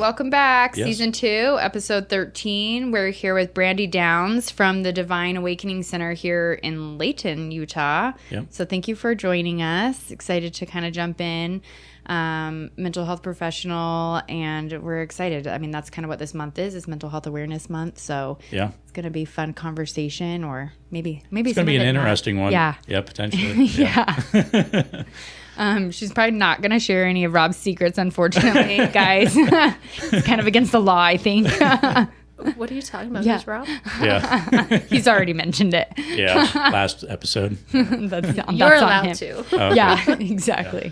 welcome back. Yes. Season 2, episode 13. We're here with Brandee Downes from the Divine Awakening Center here in Layton, Utah. Yep. So thank you for joining us. Excited to kind of jump in. Mental health professional, and we're excited. I mean, that's kind of what this month is Mental Health Awareness Month. So yeah, it's going to be fun conversation, or maybe it's going to be an interesting one. Yeah. Yeah, potentially. Yeah. She's probably not going to share any of Rob's secrets, unfortunately, guys. It's kind of against the law, I think. What are you talking about? Yeah. Who's Rob? Yeah. He's already mentioned it. Yeah, last episode. That's You're on allowed him. to. Okay. Yeah, exactly.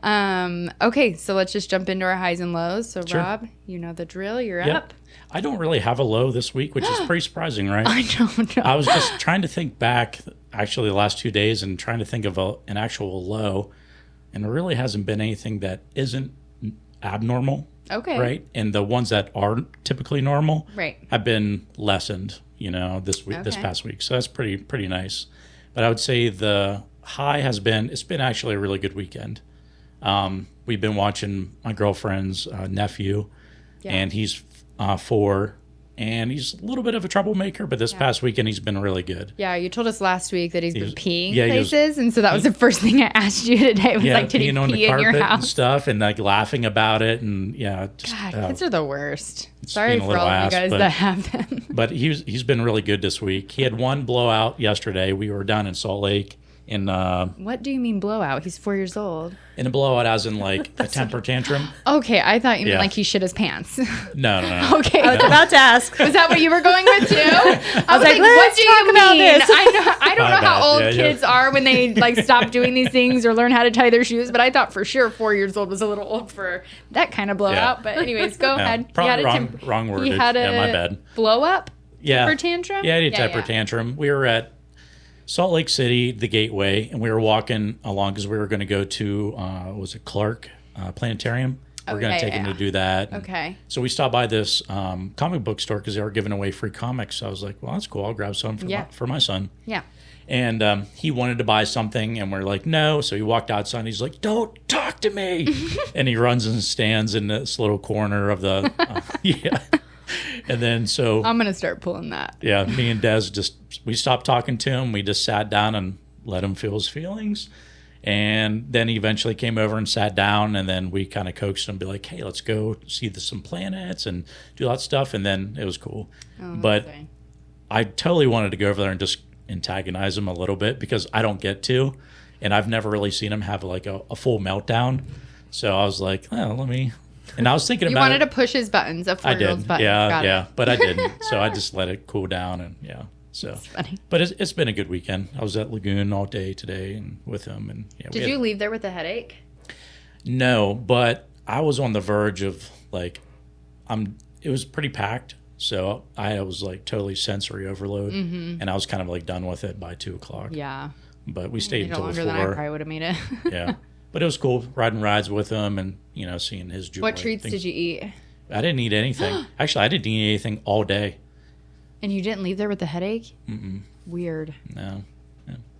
Okay, so let's just jump into our highs and lows. So, Sure. Rob, you know the drill. You're Yep. up. I don't really have a low this week, which is pretty surprising, right? I don't know. I was just trying to think back, actually, the last 2 days and trying to think of an actual low. And there really hasn't been anything that isn't abnormal. Okay. Right. And the ones that are typically normal Right. have been lessened, this week, this Okay. past week. So that's pretty nice. But I would say the high it's been actually a really good weekend. We've been watching my girlfriend's nephew, Yeah. and he's 4, and he's a little bit of a troublemaker, but this past weekend he's been really good. Yeah, you told us last week that he's been peeing yeah, he was- places, and so that was the first thing I asked you today. Was like, did he peeing on the pee in your carpet and house? stuff, and like laughing about it, and just, God, kids are the worst. it's Sorry being a for little all of you ass, guys but- that have them. But he's been really good this week. He had one blowout yesterday. We were down in Salt Lake in What do you mean blowout? He's 4 years old. a blowout, as in like a temper tantrum. Okay, I thought you meant Yeah. like he shit his pants. No. Okay. I was about to ask. Was that what you were going with too? I was like, what let's do talk you about mean? this. I don't My know how bad. old Yeah, kids are when they like stop doing these things or learn how to tie their shoes, but I thought for sure 4 years old was a little old for that kind of blowout. Yeah. But anyways, go Yeah, ahead. probably He had wrong worded. He had a Yeah, my bad. blow up Yeah. temper tantrum? Yeah, he had a temper tantrum. We were at Salt Lake City, the Gateway, and we were walking along because we were going to go to, was it Clark Planetarium? We're going to take him to do that. And Okay. so we stopped by this comic book store because they were giving away free comics. So I was like, well, that's cool. I'll grab some for my son. Yeah. And he wanted to buy something, and we're like, no. So he walked outside, and he's like, don't talk to me. And he runs and stands in this little corner of the, yeah. And then I'm going to start pulling that. yeah, me and Des we stopped talking to him. We just sat down and let him feel his feelings. And then he eventually came over and sat down, and then we kind of coaxed him, be like, hey, let's go see some planets and do that stuff. And then it was cool. But okay. I totally wanted to go over there and just antagonize him a little bit because I don't get to. And I've never really seen him have like a full meltdown. So I was like, oh, let me. And I was thinking You about wanted it. to push his buttons, a I 4-year-old's did, buttons. Got yeah, it. but I didn't. So I just let it cool down, and yeah. So, funny. but it's been a good weekend. I was at Lagoon all day today and with him, and yeah. Did you leave there with a headache? No, but I was on the verge of like, it was pretty packed, so I was like totally sensory overload, and I was kind of like done with it by 2:00. Yeah. But we stayed No until longer than I 4. probably would have made it. Yeah, but it was cool riding rides with him and seeing his joy. What treats did you eat? I didn't eat anything. Actually, I didn't eat anything all day. And you didn't leave there with a headache? Weird. No.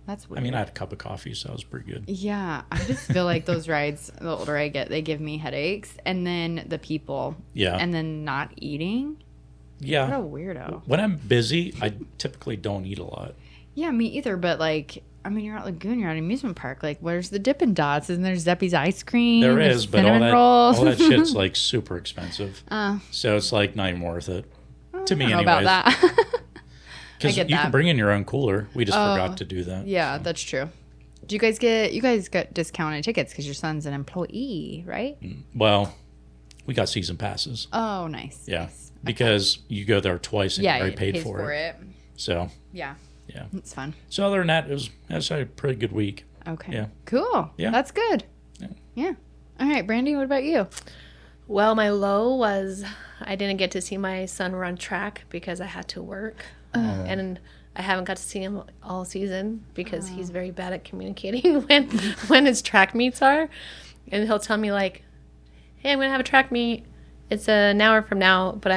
That's weird. I mean, I had a cup of coffee, so that was pretty good. Yeah, I just feel like those rides, the older I get, they give me headaches. And then the people. Yeah. And then not eating. Yeah. What a weirdo. When I'm busy, I typically don't eat a lot. Yeah, me either. But like, I mean, you're at Lagoon, you're at an amusement park. Like, where's the Dippin' Dots? Isn't there Zeppy's ice cream? There There's is, but all cinnamon rolls. that shit's like super expensive. So it's like not even worth it. To me, I don't anyways. know about that. Because get you that. can bring in your own cooler. We just forgot to do that. Yeah, that's true. Do you guys get discounted tickets because your son's an employee, right? Well, we got season passes. Oh, nice. Yeah. Nice. Because you go there twice and Yeah, you already it paid pays for it. So, Yeah, yeah. it's fun. So other than that, it was actually a pretty good week. Okay. Yeah. Cool. Yeah. That's good. Yeah. All right, Brandee, what about you? Well, my low was I didn't get to see my son run track because I had to work. And I haven't got to see him all season because he's very bad at communicating when his track meets are. And he'll tell me like, hey, I'm going to have a track meet. It's an hour from now, but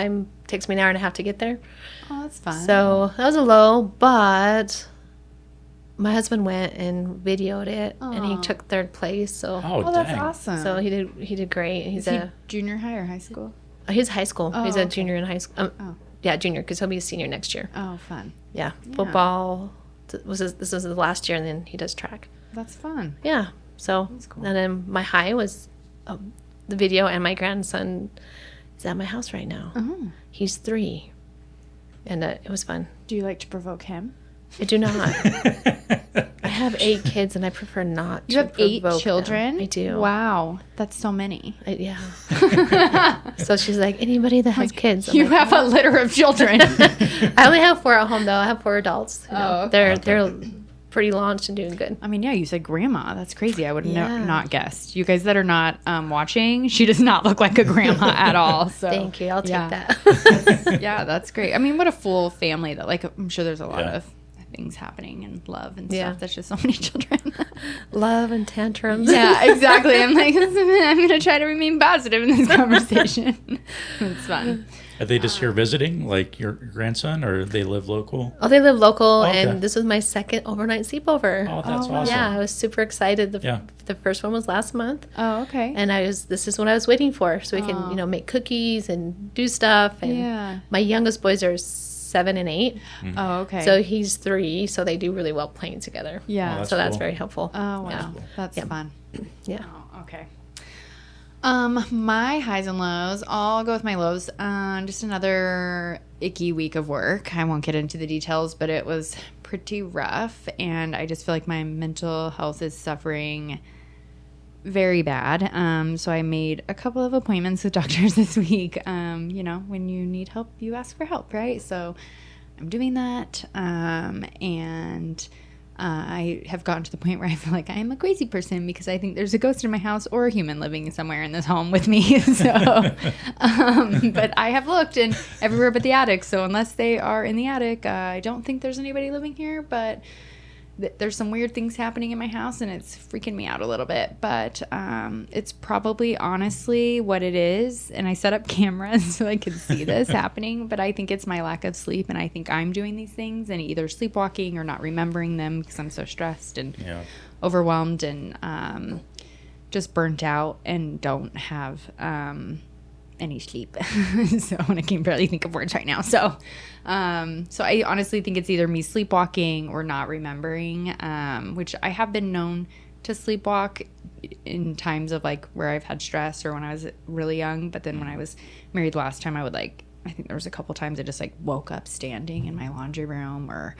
takes me an hour and a half to get there. Oh, that's fun. So that was a low, but my husband went and videoed it, and he took 3rd place. So Oh, that's dang. awesome. so he did great. He's Is he junior high or high school? He's high school. Oh, He's a okay. junior in high school. Yeah, junior, because he'll be a senior next year. Oh, fun. Yeah, football. This was the last year, and then he does track. That's fun. Yeah. So, cool. and then my high was the video, and my grandson is at my house right now. Oh. He's 3, and it was fun. Do you like to provoke him? I do not. I have 8 kids, and I prefer not You to have 8 provoke children? them. I do. Wow. That's so many. Yeah. So she's like, anybody that has kids. I'm You like, have a litter of children. I only have 4 at home, though. I have 4 adults. You know. okay. They're pretty launched and doing good. I mean, yeah, you said grandma. That's crazy. I would Yeah. not guessed. You guys that are not watching, she does not look like a grandma at all. So Thank you. I'll take yeah. that. Yeah, that's great. I mean, what a full family that, like, I'm sure there's a lot Yeah. of things happening and love and Yeah. stuff. There's just so many children. Love and tantrums. Yeah, exactly. I'm like, I'm going to try to remain positive in this conversation. It's fun. Are they just here visiting, like your grandson, or they live local? Oh, they live local, Okay. and this was my second overnight sleepover. Oh, that's Oh, wow. awesome. Yeah, I was super excited. Yeah. The first one was last month, Oh, okay. and this is what I was waiting for, so we can, make cookies and do stuff. And Yeah. my youngest boys are 7 and 8, Oh, okay. so he's 3, so they do really well playing together. yeah. Oh, that's So that's cool. very helpful. Oh, wow. Yeah. That's Yep. fun. Yeah. Oh, okay. My highs and lows. I'll go with my lows. Just another icky week of work. I won't get into the details, but it was pretty rough, and I just feel like my mental health is suffering very bad. So I made a couple of appointments with doctors this week. When you need help, you ask for help, right? So I'm doing that, and I have gotten to the point where I feel like I am a crazy person because I think there's a ghost in my house or a human living somewhere in this home with me. So, but I have looked and everywhere but the attic. So unless they are in the attic, I don't think there's anybody living here. But there's some weird things happening in my house, and it's freaking me out a little bit. But it's probably honestly what it is. And I set up cameras so I could see this happening. But I think it's my lack of sleep, and I think I'm doing these things and either sleepwalking or not remembering them because I'm so stressed and overwhelmed and just burnt out and don't have any sleep. So I can barely think of words right now. So I honestly think it's either me sleepwalking or not remembering, which I have been known to sleepwalk in times of like where I've had stress or when I was really young. But then when I was married last time, I think there was a couple times I just like woke up standing in my laundry room or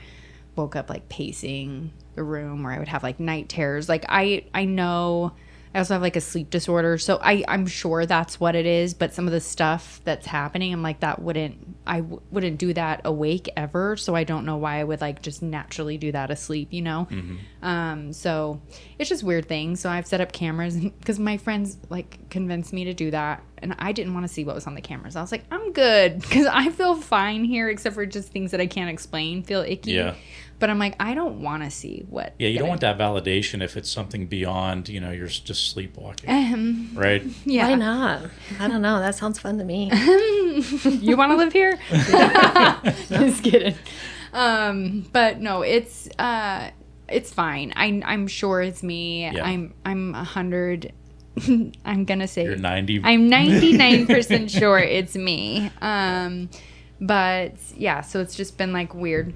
woke up like pacing the room, or I would have like night terrors. Like I know I also have like a sleep disorder, so I'm sure that's what it is. But some of the stuff that's happening, I'm like, I wouldn't do that awake ever. So I don't know why I would like just naturally do that asleep, you know? Mm-hmm. So it's just weird things. So I've set up cameras because my friends like convinced me to do that, and I didn't want to see what was on the cameras. I was like, I'm good because I feel fine here, except for just things that I can't explain feel icky. Yeah. But I'm like, I don't want to see what. Yeah, you don't want that validation if it's something beyond, you're just sleepwalking. Right? Yeah. Why not? I don't know. That sounds fun to me. You want to live here? Just kidding. But no, it's fine. I'm sure it's me. Yeah. I'm 100. I'm gonna say you're 90. I'm 99% sure it's me. But yeah, so it's just been like weird.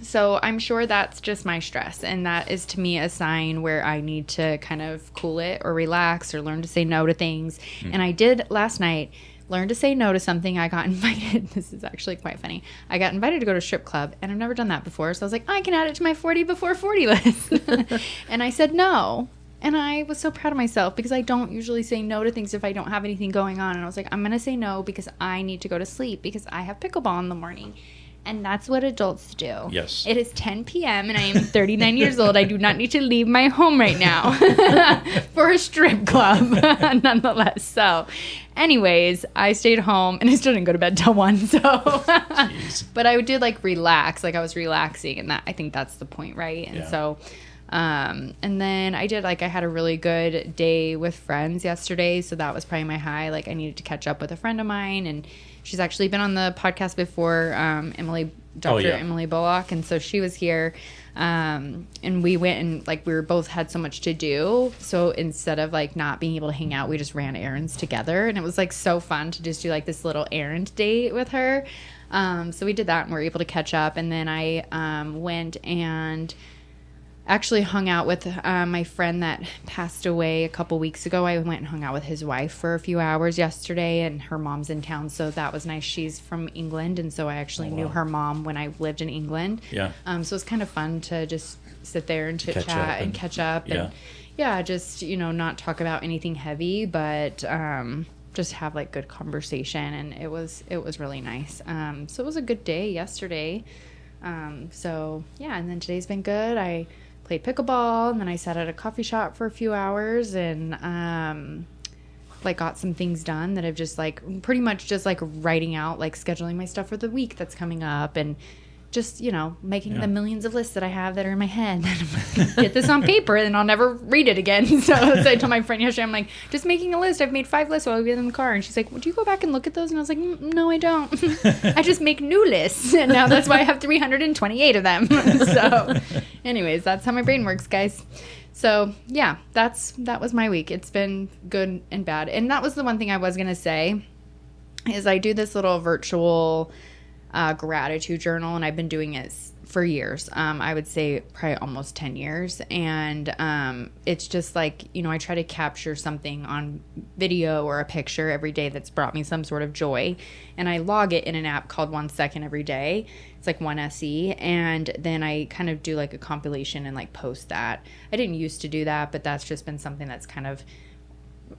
So I'm sure that's just my stress, and that is to me a sign where I need to kind of cool it or relax or learn to say no to things. And I did last night learn to say no to something. I got invited. This is actually quite funny. I got invited to go to a strip club, and I've never done that before. So I was like, I can add it to my 40 before 40 list. And I said no. And I was so proud of myself because I don't usually say no to things if I don't have anything going on. And I was like, I'm going to say no because I need to go to sleep because I have pickleball in the morning. And that's what adults do. Yes. It is 10 p.m. and I am 39 years old. I do not need to leave my home right now for a strip club, nonetheless. So, anyways, I stayed home and I still didn't go to bed till 1. So, but I did like relax. Like I was relaxing, and that I think that's the point, right? And so, And then I had a really good day with friends yesterday. So that was probably my high. Like I needed to catch up with a friend of mine, and she's actually been on the podcast before, Dr. Emily Bullock. And so she was here. And we went and like, we were both had so much to do. So instead of like not being able to hang out, we just ran errands together, and it was like so fun to just do like this little errand date with her. So we did that and we were able to catch up. And then I, went and actually hung out with my friend that passed away a couple weeks ago. I went and hung out with his wife for a few hours yesterday, and her mom's in town, so that was nice. She's from England, and so I actually knew her mom when I lived in England. Yeah. So it's kind of fun to just sit there and chit chat and catch up, and just not talk about anything heavy, but just have like good conversation, and it was really nice. So it was a good day yesterday. And then today's been good. I played pickleball, and then I sat at a coffee shop for a few hours, and got some things done that I've just like pretty much just like writing out, like scheduling my stuff for the week that's coming up, and just making the millions of lists that I have that are in my head. Get this on paper, and I'll never read it again. So I told my friend yesterday, I'm like, just making a list. I've made 5 lists while I've been in the car, and she's like, well, do you go back and look at those? And I was like, no, I don't. I just make new lists, and now that's why I have 328 of them. So anyways, that's how my brain works, guys. So yeah, that was my week. It's been good and bad. And that was the one thing I was gonna say, is I do this little virtual gratitude journal, and I've been doing it for years. I would say probably almost 10 years. And it's just like, I try to capture something on video or a picture every day that's brought me some sort of joy. And I log it in an app called 1 Second every day. It's like 1SE. And then I kind of do like a compilation and like post that. I didn't used to do that, but that's just been something that's kind of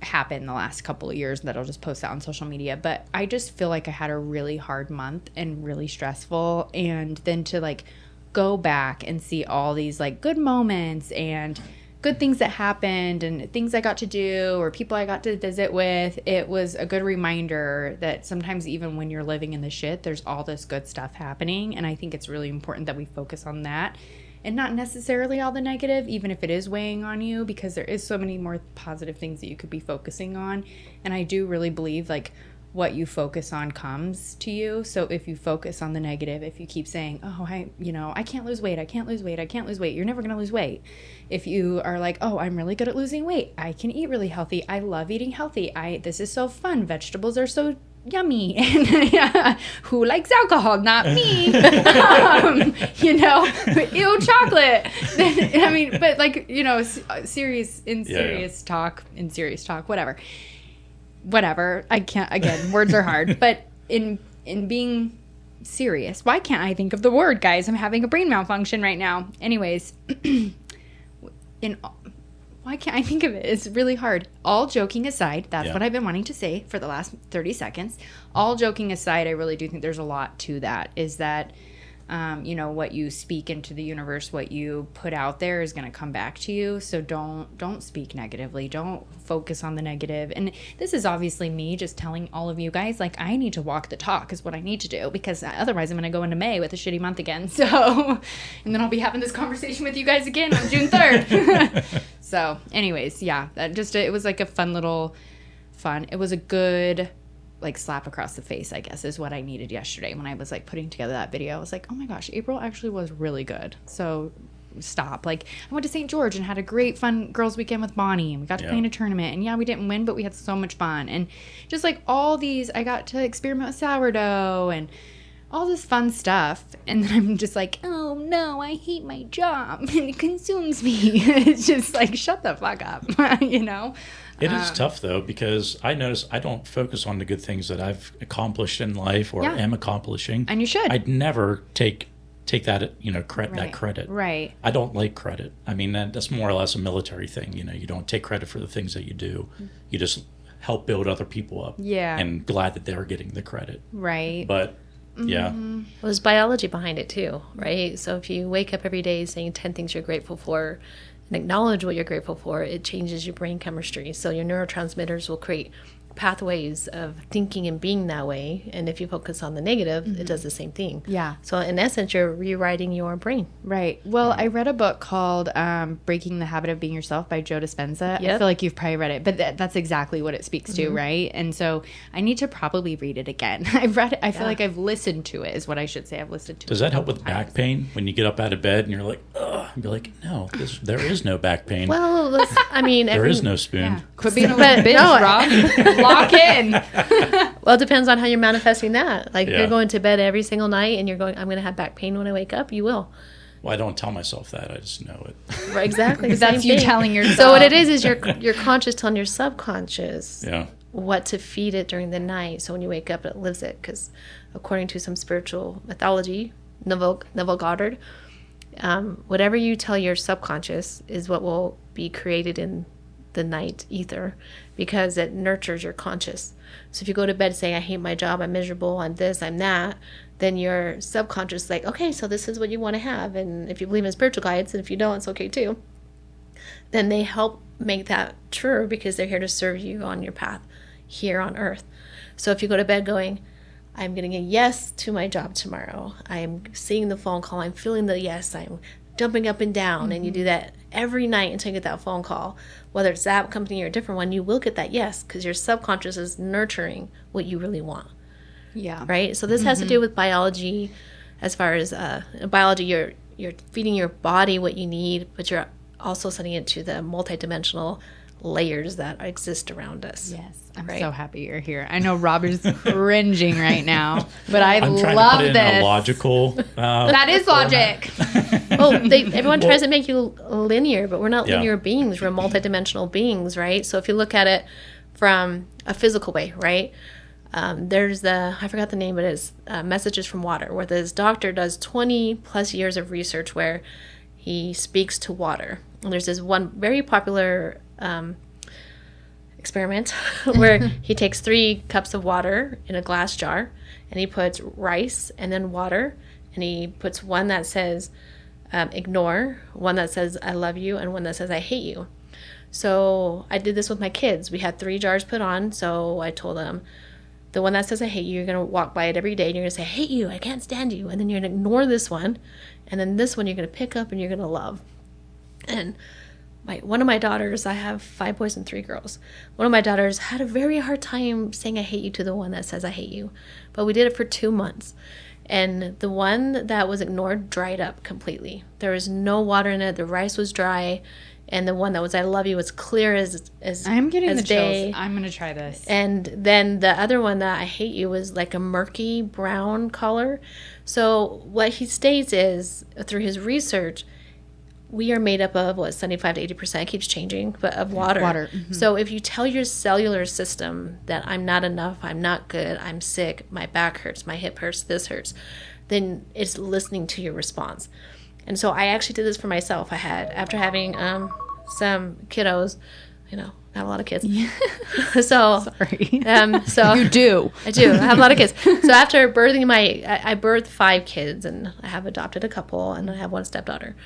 happened in the last couple of years that I'll just post out on social media. But I just feel like I had a really hard month and really stressful, and then to like go back and see all these like good moments and good things that happened and things I got to do or people I got to visit with, it was a good reminder that sometimes even when you're living in the shit, there's all this good stuff happening. And I think it's really important that we focus on that and not necessarily all the negative, even if it is weighing on you, because there is so many more positive things that you could be focusing on. And I do really believe like what you focus on comes to you. So if you focus on the negative, if you keep saying, oh, I can't lose weight, you're never going to lose weight. If you are like, oh, I'm really good at losing weight, I can eat really healthy, I love eating healthy, this is so fun, vegetables are so yummy, and who likes alcohol? Not me. Ew, chocolate. I mean, but like, serious talk, whatever. I can't, again, words are hard, but in being serious, why can't I think of the word, guys? I'm having a brain malfunction right now. Anyways, why can't I think of it? It's really hard. All joking aside, that's what I've been wanting to say for the last 30 seconds. All joking aside, I really do think there's a lot to that, is that, what you speak into the universe, what you put out there is going to come back to you. So don't speak negatively. Don't focus on the negative. And this is obviously me just telling all of you guys, like, I need to walk the talk is what I need to do, because otherwise I'm going to go into May with a shitty month again. So, and then I'll be having this conversation with you guys again on June 3rd. So anyways, it was like a it was a good like slap across the face, I guess, is what I needed yesterday when I was like putting together that video. I was like, oh my gosh, April actually was really good. So stop. Like, I went to St. George and had a great fun girls weekend with Bonnie, and we got to play in a tournament, and we didn't win, but we had so much fun. And just like all these, I got to experiment with sourdough and all this fun stuff. And then I'm just like, oh no, I hate my job and it consumes me. It's just like, shut the fuck up. It is tough, though, because I notice I don't focus on the good things that I've accomplished in life or am accomplishing. And you should. I'd never take that, that credit. Right. I don't like credit. I mean, that's more or less a military thing. You don't take credit for the things that you do. You just help build other people up. Yeah. And glad that they're getting the credit. Right. But, yeah. Well, there's biology behind it, too, right? So if you wake up every day saying 10 things you're grateful for, and acknowledge what you're grateful for, it changes your brain chemistry. So your neurotransmitters will create pathways of thinking and being that way. And if you focus on the negative, it does the same thing. Yeah. So in essence, you're rewriting your brain. Right. Well, I read a book called Breaking the Habit of Being Yourself by Joe Dispenza. Yep. I feel like you've probably read it, but that's exactly what it speaks to, right? And so I need to probably read it again. I've read it. I feel like I've listened to it is what I should say. I've listened to it. Does that help with back pain when you get up out of bed and you're like, ugh, and be like, no, there is no back pain. Well, there is no spoon. Yeah. Quit being a bitch, Rob. Lock in. Well, it depends on how you're manifesting that. Like, if Yeah. you're going to bed every single night and you're going, I'm going to have back pain when I wake up, you will. Well, I don't tell myself that. I just know it. Right, exactly. the That's same you thing. telling yourself. So what it is your conscious telling your subconscious Yeah. what to feed it during the night. So when you wake up, it lives it. Because according to some spiritual mythology, Neville Goddard, whatever you tell your subconscious is what will be created in the night ether, because it nurtures your conscious. So if you go to bed saying, I hate my job, I'm miserable, I'm this, I'm that, then your subconscious is like, okay, so this is what you want to have. And if you believe in spiritual guides, and if you don't, it's okay too. Then they help make that true, because they're here to serve you on your path here on earth. So if you go to bed going, I'm getting a yes to my job tomorrow, I'm seeing the phone call, I'm feeling the yes, I'm jumping up and down, and you do that every night until you get that phone call, whether it's that company or a different one, you will get that yes, because your subconscious is nurturing what you really want. Yeah. Right? So this has to do with biology. As far as biology, you're feeding your body what you need, but you're also sending it to the multidimensional layers that exist around us. Yes. I'm Right? so happy you're here. I know Rob is cringing right now, but I I'm trying love to put it this. in a logical. That is logic. Well, everyone tries to make you linear, but we're not Yeah. linear beings. We're multidimensional beings, right? So if you look at it from a physical way, right? There's I forgot the name, but it's Messages from Water, where this doctor does 20 plus years of research where he speaks to water. And there's this one very popular experiment where he takes 3 cups of water in a glass jar, and he puts rice and then water, and he puts one that says ignore, one that says I love you, and one that says I hate you. So I did this with my kids. We had 3 jars put on, so I told them, the one that says I hate you, you're going to walk by it every day, and you're going to say, I hate you, I can't stand you, and then you're going to ignore this one, and then this one you're going to pick up and you're going to love. And one of my daughters, I have 5 boys and 3 girls. One of my daughters had a very hard time saying I hate you to the one that says I hate you. But we did it for 2 months. And the one that was ignored dried up completely. There was no water in it. The rice was dry. And the one that was I love you was clear as I'm getting as the day. chills. I'm going to try this. And then the other one that I hate you was like a murky brown color. So what he states is, through his research, we are made up of 75 to 80%, it keeps changing, but of water. Mm-hmm. So if you tell your cellular system that I'm not enough, I'm not good, I'm sick, my back hurts, my hip hurts, this hurts, then it's listening to your response. And so I actually did this for myself. I had, after having some kiddos, I have a lot of kids. Yeah. So Sorry. So You do. I do. I have a lot of kids. So after birthing I birthed 5 kids, and I have adopted a couple, and I have 1 stepdaughter.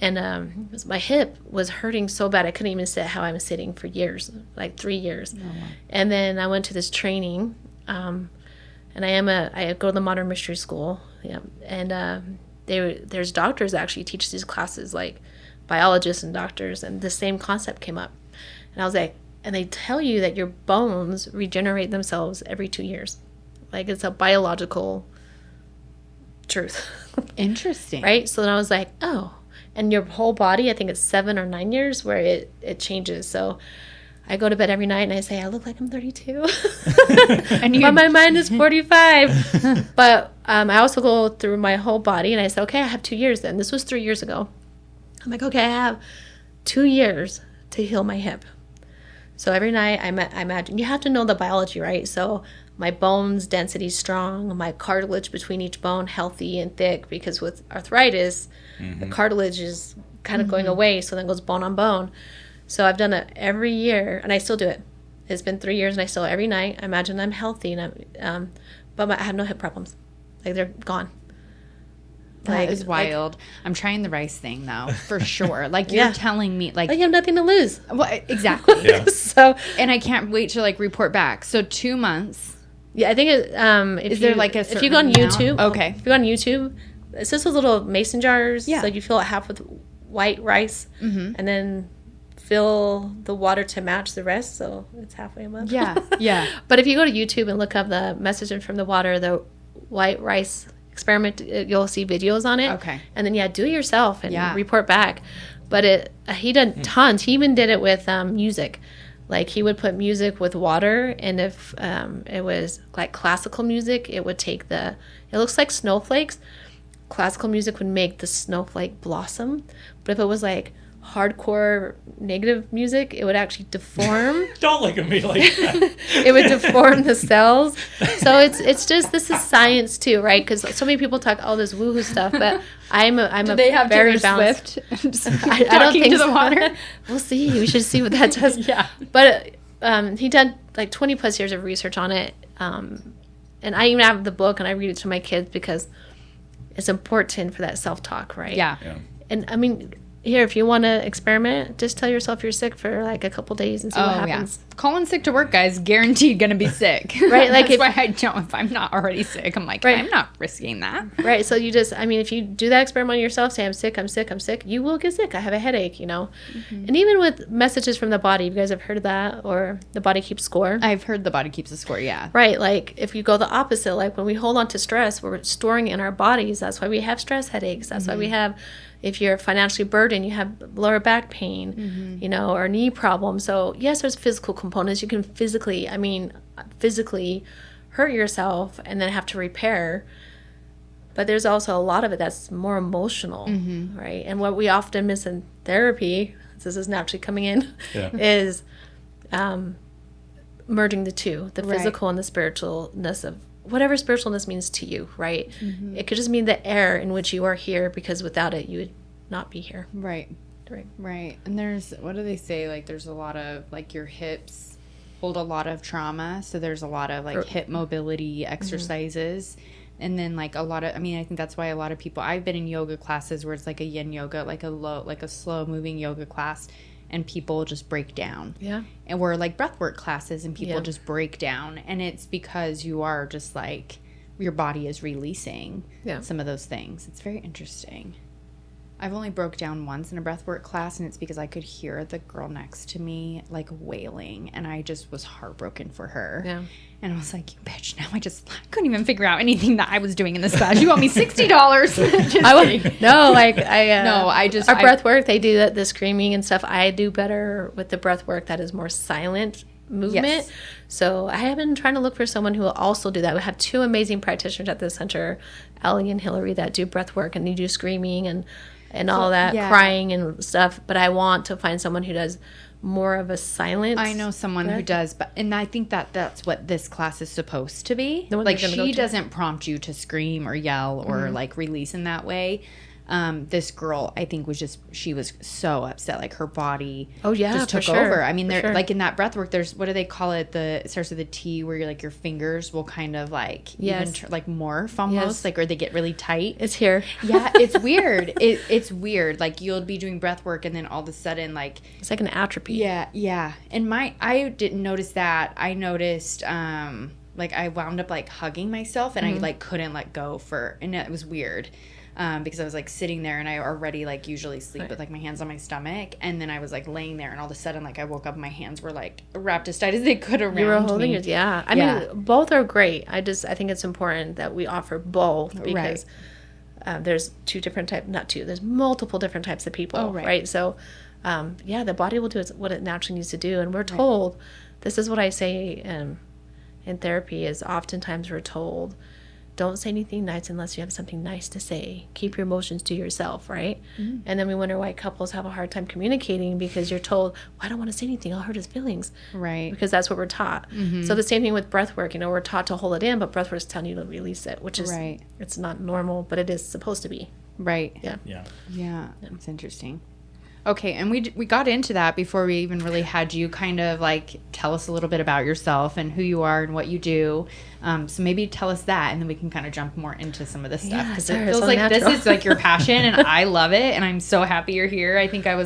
And my hip was hurting so bad I couldn't even sit how I'm sitting for years, like 3 years. Oh, wow. And then I went to this training, and I go to the Modern Mystery School. Yeah, and there's doctors that actually teach these classes, like biologists and doctors, and the same concept came up. And I was like, and they tell you that your bones regenerate themselves every 2 years. Like, it's a biological truth. Interesting. Right? So then I was like, oh. And your whole body, I think it's 7 or 9 years where it changes. So I go to bed every night and I say, I look like I'm 32. But my mind is 45. But I also go through my whole body and I say, okay, I have 2 years then. This was 3 years ago. I'm like, okay, I have 2 years to heal my hip. So every night I imagine, you have to know the biology, right? So my bones density strong, my cartilage between each bone healthy and thick, because with arthritis, the cartilage is kind of going away, so then goes bone on bone. So I've done it every year, and I still do it. It's been 3 years, and I still, every night, I imagine I'm healthy, and but I have no hip problems. Like, they're gone. That is wild. I'm trying the rice thing though, for sure. Like you're telling me, like you have nothing to lose. Well, exactly. Yeah. So, and I can't wait to like report back. So 2 months. yeah, I think Is there like a if you go on certain YouTube, amount? Okay. if you go on YouTube, it's just those little mason jars. Yeah. Like you fill it half with white rice, and then fill the water to match the rest, so it's halfway a month. Yeah, yeah. But if you go to YouTube and look up the message from the water, the white rice experiment, you'll see videos on it. Okay. And then do it yourself and Yeah. report back. But he did tons. He even did it with music. Like he would put music with water, and if it was like classical music, it would take it looks like snowflakes. Classical music would make the snowflake blossom. But if it was like hardcore negative music, it would actually deform. Don't look at me like that. It would deform the cells. So it's just, this is science too, right? Because so many people talk all this woohoo stuff, but I'm Do they have very Taylor balanced. Swift I don't talking think to the so. water? We'll see. We should see what that does. Yeah. But he done like 20 plus years of research on it. And I even have the book, and I read it to my kids because it's important for that self-talk, right? Yeah. And I mean, here, if you want to experiment, just tell yourself you're sick for like a couple days and see what happens. Yeah. Calling sick to work, guys, guaranteed going to be sick. Right, like That's why I don't, if I'm not already sick, I'm like, Right. I'm not risking that. Right. So you just, I mean, if you do that experiment on yourself, say, I'm sick, you will get sick. I have a headache, And even with messages from the body, you guys have heard of that, or the body keeps score. I've heard the body keeps a score, yeah. Right. Like if you go the opposite, like when we hold on to stress, we're storing it in our bodies. That's why we have stress headaches. That's why we have, if you're financially burdened, you have lower back pain, or knee problems. So yes, there's physical components. You can physically hurt yourself and then have to repair. But there's also a lot of it that's more emotional, right? And what we often miss in therapy, this is naturally coming in, is merging the two, the physical and the spiritualness of whatever spiritualness means to you, right? It could just mean the air in which you are here, because without it, you would not be here. Right. And there's, what do they say? Like there's a lot of, like your hips hold a lot of trauma. So there's a lot of like hip mobility exercises. And then like a lot of, I mean, I think that's why a lot of people, I've been in yoga classes where it's like a yin yoga, like a slow moving yoga class, and people just break down. Yeah. And we're like breathwork classes, and people just break down. And it's because you are just like, your body is releasing some of those things. It's very interesting. I've only broke down once in a breathwork class, and it's because I could hear the girl next to me like wailing, and I just was heartbroken for her. Yeah. And I was like, you bitch, now I couldn't even figure out anything that I was doing in this class. You owe me $60. Our breath work, they do the screaming and stuff. I do better with the breath work that is more silent movement. Yes. So I have been trying to look for someone who will also do that. We have two amazing practitioners at the center, Ellie and Hillary, that do breath work, and they do screaming and all that, crying and stuff. But I want to find someone who does more of a silent. I know someone who does, and I think that's what this class is supposed to be. Like she doesn't prompt you to scream or yell or like release in that way. This girl, I think, she was so upset, like her body just took over. I mean, like in that breath work, there's, what do they call it? It starts with a T, where you're like, your fingers will kind of like, even like morph almost, like, or they get really tight. It's here. Yeah, it's weird. It's weird. Like you'll be doing breath work, and then all of a sudden, like, it's like an atrophy. Yeah. And I didn't notice that. I noticed, like I wound up like hugging myself, and I like couldn't let go and it was weird. Because I was like sitting there, and I already like usually sleep with like my hands on my stomach, and then I was like laying there, and all of a sudden like I woke up and my hands were like wrapped as tight as they could around me. You were holding it, I mean, both are great. I think it's important that we offer both, because there's there's multiple different types of people, right? So, the body will do what it naturally needs to do, and we're told, this is what I say in therapy, is oftentimes we're told, don't say anything nice unless you have something nice to say. Keep your emotions to yourself, right? Mm-hmm. And then we wonder why couples have a hard time communicating, because you're told, well, I don't want to say anything, I'll hurt his feelings. Right. Because that's what we're taught. Mm-hmm. So the same thing with breath work. We're taught to hold it in, but breath work is telling you to release it, which is, it's not normal, but it is supposed to be. Right. Yeah. It's interesting. Okay, and we got into that before we even really had you kind of like tell us a little bit about yourself and who you are and what you do. So maybe tell us that, and then we can kind of jump more into some of this stuff, because it feels like this is like your passion, and I love it, and I'm so happy you're here. I think I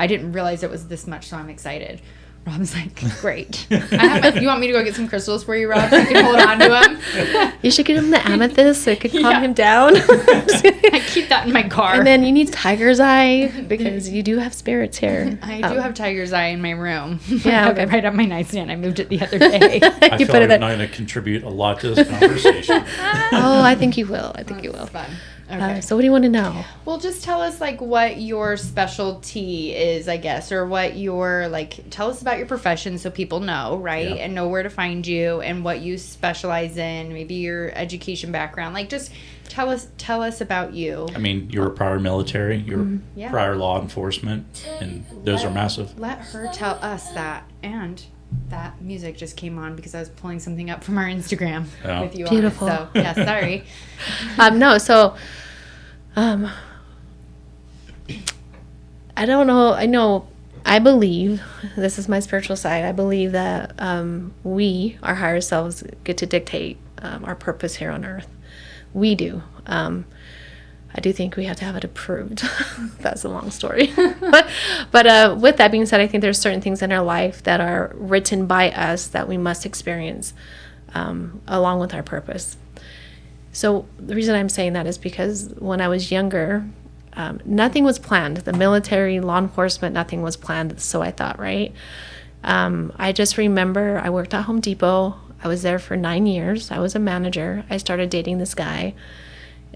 didn't realize it was this much, so I'm excited. Rob's like, great. You want me to go get some crystals for you, Rob, so you can hold on to them? You should get him the amethyst so it could calm him down. I keep that in my car. And then you need tiger's eye, because you do have spirits here. I do have tiger's eye in my room. Yeah, okay. Right on my nightstand. I moved it the other day. I feel like I'm not going to contribute a lot to this conversation. Oh, I think you will. I think you will. Fun. Okay. So what do you want to know? Well, just tell us like what your specialty is, I guess, or what your tell us about your profession so people know, right? Yeah. And know where to find you and what you specialize in, maybe your education background. Like, just tell us about you. I mean, you were prior military, you were prior law enforcement, and those are massive. Let her tell us that. And that music just came on because I was pulling something up from our Instagram with you. Beautiful. On it. So yeah, sorry. No, so I don't know. I believe, this is my spiritual side, I believe that we, our higher selves, get to dictate our purpose here on earth. We do. I do think we have to have it approved. That's a long story. but with that being said, I think there's certain things in our life that are written by us that we must experience along with our purpose. So the reason I'm saying that is because when I was younger, nothing was planned. The military, law enforcement, nothing was planned. So I thought, right? I just remember I worked at Home Depot. I was there for 9 years. I was a manager. I started dating this guy.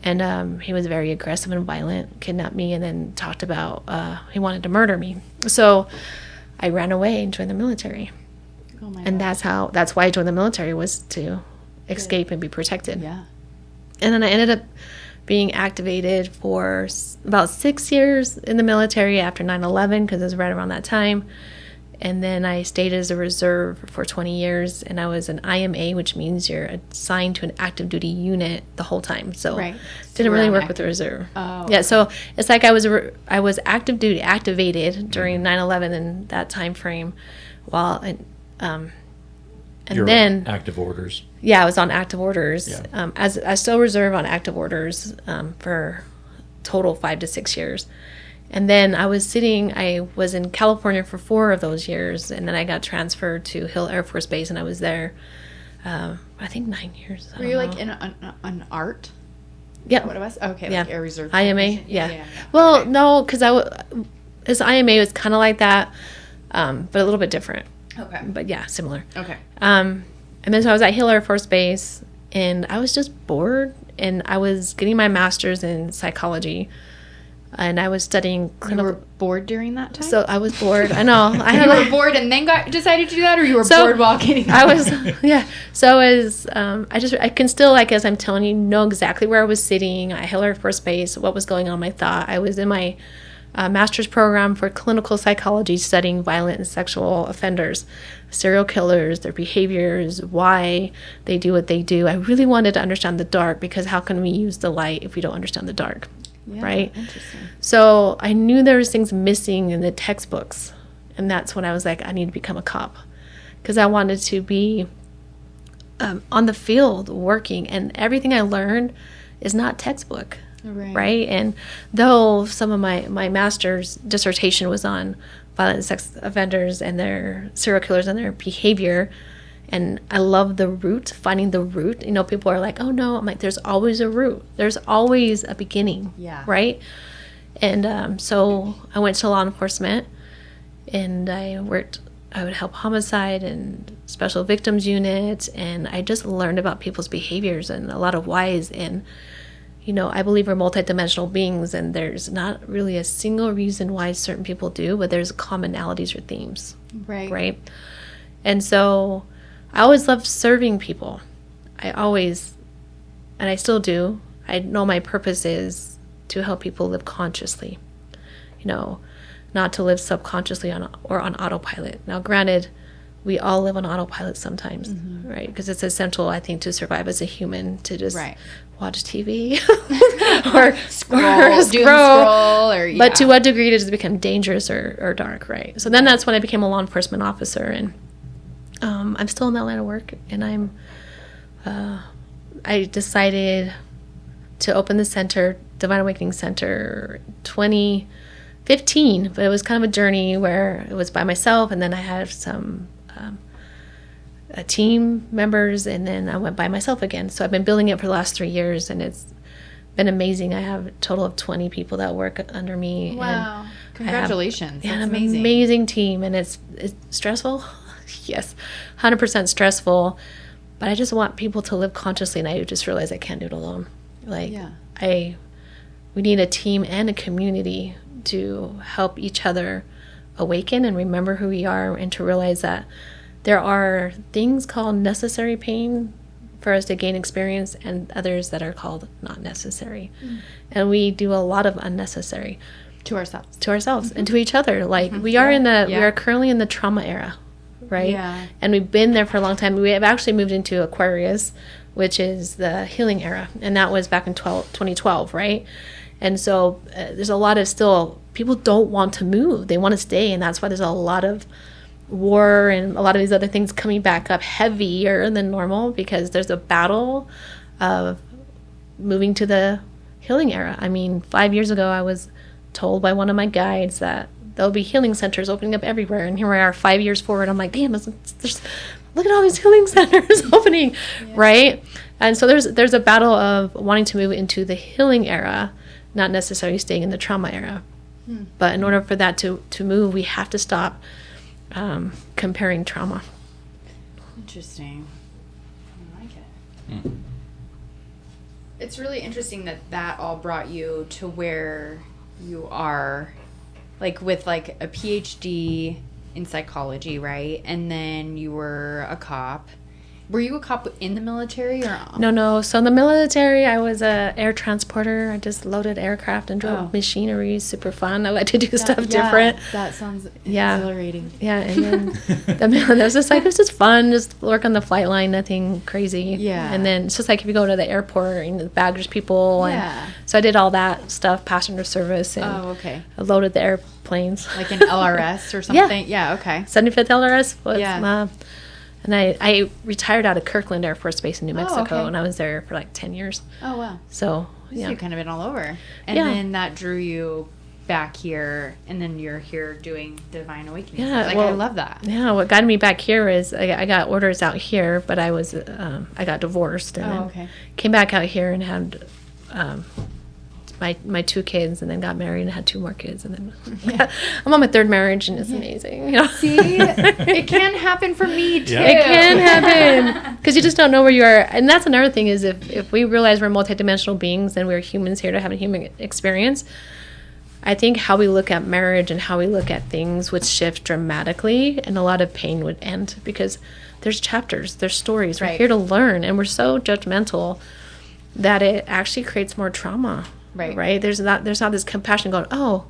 And he was very aggressive and violent, kidnapped me, and then talked about he wanted to murder me. So I ran away and joined the military. Oh my God. That's why I joined the military, was to escape and be protected. Yeah. And then I ended up being activated for about 6 years in the military after 9/11, because it was right around that time. And then I stayed as a reserve for 20 years, and I was an IMA, which means you're assigned to an active duty unit the whole time. So didn't really work with the reserve. Oh. Yeah, so it's like I was active duty, activated during 9/11 and that time frame, and then active orders. Yeah, I was on active orders. Yeah. As I still reserve on active orders for total 5 to 6 years. And then I was in California for 4 of those years, and then I got transferred to Hill Air Force Base, and I was there, I think 9 years. Were you like in an art? Yeah. Is that what it was? Okay, yeah. Like Air Reserve. IMA, yeah. Well, okay. No, because this IMA was kind of like that, but a little bit different. Okay. But yeah, similar. Okay. And then so I was at Hill Air Force Base, and I was just bored, and I was getting my master's in psychology. And I was studying clinical. You were bored during that time? So I was bored. I know. You were bored and then decided to do that, or you were bored while getting I was, yeah. So I can still, as I'm telling you, know exactly where I was sitting at Hill Air Force Base, what was going on in my thought. I was in my master's program for clinical psychology, studying violent and sexual offenders, serial killers, their behaviors, why they do what they do. I really wanted to understand the dark, because how can we use the light if we don't understand the dark? Yeah, right? Interesting. So I knew there was things missing in the textbooks, and that's when I was like, I need to become a cop, because I wanted to be on the field working, and everything I learned is not textbook, right? And though some of my master's dissertation was on violent sex offenders and their serial killers and their behavior, and I love the root, finding the root. You know, people are like, oh no. I'm like, there's always a root. There's always a beginning. Yeah. Right? And so I went to law enforcement, and I would help homicide and special victims units, and I just learned about people's behaviors and a lot of whys. And, you know, I believe we're multidimensional beings, and there's not really a single reason why certain people do, but there's commonalities or themes. Right? And so I always loved serving people. And I still do. I know my purpose is to help people live consciously, you know, not to live subconsciously or on autopilot. Now, granted, we all live on autopilot sometimes, right? Because it's essential, I think, to survive as a human to just watch TV or scroll, or but to what degree does it become dangerous or dark, right? So then that's when I became a law enforcement officer, and I'm still in that line of work, and I decided to open the center, Divine Awakening Center, 2015, but it was kind of a journey where it was by myself, and then I had some team members, and then I went by myself again. So I've been building it for the last 3 years, and it's been amazing. I have a total of 20 people that work under me. Wow. Congratulations. That's an amazing. Amazing team, and it's stressful. Yes, 100% stressful, but I just want people to live consciously, and I just realized I can't do it alone. Like, we need a team and a community to help each other awaken and remember who we are, and to realize that there are things called necessary pain for us to gain experience, and others that are called not necessary. And we do a lot of unnecessary to ourselves and to each other. Like we are currently in the trauma era, right? Yeah. And we've been there for a long time. We have actually moved into Aquarius, which is the healing era, and that was back in 2012, right? And so there's a lot of still people don't want to move; they want to stay, and that's why there's a lot of war and a lot of these other things coming back up heavier than normal, because there's a battle of moving to the healing era. I mean, 5 years ago, I was told by one of my guides that there'll be healing centers opening up everywhere, and here we are 5 years forward. I'm like, damn, look at all these healing centers opening, right? And so there's a battle of wanting to move into the healing era, not necessarily staying in the trauma era. But in order for that to move, we have to stop comparing trauma. Interesting. I like it. It's really interesting that all brought you to where you are, like with like a PhD in psychology, right? And then you were a cop. Were you a cop in the military or? No. So in the military, I was a air transporter. I just loaded aircraft and drove machinery. Super fun. I like to do stuff different. That sounds exhilarating. Yeah, and then there's just like, it's just fun. Just work on the flight line, nothing crazy. Yeah. And then it's just like if you go to the airport and the baggage people. And so I did all that stuff, passenger service. And I loaded the airplanes. Like an LRS or something? Yeah, okay. 75th LRS was and I retired out of Kirkland Air Force Base in New Mexico, and I was there for like 10 years. Oh, wow. So you've kind of been all over. And then that drew you back here, and then you're here doing Divine Awakening. Yeah, I love that. Yeah, what got me back here is I got orders out here, but I was I got divorced, and then came back out here and had my 2 kids, and then got married and had 2 more kids, and then I'm on my 3rd marriage, and it's amazing. You know? See, it can happen for me too. Yeah. It can happen because you just don't know where you are, and that's another thing is if we realize we're multidimensional beings and we're humans here to have a human experience, I think how we look at marriage and how we look at things would shift dramatically, and a lot of pain would end because there's chapters, there's stories. We're here to learn, and we're so judgmental that it actually creates more trauma. Right. There's not this compassion going, oh,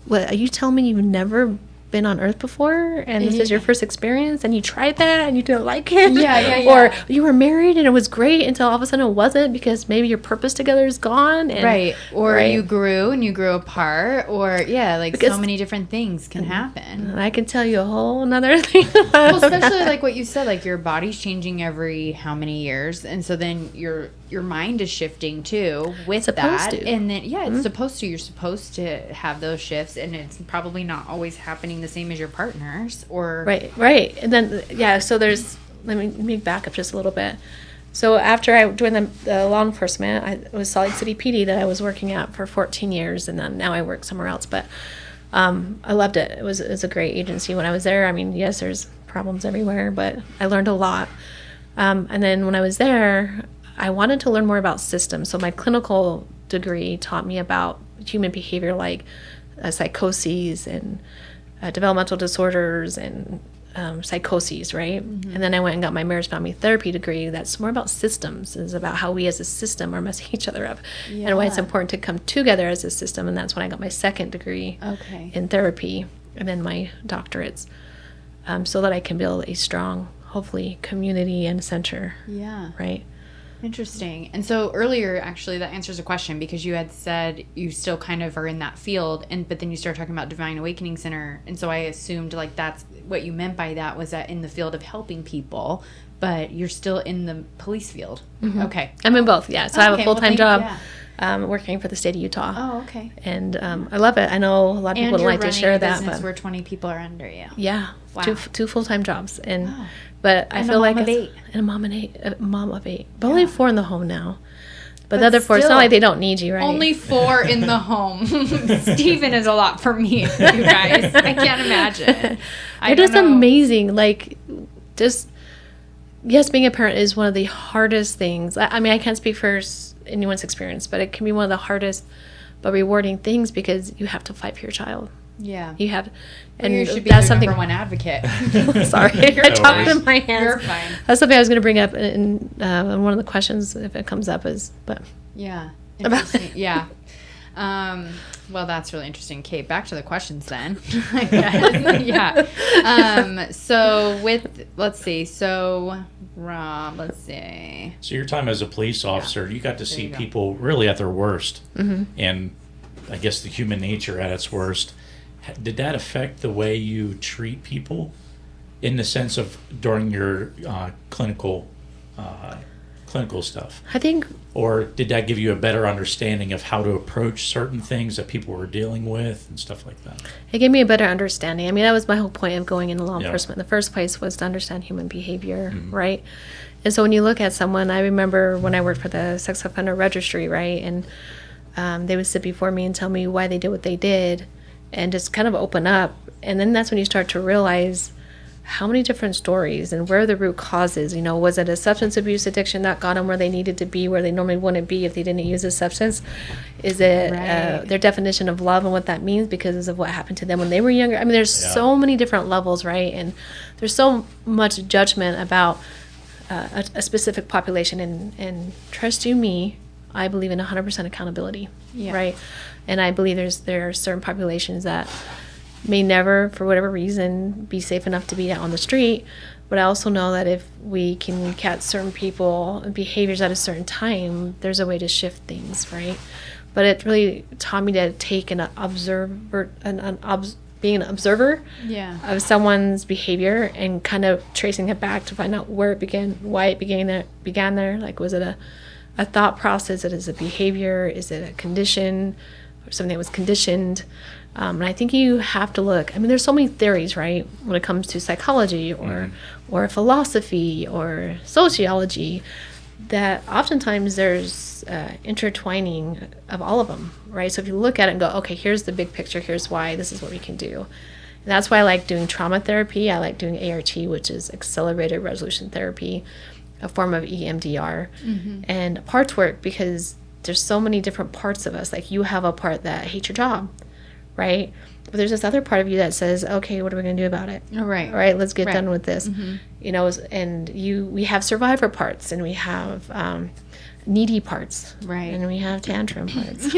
what, are you telling me you've never been on Earth before, and this is your first experience, and you tried that and you didn't like it? Or you were married and it was great until all of a sudden it wasn't because maybe your purpose together is gone. And, or you grew and you grew apart, or because so many different things can happen. I can tell you a whole another thing. Well, especially like what you said, like your body's changing every how many years, and so then your mind is shifting too with that. And then it's supposed to. You're supposed to have those shifts, and it's probably not always happening the same as your partners, or right. And then so there's let me back up just a little bit. So after I joined the law enforcement, it was Salt Lake City PD that I was working at for 14 years, and then now I work somewhere else. But I loved it. It was a great agency when I was there. I mean, yes, there's problems everywhere, but I learned a lot. And then when I was there, I wanted to learn more about systems. So my clinical degree taught me about human behavior, like psychoses and developmental disorders and psychoses, right? Mm-hmm. And then I went and got my marriage family therapy degree. That's more about systems. It's about how we as a system are messing each other up, and why it's important to come together as a system. And that's when I got my 2nd degree in therapy, and then my doctorates. so that I can build a strong, hopefully, community and center. Yeah. Right. Interesting. And so earlier, actually, that answers a question, because you had said you still kind of are in that field, but then you started talking about Divine Awakening Center, and so I assumed like that's what you meant by that, was that in the field of helping people, but you're still in the police field. Mm-hmm. Okay. I'm in both, yeah. So I have a full-time job. Yeah. Working for the state of Utah. Oh, okay. And I love it. I know a lot of people don't like to share that, but where 20 people are under you. Yeah. Wow. Two full-time jobs, and wow. But I feel like a mom of 8, but only 4 in the home now. But the other 4, it's not like they don't need you, right? Only 4 in the home. Steven is a lot for me, you guys. I can't imagine. They're just amazing. Like, just, yes, being a parent is one of the hardest things. I mean, I can't speak for anyone's experience, but it can be one of the hardest but rewarding things, because you have to fight for your child. Yeah. You have, and you should be that's the something. number one advocate. Sorry, I talked in my hands. You're fine. That's something I was going to bring up in one of the questions, if it comes up, but yeah, interesting. Yeah. Well, that's really interesting. Kate, back to the questions then. Yeah. So Rob, let's see. So your time as a police officer, you got to see people really at their worst, and I guess the human nature at its worst. Did that affect the way you treat people, in the sense of during your clinical stuff? I think. Or did that give you a better understanding of how to approach certain things that people were dealing with and stuff like that? It gave me a better understanding. I mean, that was my whole point of going into law enforcement in the first place, was to understand human behavior, right? And so when you look at someone, I remember when I worked for the sex offender registry, right? And they would sit before me and tell me why they did what they did, and just kind of open up. And then that's when you start to realize how many different stories and where the root causes. You know, was it a substance abuse addiction that got them where they needed to be, where they normally wouldn't be if they didn't use a substance? Is it their definition of love and what that means because of what happened to them when they were younger? I mean, there's so many different levels, right? And there's so much judgment about a specific population. And trust you me, I believe in 100% accountability, right? And I believe there are certain populations that may never, for whatever reason, be safe enough to be out on the street. But I also know that if we can catch certain people and behaviors at a certain time, there's a way to shift things, right? But it really taught me to take being an observer of someone's behavior and kind of tracing it back to find out where it began, why it began there. Like, was it a thought process? Is it a behavior? Is it a condition? Or something that was conditioned? And I think you have to look. I mean, there's so many theories, right, when it comes to psychology or philosophy or sociology, that oftentimes there's intertwining of all of them, right? So if you look at it and go, okay, here's the big picture, here's why, this is what we can do. And that's why I like doing trauma therapy. I like doing ART, which is accelerated resolution therapy, a form of EMDR, and parts work, because there's so many different parts of us. Like, you have a part that hates your job, right? But there's this other part of you that says, okay, what are we going to do about it? All right. All right, let's get done with this. You know, and we have survivor parts, and we have needy parts, right? And we have tantrum parts,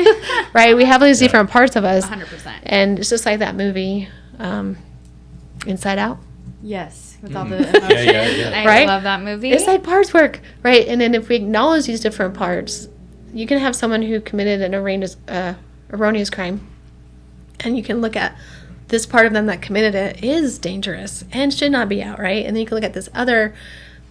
right? We have these different parts of us. 100%. And it's just like that movie, Inside Out. Yes, with all the emotions. I love that movie. It's like parts work, right? And then if we acknowledge these different parts, you can have someone who committed an erroneous crime, and you can look at this part of them that committed it is dangerous and should not be out, right? And then you can look at this other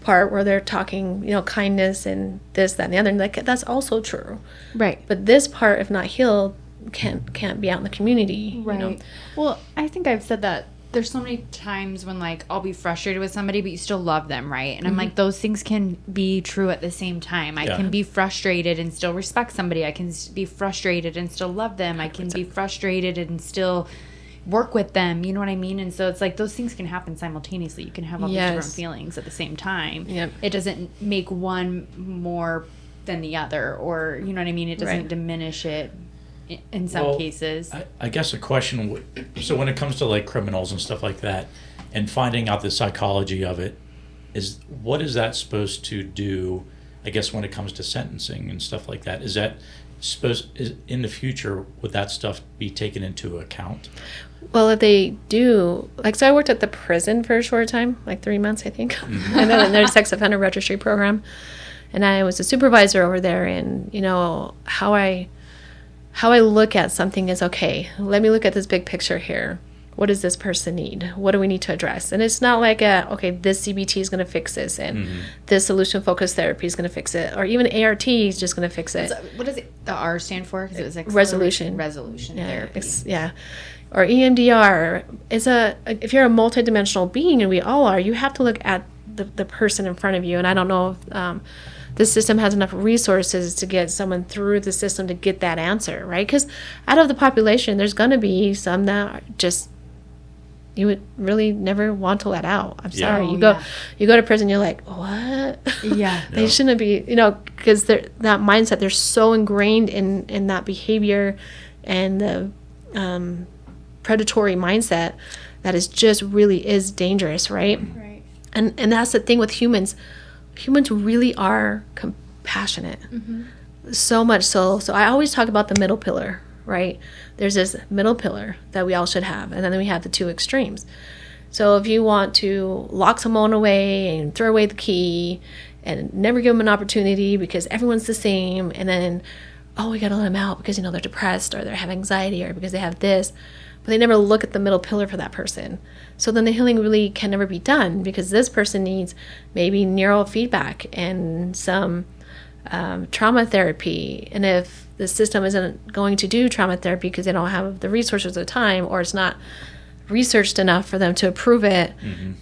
part where they're talking, you know, kindness and this, that, and the other, and like, that's also true, right? But this part, if not healed, can't be out in the community, right? You know? Well, I think I've said that. There's so many times when, like, I'll be frustrated with somebody, but you still love them, right? And I'm like, those things can be true at the same time. I can be frustrated and still respect somebody. I can be frustrated and still love them. I can be frustrated and still work with them. You know what I mean? And so it's like those things can happen simultaneously. You can have all these different feelings at the same time. Yep. It doesn't make one more than the other, or, you know what I mean? It doesn't diminish it. In some cases. I guess a question, so when it comes to like criminals and stuff like that, and finding out the psychology of it, what is that supposed to do, I guess, when it comes to sentencing and stuff like that? Is that in the future, would that stuff be taken into account? Well, if they do, like, so I worked at the prison for a short time, like 3 months, I think. And then in their sex offender registry program. And I was a supervisor over there. And, you know, how I look at something is, okay, let me look at this big picture here. What does this person need? What do we need to address? And it's not like, okay, this CBT is going to fix this, and this solution-focused therapy is going to fix it, or even ART is just going to fix it. What does the R stand for? Because it was resolution therapy. Yeah. Or EMDR. If you're a multidimensional being, and we all are, you have to look at the person in front of you. And I don't know if the system has enough resources to get someone through the system to get that answer, right? Because out of the population, there's going to be some that are just you would really never want to let out. I'm sorry. You go to prison, you're like, what? Yeah. They shouldn't be, because that mindset, they're so ingrained in that behavior and the predatory mindset that is just really is dangerous, right? Right. And that's the thing with humans. Humans really are compassionate. So much so I always talk about the middle pillar, right? There's this middle pillar that we all should have, and then we have the two extremes. So if you want to lock someone away and throw away the key and never give them an opportunity because everyone's the same, and then, we got to let them out because, they're depressed or they have anxiety or because they have this, but they never look at the middle pillar for that person. So then the healing really can never be done because this person needs maybe neurofeedback and some trauma therapy. And if the system isn't going to do trauma therapy because they don't have the resources or the time, or it's not researched enough for them to approve it,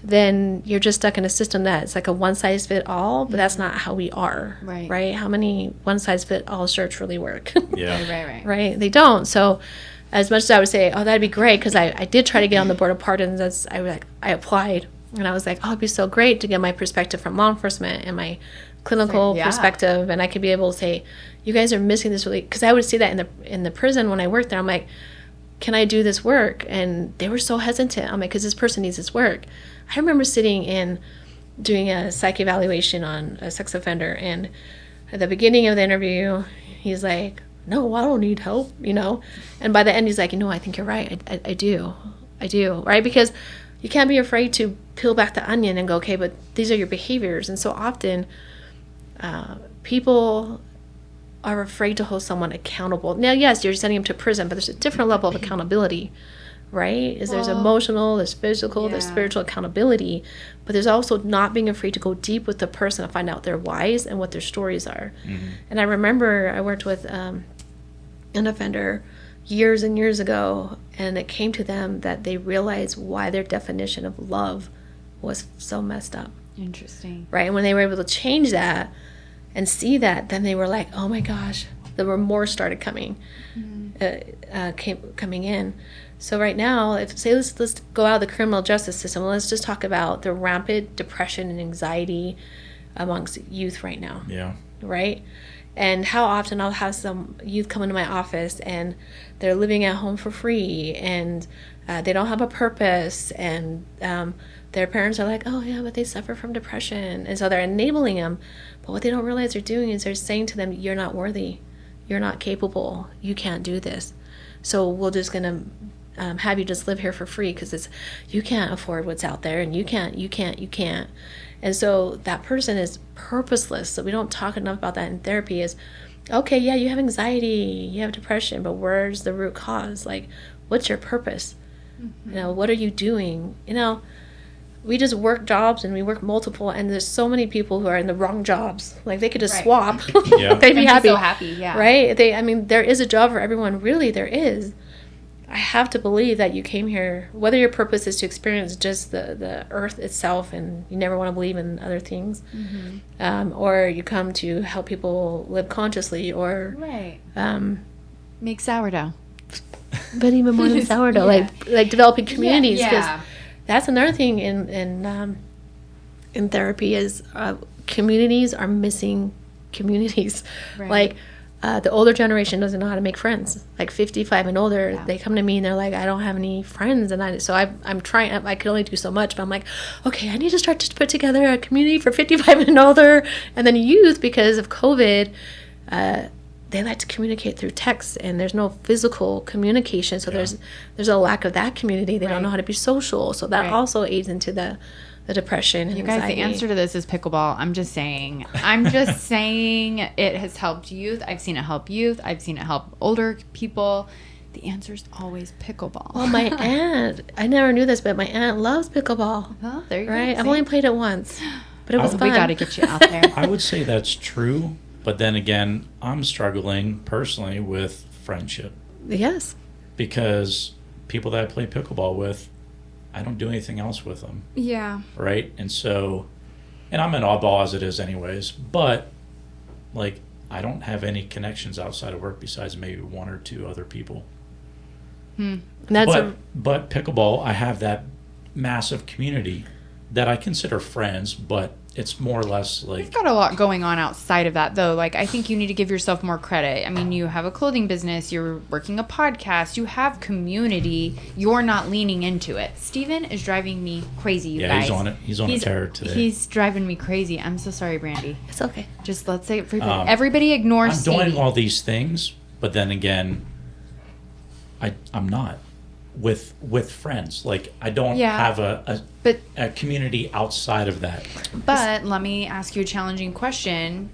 then you're just stuck in a system that's like a one-size-fit-all, but that's not how we are, right? How many one-size-fit-all shirts really work? Yeah. Right? They don't. So as much as I would say, that'd be great, because I did try to get on the board of pardons. I applied, and I was like, it'd be so great to get my perspective from law enforcement and my clinical perspective, and I could be able to say, you guys are missing this really, because I would see that in the prison when I worked there. I'm like, can I do this work? And they were so hesitant. I'm like, because this person needs this work. I remember sitting in doing a psych evaluation on a sex offender, and at the beginning of the interview, he's like, no, I don't need help, and by the end he's like, I think you're right. I do, right? Because you can't be afraid to peel back the onion and go, okay, but these are your behaviors. And so often people are afraid to hold someone accountable. Now, yes, you're sending them to prison, but there's a different level of accountability, right? There's emotional, there's physical, there's spiritual accountability, but there's also not being afraid to go deep with the person to find out their whys and what their stories are. And I remember I worked with an offender years and years ago, and it came to them that they realized why their definition of love was so messed up. Interesting. Right? And when they were able to change that and see that, then they were like, oh my gosh, the remorse started coming in. So right now, let's go out of the criminal justice system. Let's just talk about the rampant depression and anxiety amongst youth right now. Yeah. Right? And how often I'll have some youth come into my office and they're living at home for free, and they don't have a purpose, and their parents are like, oh yeah, but they suffer from depression. And so they're enabling them. But what they don't realize they're doing is they're saying to them, you're not worthy. You're not capable. You can't do this. So we're just going to have you just live here for free because you can't afford what's out there, and you can't. And so that person is purposeless. So we don't talk enough about that in therapy is, okay, yeah, you have anxiety, you have depression, but where's the root cause? Like, what's your purpose? What are you doing? We just work jobs, and we work multiple, and there's so many people who are in the wrong jobs. Like, they could just swap. They'd be happy. So happy, yeah. Right? There is a job for everyone. Really, there is. I have to believe that you came here, whether your purpose is to experience just the earth itself, and you never want to believe in other things, or you come to help people live consciously, or make sourdough. But even more than sourdough, like developing communities, because that's another thing in therapy is communities are missing communities. Like the older generation doesn't know how to make friends. Like 55 and older, they come to me and they're like, I don't have any friends, and I'm trying. I can only do so much, but I'm like, okay, I need to start to put together a community for 55 and older, and then youth, because of COVID. they like to communicate through text, and there's no physical communication. So there's a lack of that community. They don't know how to be social. So that also aids into the depression and you guys, anxiety. the answer to this is pickleball. I'm just saying it has helped youth. I've seen it help youth. I've seen it help older people. The answer is always pickleball. Well, my aunt, I never knew this, but my aunt loves pickleball. Well, there you go. Right? I've only played it once, but it was fun. We got to get you out there. I would say that's true, but then again, I'm struggling personally with friendship. Yes. Because people that I play pickleball with, I don't do anything else with them. Yeah. Right? And so, and I'm an oddball as it is anyways, but like I don't have any connections outside of work besides maybe one or two other people. But pickleball, I have that massive community that I consider friends, but it's more or less like... You've got a lot going on outside of that, though. Like, I think you need to give yourself more credit. I mean, you have a clothing business. You're working a podcast. You have community. You're not leaning into it. Steven is driving me crazy, you guys. He's on it. He's on a tear today. He's driving me crazy. I'm so sorry, Brandee. It's okay. Just let's say everybody ignores I'm Stevie. doing all these things, but then again, I'm not. With friends, like I don't have a community outside of that. But let me ask you a challenging question: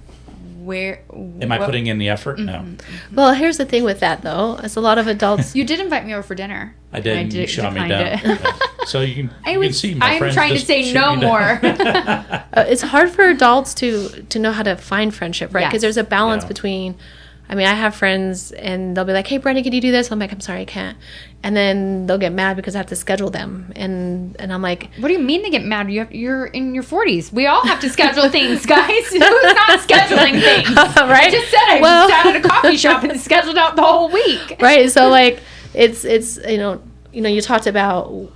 Am I putting in the effort? No. Well, here's the thing with that, though, as a lot of adults. You did invite me over for dinner. I did. You shot me down. So you can see my friends. I'm trying to say no more. It's hard for adults to know how to find friendship, right? Because there's a balance between. I mean, I have friends, and they'll be like, "Hey, Brandee, can you do this?" I'm like, "I'm sorry, I can't." And then they'll get mad because I have to schedule them, and I'm like, "What do you mean they get mad? You're in your 40s. We all have to schedule things, guys. Who's not scheduling things?" Right? I just said I sat at a coffee shop and scheduled out the whole week. Right. So like, it's you talked about.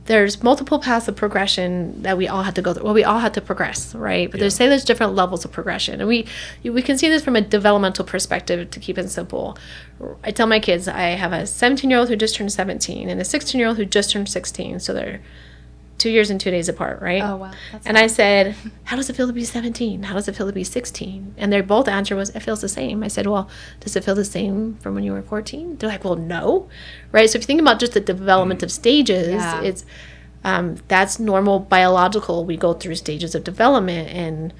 There's multiple paths of progression that we all had to go through. Well, we all had to progress, right? But there's different levels of progression. And we can see this from a developmental perspective, to keep it simple. I tell my kids, I have a 17-year-old who just turned 17 and a 16-year-old who just turned 16. So they're 2 years and 2 days apart, right? Oh, wow. And I said, how does it feel to be 17? How does it feel to be 16? And their both answer was, it feels the same. I said, well, does it feel the same from when you were 14? They're like, well, no. Right? So if you think about just the development of stages, it's that's normal biological. We go through stages of development, and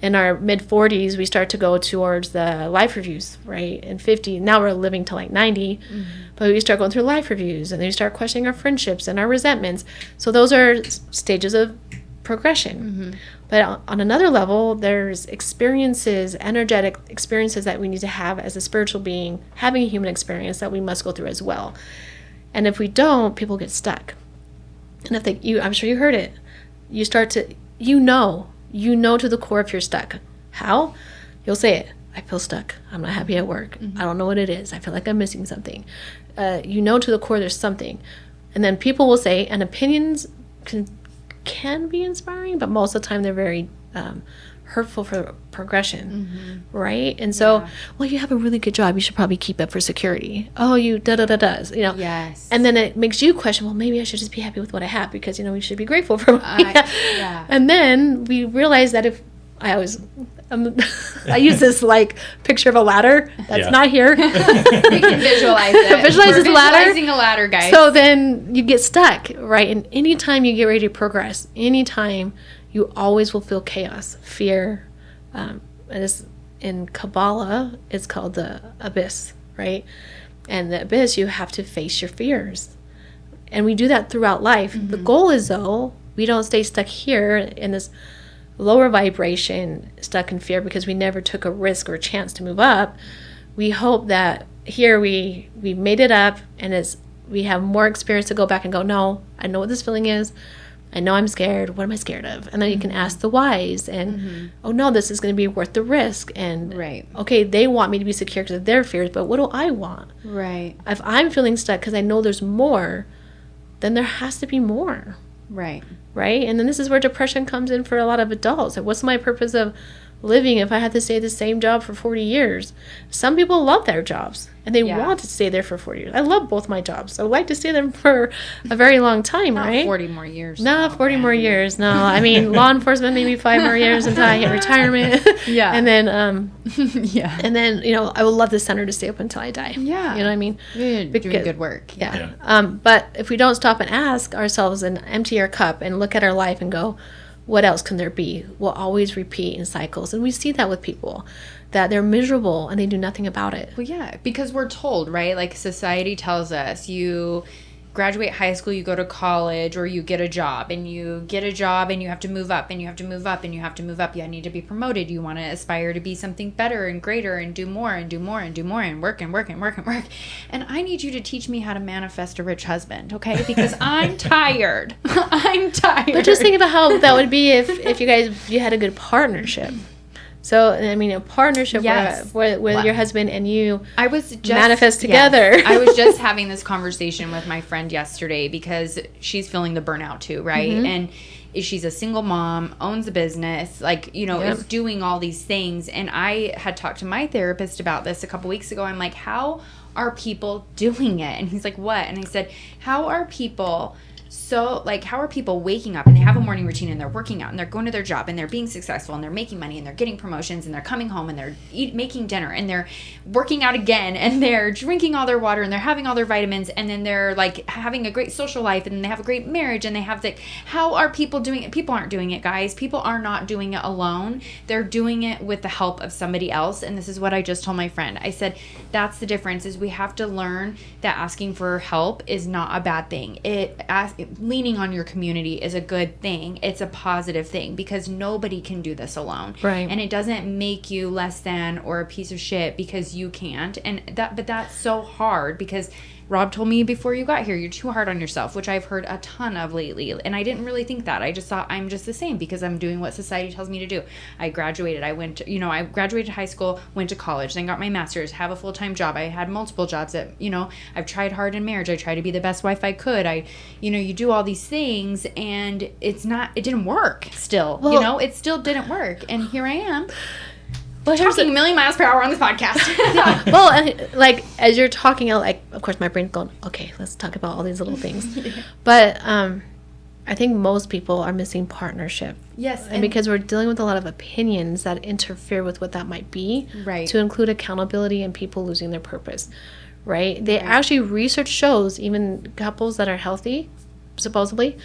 in our mid-40s, we start to go towards the life reviews, right? And 50, now we're living to like 90, but we start going through life reviews, and then we start questioning our friendships and our resentments. So those are stages of progression. But on another level, there's experiences, energetic experiences that we need to have as a spiritual being, having a human experience that we must go through as well. And if we don't, people get stuck. And if I'm sure you heard it, you start to, you know to the core if you're stuck. How? You'll say it. I feel stuck. I'm not happy at work. I don't know what it is. I feel like I'm missing something. To the core there's something. And then people will say, and opinions can be inspiring, but most of the time they're very hurtful for progression, right? And so, well, you have a really good job. You should probably keep it for security. Oh, you da-da-da-does, Yes. And then it makes you question, well, maybe I should just be happy with what I have, because, we should be grateful for what we have. And then we realize that if I use this like picture of a ladder that's not here. We can visualize it. Visualize this ladder. Visualizing a ladder, guys. So then you get stuck, right? And anytime you get ready to progress, anytime, you always will feel chaos, fear. In Kabbalah, it's called the abyss, right? And the abyss, you have to face your fears. And we do that throughout life. The goal is, though, we don't stay stuck here in this lower vibration, stuck in fear, because we never took a risk or a chance to move up. We hope that here we made it up, and we have more experience to go back and go, no, I know what this feeling is. I know I'm scared. What am I scared of? And then you can ask the whys, and oh no, this is going to be worth the risk. And okay, they want me to be secure because of their fears, but what do I want? Right. If I'm feeling stuck because I know there's more, then there has to be more. Right. Right. And then this is where depression comes in for a lot of adults. Like, what's my purpose of living if I had to stay at the same job for 40 years. Some people love their jobs and they want to stay there for 40 years. I love both my jobs. I would like to stay there for a very long time, right? 40 more years. No, 40 more years. No, I mean, law enforcement, maybe 5 more years until I hit retirement. Yeah. And then, And then, I would love the center to stay open until I die. Yeah. You know what I mean? You're doing good work. Yeah. But if we don't stop and ask ourselves and empty our cup and look at our life and go, what else can there be? We'll always repeat in cycles. And we see that with people, that they're miserable and they do nothing about it. Well, yeah, because we're told, right? Like society tells us you graduate high school, you go to college, or you get a job, and you get a job and you have to move up and you have to move up and you have to move up. You need to be promoted. You want to aspire to be something better and greater and do more and do more and do more and work and work and work and work. And I need you to teach me how to manifest a rich husband, okay? Because I'm tired. I'm tired. But just think about how that would be if you had a good partnership. So, I mean, a partnership with your husband and you manifest together. Yes. I was just having this conversation with my friend yesterday because she's feeling the burnout too, right? Mm-hmm. And she's a single mom, owns a business, is doing all these things. And I had talked to my therapist about this a couple weeks ago. I'm like, how are people doing it? And he's like, what? And I said, how are people waking up and they have a morning routine and they're working out and they're going to their job and they're being successful and they're making money and they're getting promotions and they're coming home and they're making dinner and they're working out again and they're drinking all their water and they're having all their vitamins and then they're like having a great social life and they have a great marriage and they have how are people doing it? People aren't doing it, guys. People are not doing it alone. They're doing it with the help of somebody else. And this is what I just told my friend. I said, that's the difference, is we have to learn that asking for help is not a bad thing. Leaning on your community is a good thing. It's a positive thing because nobody can do this alone. Right. And it doesn't make you less than or a piece of shit because you can't. But that's so hard because Rob told me before you got here, you're too hard on yourself, which I've heard a ton of lately. And I didn't really think that. I just thought I'm just the same because I'm doing what society tells me to do. I graduated. I graduated high school, went to college, then got my master's, have a full-time job. I had multiple jobs I've tried hard in marriage. I tried to be the best wife I could. You do all these things and it didn't work still. Well, it still didn't work. And here I am. Well, talking a million miles per hour on this podcast. Yeah. Well, as you're talking, of course, my brain's going, okay, let's talk about all these little things. But I think most people are missing partnership. Yes. And because we're dealing with a lot of opinions that interfere with what that might be. Right. To include accountability and people losing their purpose. Right? Actually, research shows, even couples that are healthy, supposedly,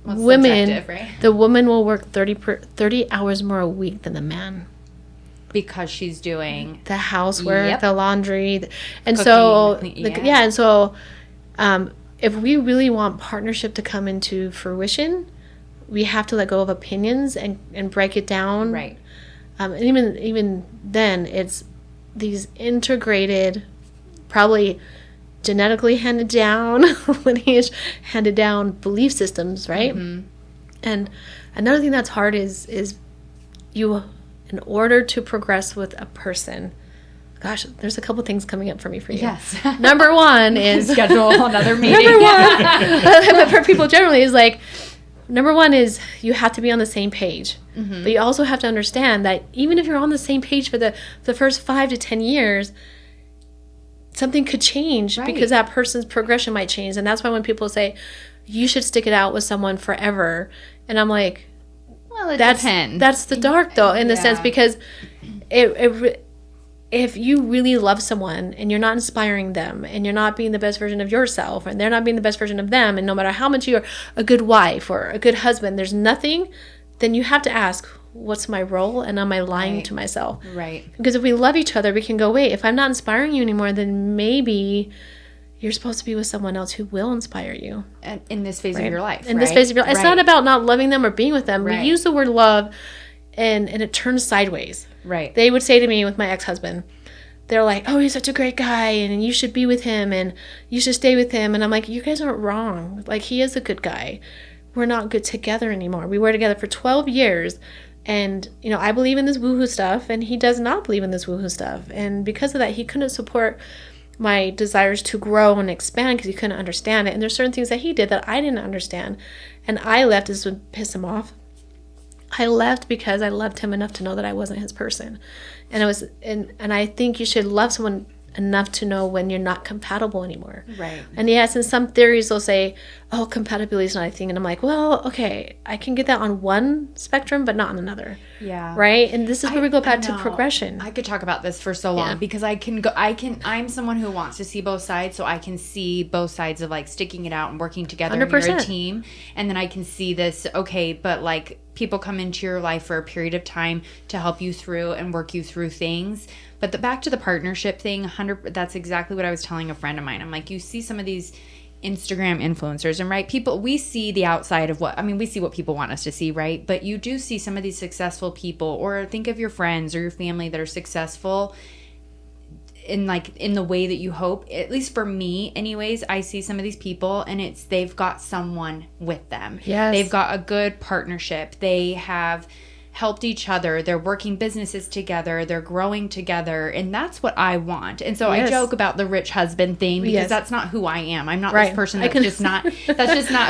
women, right? The woman will work 30 hours more a week than the man because she's doing the housework, the laundry, and cooking, if we really want partnership to come into fruition, we have to let go of opinions and break it down, right? And even then, it's these integrated, probably genetically handed down, lineage handed down belief systems, right? Mm-hmm. And another thing that's hard is you, in order to progress with a person, gosh, there's a couple things coming up for me for you. Yes. Number one is schedule another meeting. Number one, but for people generally, is number one is you have to be on the same page. Mm-hmm. But you also have to understand that even if you're on the same page for the first 5 to 10 years, something could change because that person's progression might change. And that's why when people say, you should stick it out with someone forever. And I'm like, well, it depends. That's the dark, though, in the sense, because if you really love someone and you're not inspiring them and you're not being the best version of yourself and they're not being the best version of them, and no matter how much you're a good wife or a good husband, there's nothing, then you have to ask, what's my role, and am I lying to myself? Right. Because if we love each other, we can go, wait, if I'm not inspiring you anymore, then maybe you're supposed to be with someone else who will inspire you. In this phase of your life. In this phase of your life. It's not about not loving them or being with them. Right. We use the word love and it turns sideways. Right. They would say to me with my ex-husband, they're like, oh, he's such a great guy and you should be with him and you should stay with him. And I'm like, you guys aren't wrong. He is a good guy. We're not good together anymore. We were together for 12 years. And, I believe in this woohoo stuff, and he does not believe in this woohoo stuff. And because of that, he couldn't support my desires to grow and expand because he couldn't understand it. And there's certain things that he did that I didn't understand. And I left. This would piss him off. I left because I loved him enough to know that I wasn't his person. And I think you should love someone enough to know when you're not compatible anymore. Right. And yes, in some theories they'll say, oh, compatibility is not a thing. And I'm like, well, okay, I can get that on one spectrum, but not on another. Yeah. Right. And this is where we go back to progression. I could talk about this for so long because I'm someone who wants to see both sides. So I can see both sides of like sticking it out and working together 100%. and you're a team. And then I can see this, okay, but like people come into your life for a period of time to help you through and work you through things. But back to the partnership thing, that's exactly what I was telling a friend of mine. I'm like, you see some of these Instagram influencers and right, people, we see the outside of we see what people want us to see, right? But you do see some of these successful people, or think of your friends or your family that are successful in the way that you hope. At least for me anyways, I see some of these people and they've got someone with them. Yes. They've got a good partnership. They have helped each other. They're working businesses together. They're growing together. And that's what I want. And so I joke about the rich husband thing because that's not who I am. I'm not this person that's just not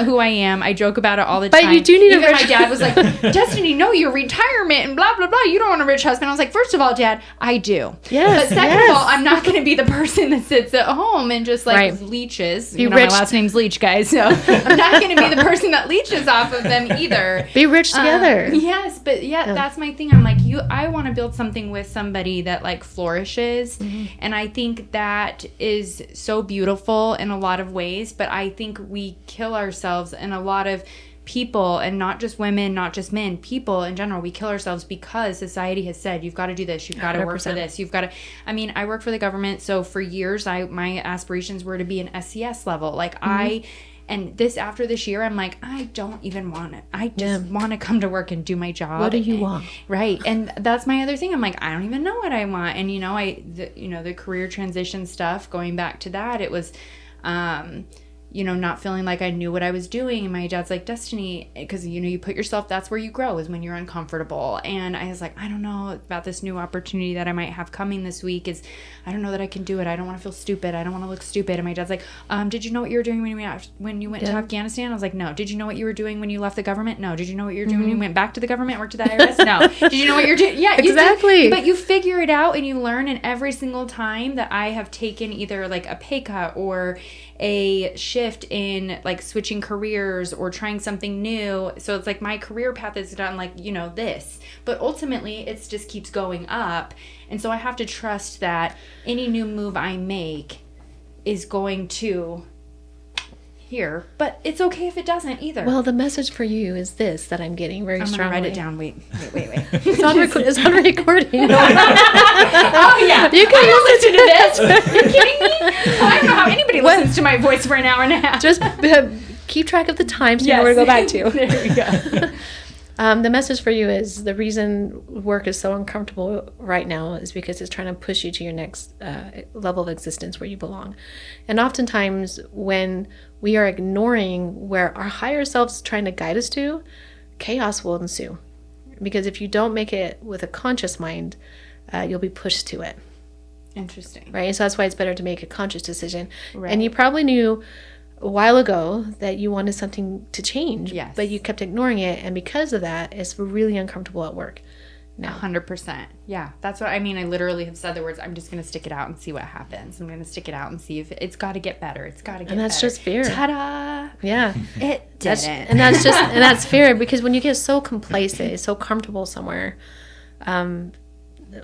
who I am. I joke about it all the time. But you do need Even my dad was like, Destiny, no, your retirement and blah, blah, blah. You don't want a rich husband. I was like, first of all, Dad, I do. Yes. But second of all, I'm not going to be the person that sits at home and just leeches. My last name's Leach, guys. So I'm not going to be the person that leeches off of them either. Be rich together. Yes, but that's my thing. I'm like, I want to build something with somebody that like flourishes. Mm-hmm. And I think that is so beautiful in a lot of ways, but I think we kill ourselves in a lot of people, and not just women, not just men, people in general. We kill ourselves because society has said, you've got to do this, you've got to 100%. work for this, you've got to, I work for the government. So for years, my aspirations were to be an SCS level. Like after this year, I'm like, I don't even want it. I just want to come to work and do my job. What do you want? Right. And that's my other thing. I'm like, I don't even know what I want. And, the career transition stuff, going back to that, it was, not feeling like I knew what I was doing. And my dad's like, Destiny, because, you put yourself, that's where you grow, is when you're uncomfortable. And I was like, I don't know about this new opportunity that I might have coming this week. I don't know that I can do it. I don't want to feel stupid. I don't want to look stupid. And my dad's like, did you know what you were doing when you went to Afghanistan? I was like, no. Did you know what you were doing when you left the government? No. Did you know what you were doing when you went back to the government, worked at the IRS? No. Did you know what you're doing? Yeah, exactly. But you figure it out and you learn. And every single time that I have taken either like a pay cut or a shift in like switching careers or trying something new, so it's like my career path is done like this, but ultimately it just keeps going up. And so I have to trust that any new move I make is going to here, but it's okay if it doesn't either. Well, the message for you is this that I'm getting very strongly. I'm gonna write it down. Wait. It's on recording. Oh yeah, you can listen to this. Are you kidding me? I don't know how anybody listens to my voice for an hour and a half. Just keep track of the time so you know where to go back to. There you go. The message for you is the reason work is so uncomfortable right now is because it's trying to push you to your next level of existence where you belong. And oftentimes when we are ignoring where our higher self's trying to guide us to, chaos will ensue. Because if you don't make it with a conscious mind, you'll be pushed to it. Interesting. Right? And so that's why it's better to make a conscious decision. Right. And you probably knew a while ago that you wanted something to change, yes, but you kept ignoring it, and because of that, it's really uncomfortable at work now. 100%. Yeah, that's what I mean. I literally have said the words, I'm just going to stick it out and see what happens. I'm going to stick it out and see if it's got to get better. It's got to get better. And that's just fear. Ta-da! Yeah. It didn't. And that's fear, because when you get so complacent, so comfortable somewhere,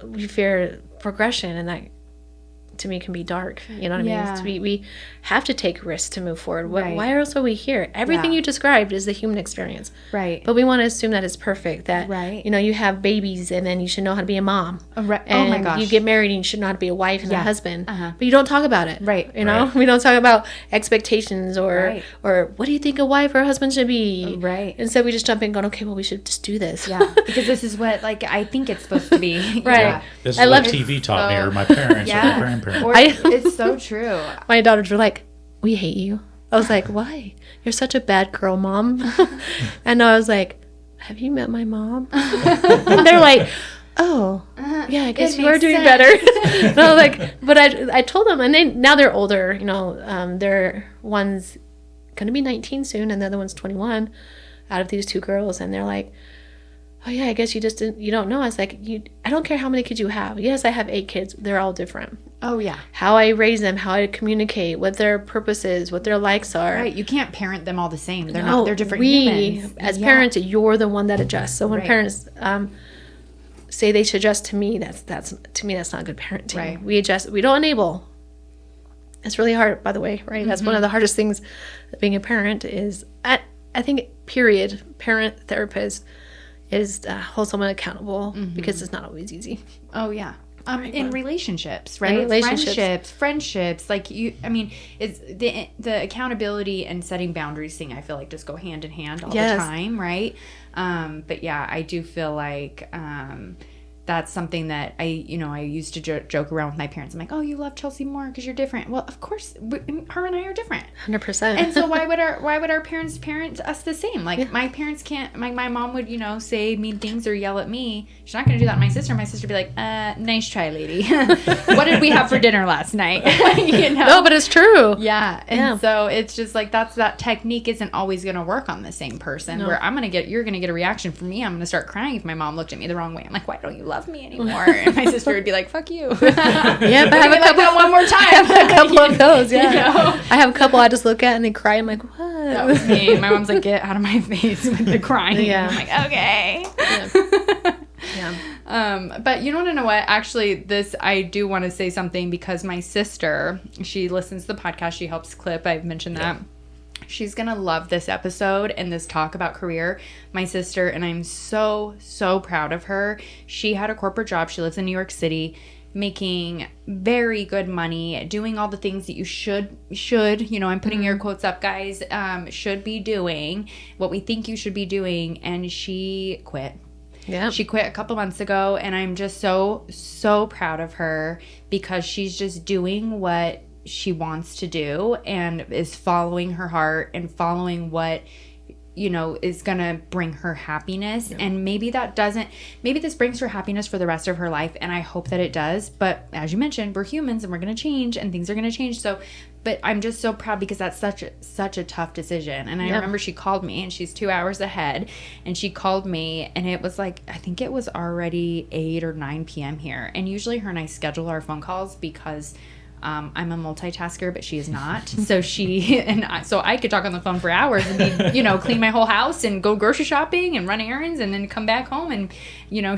we fear progression, and that to me can be dark. You know what I mean? We have to take risks to move forward. Right. Why else are we here? Everything you described is the human experience. Right. But we want to assume that it's perfect. That right. You have babies and then you should know how to be a mom. Right. And oh my gosh. you get married and you should know how to be a wife and a husband. Uh-huh. But you don't talk about it. Right. You know? Right. We don't talk about expectations or right. what do you think a wife or a husband should be? Right. And so we just jump in going, okay, well, we should just do this. Yeah. Because this is what I think it's supposed to be. Right. Yeah. This is what TV taught me, or my parents, or my grandparents. It's so true. My daughters were like, we hate you. I was like, why? You're such a bad girl, Mom. And I was like, have you met my mom? And they're like, oh, yeah, I guess you are doing better. And I was like, but I told them, and now they're older. One's going to be 19 soon, and the other one's 21 out of these two girls. And they're like, oh yeah, I guess you don't know. I was like, I don't care how many kids you have. Yes, I have 8 kids. They're all different. Oh, yeah. How I raise them, how I communicate, what their purpose is, what their likes are. Right. You can't parent them all the same. They're different humans. As parents, you're the one that adjusts. So when parents say they should adjust to me, that's to me, that's not good parenting. Right. We adjust. We don't enable. It's really hard, by the way, right? That's one of the hardest things being a parent is, I think, period, parent, therapist, is hold someone accountable because it's not always easy. Oh, yeah. In relationships, right? In relationships. Friendships. Like it's the accountability and setting boundaries thing. I feel like just go hand in hand all the time, right? But yeah, I do feel like that's something that I used to joke around with my parents. I'm like, oh, you love Chelsea more because you're different. Well, of course, her and I are different. 100%. And so why would our parents parent us the same? Like my parents can't. My mom would say mean things or yell at me. She's not going to do that to my sister. My sister would be like, nice try, lady. What did we have for dinner last night? No, but it's true. Yeah. And so it's just like that technique isn't always going to work on the same person. No. Where you're going to get a reaction from me. I'm going to start crying if my mom looked at me the wrong way. I'm like, why don't you love me anymore? And my sister would be like, fuck you. Yeah, but I have a couple that one more time. I have a couple of those. Yeah. I have a couple I just look at and they cry. I'm like, what? That was me. My mom's like, get out of my face with the crying. Yeah. I'm like, okay. Yeah. But you want to know what? Actually, I do want to say something because my sister, she listens to the podcast. She helps clip. I've mentioned that. She's going to love this episode and this talk about career. My sister, and I'm so, so proud of her. She had a corporate job. She lives in New York City, making very good money, doing all the things that you should, I'm putting your quotes up, guys, should be doing, what we think you should be doing. And she quit. Yeah. She quit a couple months ago, and I'm just so, so proud of her because she's just doing what she wants to do and is following her heart and following what is gonna bring her happiness. And maybe this brings her happiness for the rest of her life, and I hope that it does. But as you mentioned, we're humans and we're gonna change and things are gonna change. So but I'm just so proud because that's such a tough decision. And I remember she called me, and she's 2 hours ahead, and she called me, and it was like, I think it was already 8 or 9 p.m. here. And usually her and I schedule our phone calls because I'm a multitasker, but she is not. So so I could talk on the phone for hours and be, clean my whole house and go grocery shopping and run errands and then come back home. And,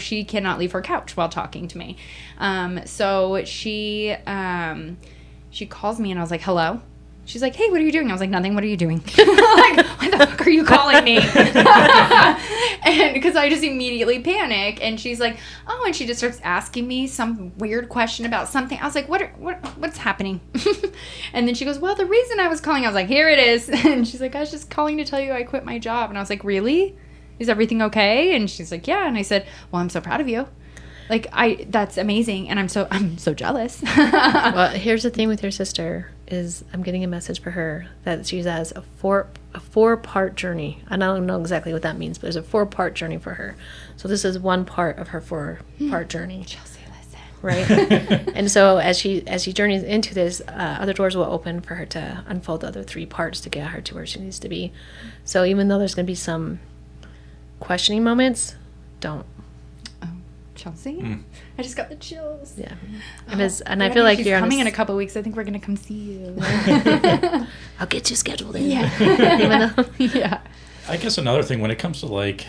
she cannot leave her couch while talking to me. So she calls me and I was like, hello. She's like, hey, what are you doing? I was like, nothing. What are you doing? Like, why the fuck are you calling me? And because I just immediately panic. And she's like, oh, and she just starts asking me some weird question about something. I was like, what's happening? And then she goes, well, the reason I was calling, I was like, here it is. And she's like, I was just calling to tell you I quit my job. And I was like, really? Is everything okay? And she's like, yeah. And I said, well, I'm so proud of you. Like, that's amazing, and I'm so jealous. Well, here's the thing with your sister is I'm getting a message for her that she has a 4-part journey. And I don't know exactly what that means, but there's a 4-part journey for her. So this is one part of her 4-part journey. Chelsea, listen. Right? And so as she journeys into this, other doors will open for her to unfold the other 3 parts to get her to where she needs to be. So even though there's going to be some questioning moments, don't. Chelsea? I just got the chills. Yeah. And I feel like you're coming in a couple of weeks. I think we're going to come see you. I'll get you scheduled in. Yeah. Yeah. I guess another thing when it comes to like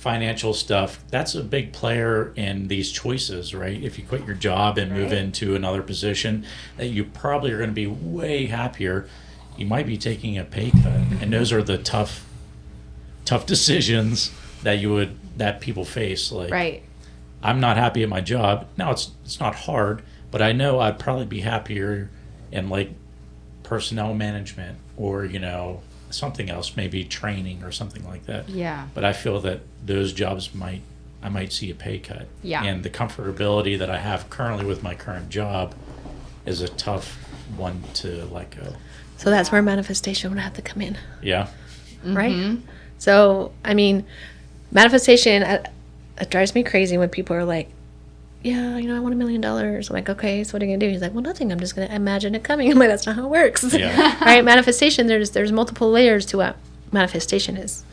financial stuff, that's a big player in these choices, right? If you quit your job and move into another position, that you probably are going to be way happier. You might be taking a pay cut, and those are the tough decisions that people face. Like, right. I'm not happy at my job. Now it's not hard, but I know I'd probably be happier in like personnel management or, something else, maybe training or something like that. Yeah. But I feel that those jobs I might see a pay cut. Yeah. And the comfortability that I have currently with my current job is a tough one to let go. So that's where manifestation would have to come in. Yeah. Right? Mm-hmm. So, I mean, manifestation, it drives me crazy when people are like, yeah, I want $1 million. I'm like, okay, so what are you going to do? He's like, well, nothing. I'm just going to imagine it coming. I'm like, that's not how it works. Yeah. Right? Manifestation, there's multiple layers to what manifestation is.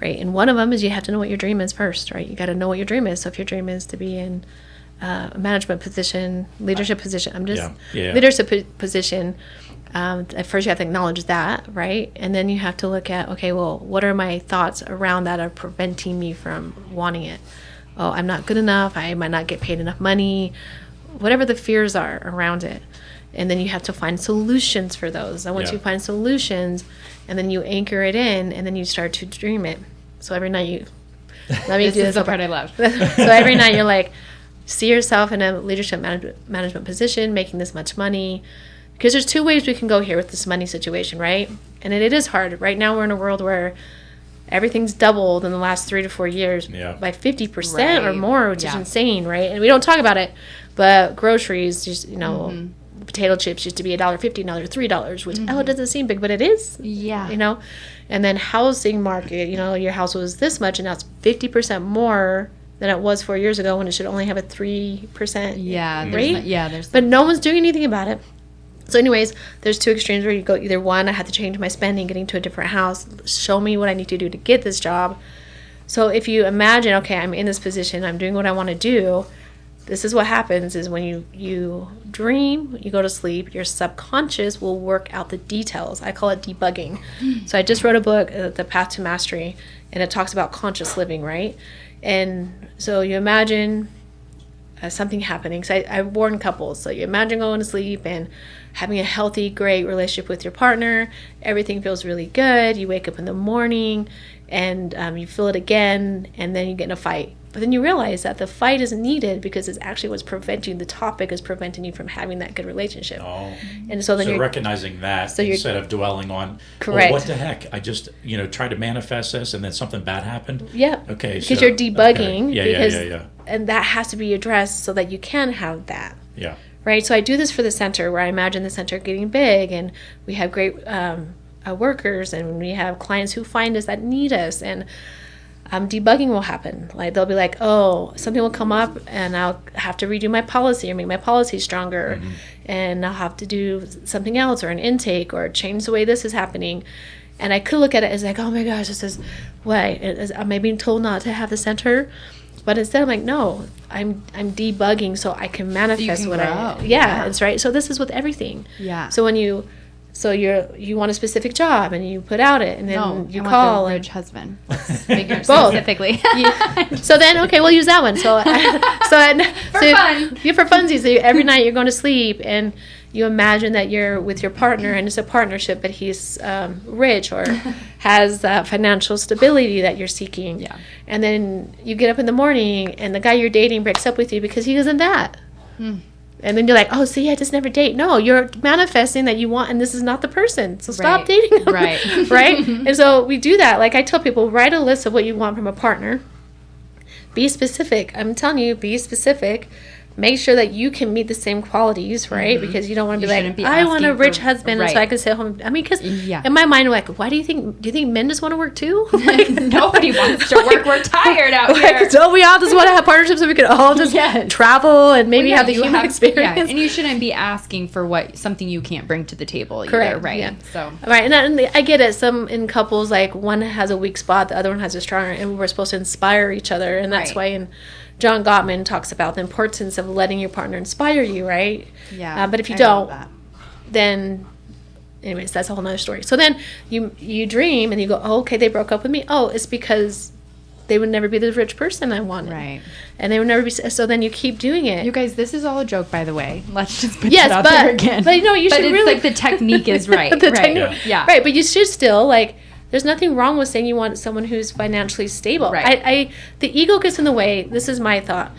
right? And one of them is you have to know what your dream is first, right? You got to know what your dream is. So if your dream is to be in a management position, leadership position, leadership position, at first you have to acknowledge that, right? And then you have to look at, okay, well, what are my thoughts around that are preventing me from wanting it? Oh, I'm not good enough. I might not get paid enough money. Whatever the fears are around it. And then you have to find solutions for those. And once you find solutions, and then you anchor it in, and then you start to dream it. So every night you, let me do this the part I love. So every night you're like, see yourself in a leadership management position, making this much money. Because there's two ways we can go here with this money situation, right? And it is hard. Right now we're in a world where everything's doubled in the last 3 to 4 years by 50% or more, which is insane, right? And we don't talk about it, but groceries, just, you know, potato chips used to be $1.50, now they're $3, which, it doesn't seem big, but it is. Yeah. You know? And then housing market, you know, your house was this much, and now it's 50% more than it was 4 years ago when it should only have a 3% rate. But no one's doing anything about it. So anyways, there's two extremes where you go either one, I have to change my spending, getting to a different house, show me what I need to do to get this job. So if you imagine, okay, I'm in this position, I'm doing what I want to do, this is what happens is when you dream, you go to sleep, your subconscious will work out the details. I call it debugging. So I just wrote a book, The Path to Mastery, and it talks about conscious living, right? And so you imagine something happening. So I warn couples. So you imagine going to sleep and having a healthy, great relationship with your partner. Everything feels really good. You wake up in the morning and you feel it again, and then you get in a fight. But then you realize that the fight isn't needed because it's actually what's preventing, the topic is preventing you from having that good relationship. Oh. And so then you're recognizing that instead of dwelling on, correct. Well, what the heck? I just, tried to manifest this and then something bad happened. Yeah. Okay. Because you're debugging. Okay. Yeah. And that has to be addressed so that you can have that. Yeah. Right. So I do this for the center where I imagine the center getting big, and we have great workers, and we have clients who find us that need us, and debugging will happen. Like they'll be like, oh, something will come up and I'll have to redo my policy or make my policy stronger, and I'll have to do something else or an intake or change the way this is happening. And I could look at it as like, oh my gosh, this is why am I being told not to have the center? But instead I'm like, no, I'm debugging so I can manifest what it's right. So this is with everything. Yeah. So when you want a specific job and you put out it, and then you call a rich husband. Specifically. So then, okay, we'll use that one. For fun. For funsies. So every night you're going to sleep and you imagine that you're with your partner and it's a partnership, but he's rich or has financial stability that you're seeking. Yeah. And then you get up in the morning and the guy you're dating breaks up with you because he isn't that. And then you're like, oh, see, I just never date. No, you're manifesting that you want, and this is not the person. So stop dating them. Right. Right? And so we do that. Like I tell people, write a list of what you want from a partner. Be specific. I'm telling you, be specific. Make sure that you can meet the same qualities, right? Because you don't want to be like, I want a rich husband, so I can stay home. I mean, because in my mind, I'm like, why do you think men just want to work too? Like, nobody wants to work. We're tired out here. So we all just want to have partnerships so we could all just travel and maybe have the human experience. Yeah. And you shouldn't be asking for something you can't bring to the table either, right? Yeah. So right, and I get it. Some in couples, like one has a weak spot, the other one has a stronger, and we're supposed to inspire each other, and that's why John Gottman talks about the importance of letting your partner inspire you, right? Yeah. But if you don't, then, anyways, that's a whole nother story. So then you dream and you go, oh, okay, they broke up with me. Oh, it's because they would never be the rich person I wanted. Right. And they would never be, so then you keep doing it. You guys, this is all a joke, by the way. Let's just put it out there again. But you should really. Like the technique is right. Right, but you should still, like, there's nothing wrong with saying you want someone who's financially stable. Right. The ego gets in the way. This is my thought.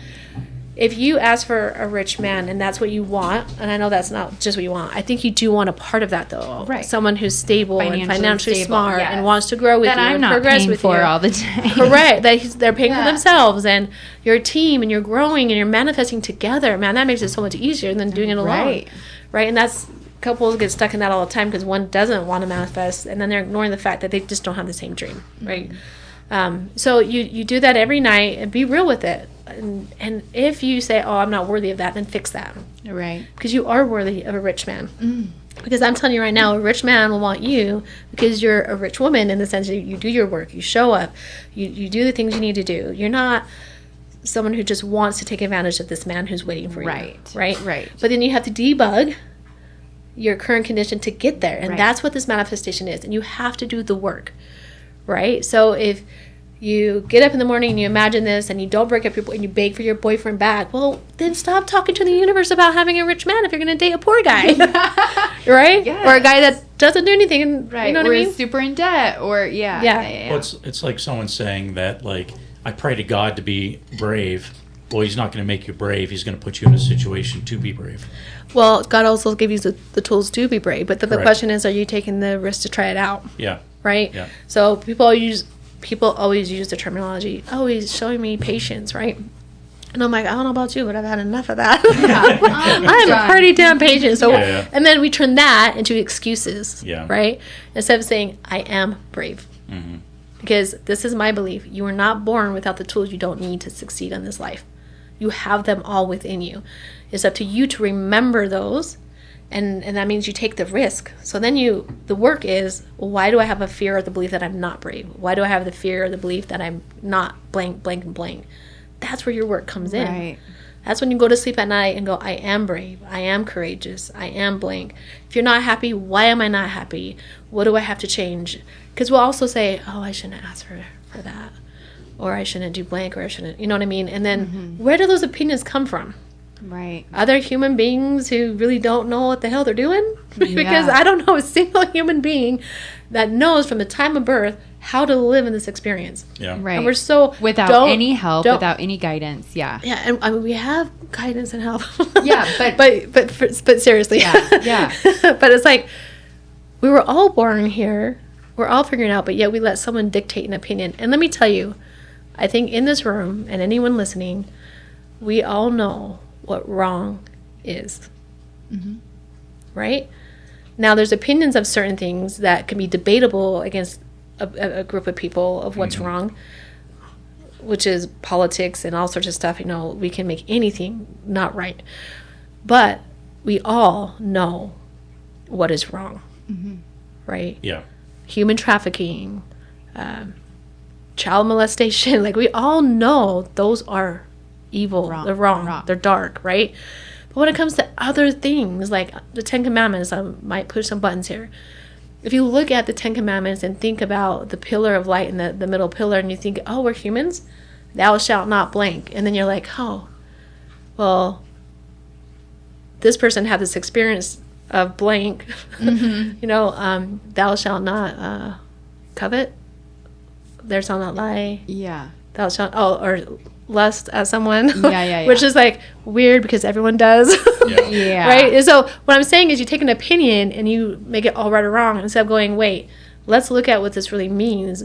If you ask for a rich man and that's what you want, and I know that's not just what you want, I think you do want a part of that though. Right. Someone who's stable and financially smart and wants to grow with you and progress with you. That I'm not paying for all the time. Correct. They're paying for themselves, and you're a team and you're growing and you're manifesting together. Man, that makes it so much easier than doing it alone. Right. And that's, couples get stuck in that all the time because one doesn't want to manifest, and then they're ignoring the fact that they just don't have the same dream, right? So you do that every night and be real with it. And if you say, oh, I'm not worthy of that, then fix that. Right. Because you are worthy of a rich man. Because I'm telling you right now, a rich man will want you because you're a rich woman in the sense that you do your work, you show up, you do the things you need to do. You're not someone who just wants to take advantage of this man who's waiting for you. Right. But then you have to debug your current condition to get there. And that's what this manifestation is. And you have to do the work, right? So if you get up in the morning and you imagine this and you don't break up and you beg for your boyfriend back, well, then stop talking to the universe about having a rich man if you're going to date a poor guy, right? Yes. Or a guy that doesn't do anything. And, right. You know what or I mean? is super in debt or, Well, it's like someone saying that, like, I pray to God to be brave. Well, he's not going to make you brave. He's going to put you in a situation to be brave. Well, God also gave you the tools to be brave. But the question is, are you taking the risk to try it out? Yeah. Right? Yeah. So people always use the terminology, oh, he's showing me patience, right? And I'm like, I don't know about you, but I've had enough of that. I'm pretty damn patient. So, and then we turn that into excuses, right? Instead of saying, I am brave. Mm-hmm. Because this is my belief. You are not born without the tools you don't need to succeed in this life. You have them all within you. It's up to you to remember those. And that means you take the risk. So then the work is, well, why do I have a fear or the belief that I'm not brave? Why do I have the fear or the belief that I'm not blank, blank, and blank? That's where your work comes in. Right. That's when you go to sleep at night and go, I am brave. I am courageous. I am blank. If you're not happy, why am I not happy? What do I have to change? Because we'll also say, oh, I shouldn't ask for that. Or I shouldn't do blank, or I shouldn't, you know what I mean? And then where do those opinions come from? Right. Other human beings who really don't know what the hell they're doing? Because I don't know a single human being that knows from the time of birth how to live in this experience. Yeah. Right. And we're so... Without any help, without any guidance. Yeah. Yeah, and I mean, we have guidance and help. Yeah, but seriously. Yeah. But it's like, we were all born here. We're all figuring it out, but yet we let someone dictate an opinion. And let me tell you, I think in this room, and anyone listening, we all know what wrong is. Mm-hmm. Right? Now, there's opinions of certain things that can be debatable against a group of people of what's wrong, which is politics and all sorts of stuff. You know, we can make anything not right. But we all know what is wrong. Mm-hmm. Right? Yeah. Human trafficking, child molestation. Like, we all know those are evil. They're wrong. They're dark, right? But when it comes to other things, like the Ten Commandments, I might push some buttons here. If you look at the Ten Commandments and think about the pillar of light and the middle pillar, and you think, oh, we're humans, thou shalt not blank. And then you're like, oh, well, this person had this experience of blank. Mm-hmm. You know, thou shalt not covet. Thou shalt not lie. Yeah. Thou shalt, or lust at someone. Yeah. Which is like weird because everyone does. Yeah. Right? And so what I'm saying is you take an opinion and you make it all right or wrong instead of going, wait, let's look at what this really means.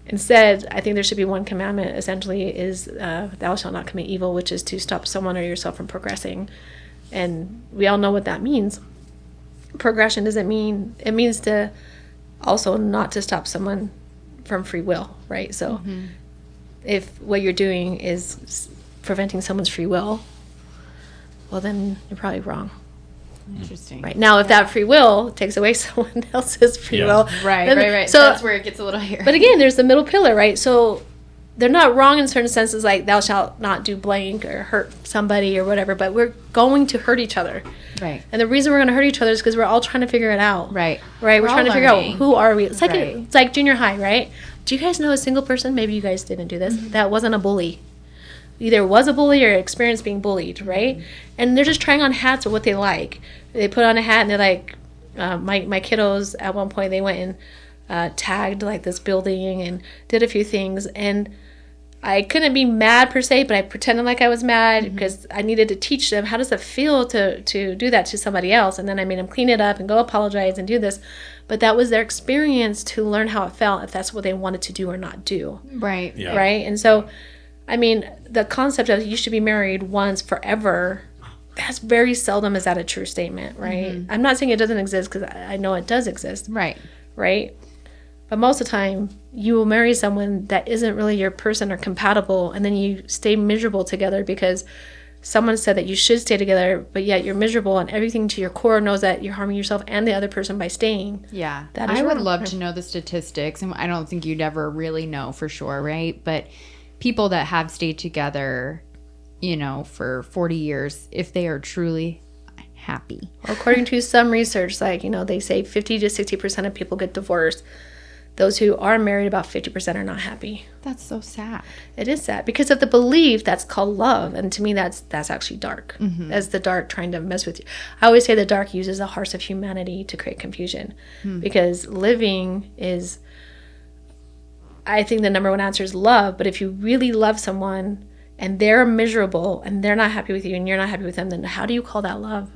Instead, I think there should be one commandment, essentially, is thou shalt not commit evil, which is to stop someone or yourself from progressing. And we all know what that means. Progression doesn't mean, it means to also not to stop someone from free will, right? So if what you're doing is preventing someone's free will, well, then you're probably wrong. Interesting. Right. Now, if that free will takes away someone else's free will. Right. So that's where it gets a little hairy. But again, there's the middle pillar, right? So they're not wrong in certain senses, like thou shalt not do blank or hurt somebody or whatever, but we're going to hurt each other. Right. And the reason we're going to hurt each other is because we're all trying to figure it out. Right. We're trying to figure out, who are we? It's like it's like junior high, right? Do you guys know a single person, maybe you guys didn't do this, that wasn't a bully? Either was a bully or experienced being bullied, right? And they're just trying on hats of what they like. They put on a hat and they're like, my kiddos at one point, they went and tagged like this building and did a few things. And I couldn't be mad per se, but I pretended like I was mad because I needed to teach them how does it feel to do that to somebody else. And then I made them clean it up and go apologize and do this. But that was their experience to learn how it felt, if that's what they wanted to do or not do. Right. Yeah. Right. And so, I mean, the concept of you should be married once forever, that's very seldom is that a true statement, right? I'm not saying it doesn't exist because I know it does exist. Right. Right. But most of the time, you will marry someone that isn't really your person or compatible, and then you stay miserable together because someone said that you should stay together, but yet you're miserable and everything to your core knows that you're harming yourself and the other person by staying. Yeah. That is I would wrong. love to know the statistics, and I don't think you'd ever really know for sure, right? But people that have stayed together, you know, for 40 years, if they are truly happy. According to some research, like, you know, they say 50 to 60% of people get divorced. Those who are married, about 50% are not happy. That's so sad. It is sad because of the belief that's called love. And to me, that's actually dark. As the dark trying to mess with you. I always say the dark uses the hearts of humanity to create confusion. Because living is, I think the number one answer is love. But if you really love someone and they're miserable and they're not happy with you and you're not happy with them, then how do you call that love?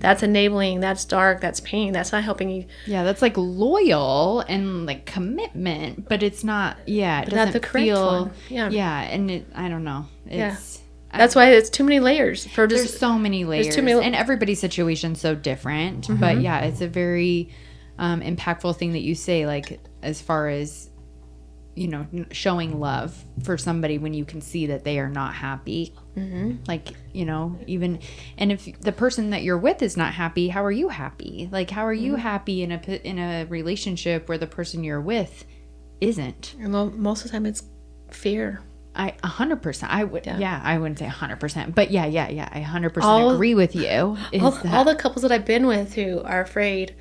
That's enabling, that's dark, that's pain, that's not helping you. Yeah, that's like loyal and like commitment, but it's not, it doesn't not the correct feel, one. Yeah. And I don't know. It's, That's why it's too many layers. There's so many layers. Too many, and everybody's situation's so different. But yeah, it's a very impactful thing that you say, like, as far as, you know, showing love for somebody when you can see that they are not happy. Like, you know, even, and if the person that you're with is not happy, how are you happy? Like, how are you happy in a relationship where the person you're with isn't? And most of the time it's fear. 100%. I would, I wouldn't say 100%, but I 100% agree with you. All the couples that I've been with who are afraid,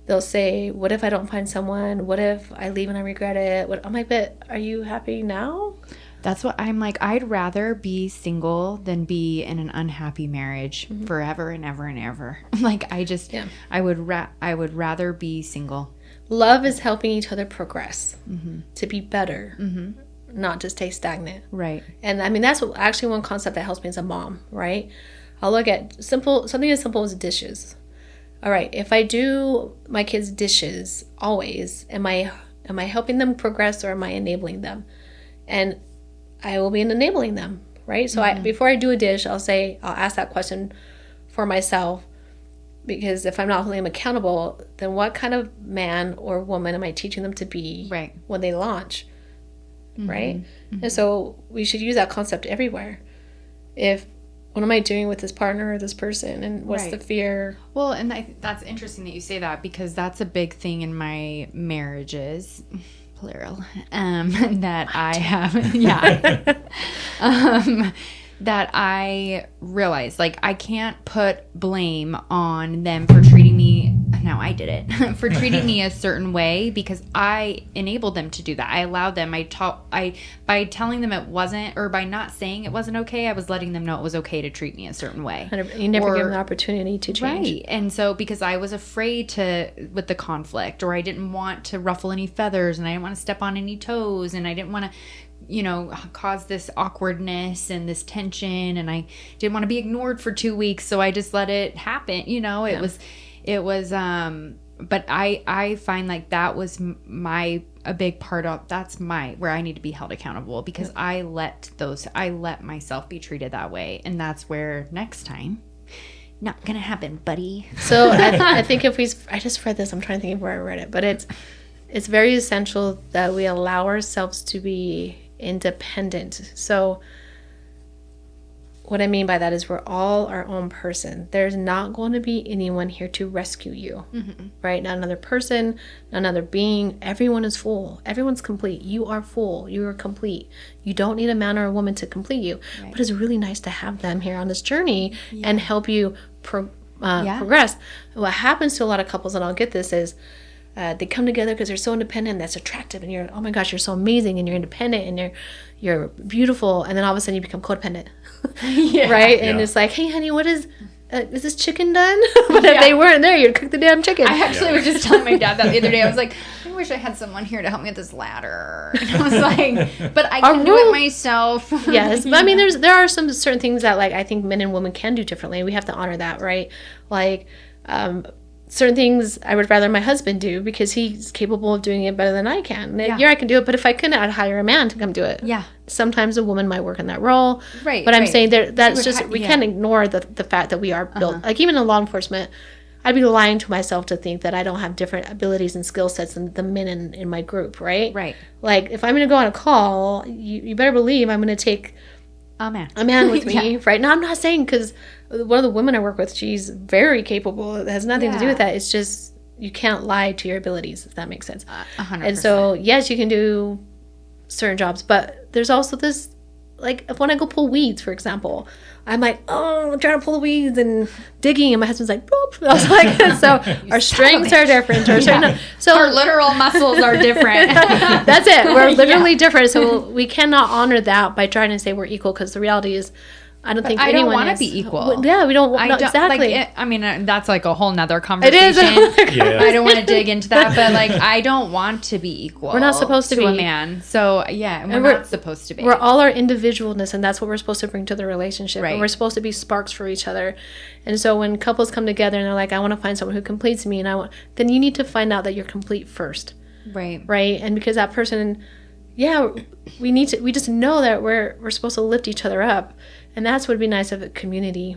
they'll say, what if I don't find someone? What if I leave and I regret it? I'm like, but are you happy now? That's what I'm like. I'd rather be single than be in an unhappy marriage forever and ever and ever. Like, I would rather be single. Love is helping each other progress to be better, not to stay stagnant. Right. And I mean, that's actually one concept that helps me as a mom, right? I'll look at something as simple as dishes. All right, if I do my kids' dishes always, am I helping them progress or am I enabling them? And I will be enabling them, right? So before I do a dish, I'll ask that question for myself, because if I'm not holding them accountable, then what kind of man or woman am I teaching them to be when they launch, right? And so we should use that concept everywhere. What am I doing with this partner or this person? And what's the fear? Well, and that's interesting that you say that, because that's a big thing in my marriages, plural, that I have, that I realize, like, I can't put blame on them for treating me, no, I did it, for treating me a certain way, because I enabled them to do that. I allowed them, by telling them it wasn't, or by not saying it wasn't okay, I was letting them know it was okay to treat me a certain way. You never give them the opportunity to change. Right. And so, because I was afraid with the conflict, or I didn't want to ruffle any feathers, and I didn't want to step on any toes, and I didn't want to, you know, cause this awkwardness and this tension, and I didn't want to be ignored for 2 weeks, so I just let it happen. You know, it was but I find like that was a big part of, that's where I need to be held accountable, because I let myself be treated that way, and that's where next time, not gonna happen, buddy. So I think I just read this, I'm trying to think of where I read it, but it's very essential that we allow ourselves to be independent. So what I mean by that is we're all our own person. There's not going to be anyone here to rescue you, right? Not another person, not another being. Everyone is full. Everyone's complete. You are full. You are complete. You don't need a man or a woman to complete you. Right. But it's really nice to have them here on this journey and help you progress. What happens to a lot of couples, and I'll get this, is they come together because they're so independent, and that's attractive, and you're, oh my gosh, you're so amazing, and you're independent, and you're beautiful, and then all of a sudden you become codependent, right? And it's like, hey honey, what is this chicken done? But if they weren't there, you'd cook the damn chicken. I actually was just telling my dad that the other day. I was like, I wish I had someone here to help me with this ladder. And I was like, but I can do it myself. Yes, but I mean, there are some certain things that, like, I think men and women can do differently. We have to honor that, right? Like, certain things I would rather my husband do because he's capable of doing it better than I can. Yeah, I can do it, but if I couldn't, I'd hire a man to come do it. Yeah. Sometimes a woman might work in that role. Right. But I'm saying that's just, we can't ignore the fact that we are built. Like, even in law enforcement, I'd be lying to myself to think that I don't have different abilities and skill sets than the men in my group, right? Right. Like, if I'm going to go on a call, you better believe I'm going to take a man. A man with me, right? Now, I'm not saying, because one of the women I work with, she's very capable. It has nothing to do with that. It's just, you can't lie to your abilities, if that makes sense. 100%. And so, yes, you can do certain jobs, but there's also this, like, when I go pull weeds, for example, I'm like, oh, I'm trying to pull the weeds and digging, and my husband's like, boop. I was like, so our strengths are different. So our literal muscles are different. That's it. We're literally different. So we cannot honor that by trying to say we're equal, because the reality is, I don't think anyone want to be equal. Yeah, we don't. No, exactly. Like, I mean, that's like a whole nother conversation. It is. I don't want to dig into that, but like, I don't want to be equal. We're not supposed to be a man. So yeah, and we're not supposed to be. We're all our individualness, and that's what we're supposed to bring to the relationship. Right. And we're supposed to be sparks for each other. And so when couples come together and they're like, I want to find someone who completes me, then you need to find out that you're complete first. Right. Right. And because that person, we we just know that we're supposed to lift each other up. And that's what would be nice of a community,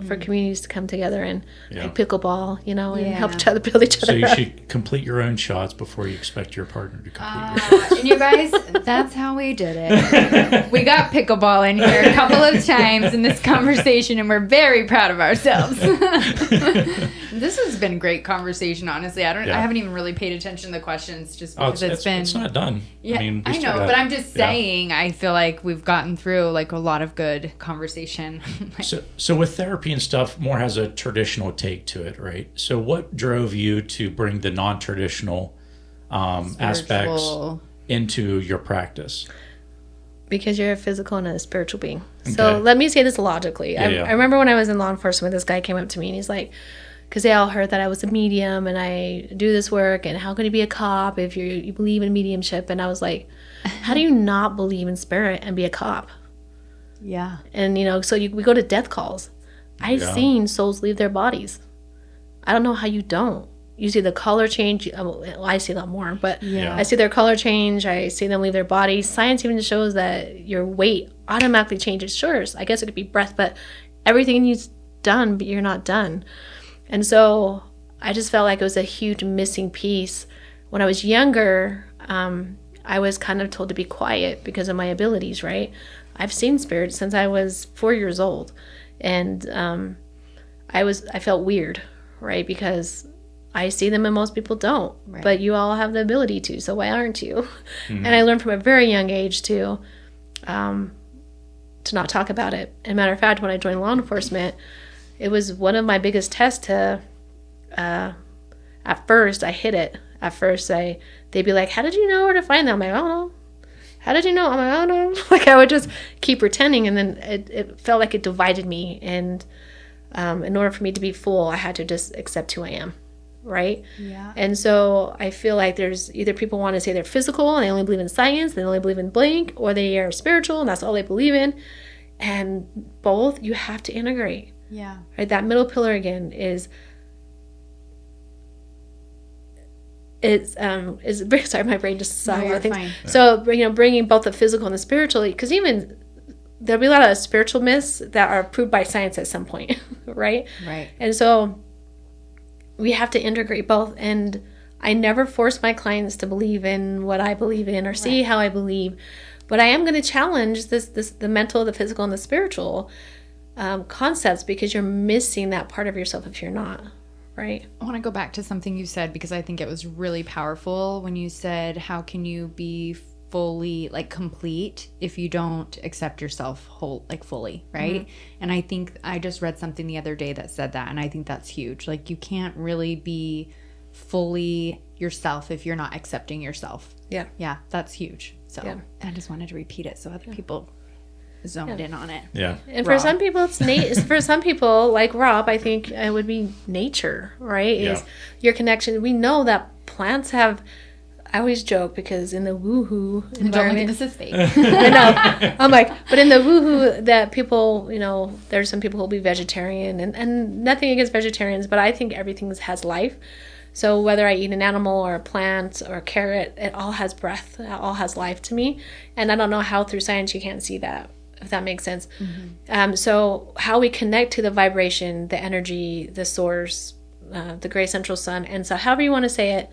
for communities to come together and like pickleball, and help each other, build each other up. So you up. should complete your own shots before you expect your partner to complete your shots. And you guys, that's how we did it. We got pickleball in here a couple of times in this conversation, and we're very proud of ourselves. This has been a great conversation, honestly. I haven't even really paid attention to the questions just because it's not done. Yeah, I know, but I'm just saying, I feel like we've gotten through like a lot of good conversation. So with therapy and stuff, more has a traditional take to it, right? So what drove you to bring the non-traditional aspects into your practice? Because you're a physical and a spiritual being. Okay. So let me say this logically. I remember when I was in law enforcement, this guy came up to me and he's like, because they all heard that I was a medium and I do this work, and how can you be a cop if you believe in mediumship? And I was like, how do you not believe in spirit and be a cop? Yeah. And, so we go to death calls. I've seen souls leave their bodies. I don't know how you don't. You see the color change. I see a lot more, but I see their color change. I see them leave their body. Science even shows that your weight automatically changes. Sure, I guess it could be breath, but everything is done, but you're not done. And so I just felt like it was a huge missing piece. When I was younger, I was kind of told to be quiet because of my abilities, right? I've seen spirits since I was 4 years old. And I felt weird, right? Because I see them and most people don't. Right. But you all have the ability to, so why aren't you? Mm-hmm. And I learned from a very young age to not talk about it. And matter of fact, when I joined law enforcement, it was one of my biggest tests to, at first, I hid it. At first, they'd be like, how did you know where to find them? I'm like, I don't know. How did you know? I'm like, I don't know. Like, I would just keep pretending, and then it felt like it divided me. And in order for me to be full, I had to just accept who I am, right? Yeah. And so I feel like there's either people want to say they're physical, and they only believe in science, they only believe in blank, or they are spiritual, and that's all they believe in. And both, you have to integrate. Yeah. Right. That middle pillar again is sorry, my brain just saw a lot of things. Fine. So bringing both the physical and the spiritual, because even there'll be a lot of spiritual myths that are proved by science at some point, right? Right. And so we have to integrate both. And I never force my clients to believe in what I believe in or see how I believe, but I am going to challenge the mental, the physical, and the spiritual concepts, because you're missing that part of yourself if you're not, right? I want to go back to something you said, because I think it was really powerful when you said, how can you be fully complete if you don't accept yourself fully, right? Mm-hmm. And I think I just read something the other day that said that, and I think that's huge. You can't really be fully yourself if you're not accepting yourself. Yeah, that's huge. So I just wanted to repeat it so other people zoned in on it. Yeah. And for some people, for some people, like Rob, I think it would be nature, right? Is your connection. We know that plants have, I always joke, because in the woohoo environment. This is fake. I know. I'm like, but in the woohoo, that people, there's some people who'll be vegetarian, and nothing against vegetarians, but I think everything has life. So whether I eat an animal or a plant or a carrot, it all has breath. It all has life to me. And I don't know how through science you can't see that, if that makes sense. Mm-hmm. So how we connect to the vibration, the energy, the source, the great central sun. And so however you want to say it,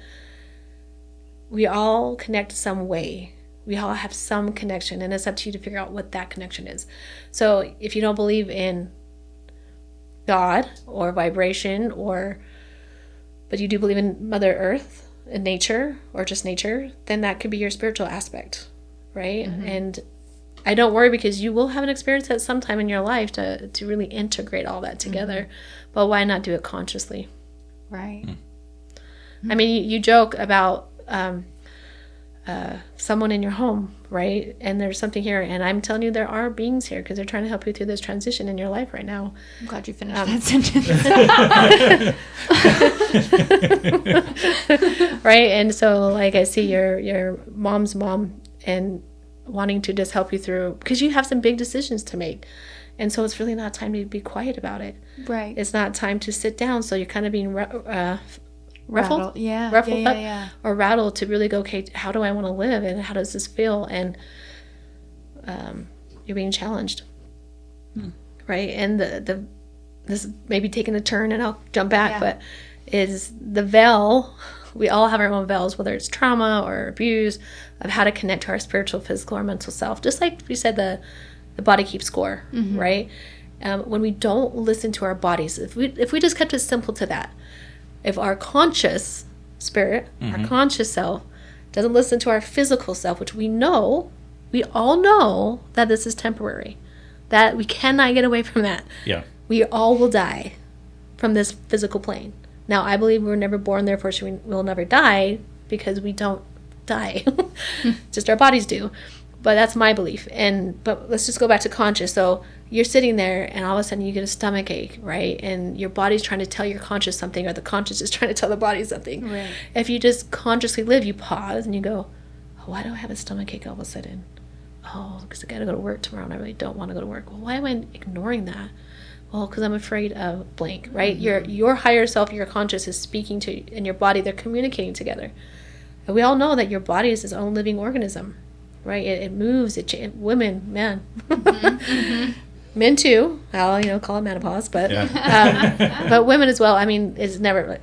we all connect some way, We all have some connection, and it's up to you to figure out what that connection is. So if you don't believe in God or vibration, but you do believe in Mother Earth and nature, or just nature, then that could be your spiritual aspect, right? And I don't worry, because you will have an experience at some time in your life to really integrate all that together. But why not do it consciously? Right. I mean, you joke about someone in your home, right? And there's something here, and I'm telling you, there are beings here because they're trying to help you through this transition in your life right now. I'm glad you finished that sentence. Right? And so, like, I see your mom's mom and wanting to just help you through, because you have some big decisions to make. And so it's really not time to be quiet about it. Right. It's not time to sit down. So you're kind of being ruffled, Rattled. Yeah. ruffled up, Yeah. or rattled to really go, okay, how do I want to live, and how does this feel? And you're being challenged, right? And this may be taking a turn, and I'll jump back, but is the veil. We all have our own veils, whether it's trauma or abuse, of how to connect to our spiritual, physical, or mental self. Just like we said, the body keeps score, right? When we don't listen to our bodies, if we just kept it simple to that, if our conscious spirit, our conscious self, doesn't listen to our physical self, which we all know that this is temporary, that we cannot get away from that. Yeah. We all will die from this physical plane. Now, I believe we were never born, therefore we will never die, because we don't die. Just our bodies do. But that's my belief. But let's just go back to conscious. So you're sitting there, and all of a sudden you get a stomach ache, right? And your body's trying to tell your conscious something, or the conscious is trying to tell the body something. Right. If you just consciously live, you pause and you go, oh, why do I have a stomach ache all of a sudden? Oh, because I got to go to work tomorrow, and I really don't want to go to work. Well, why am I ignoring that? Well, because I'm afraid of blank, right? Your higher self, your conscious, is speaking to you, and your body, they're communicating together. And we all know that your body is its own living organism, right? It moves. Women, men, men too. I'll call it menopause, but but women as well. I mean, it's never.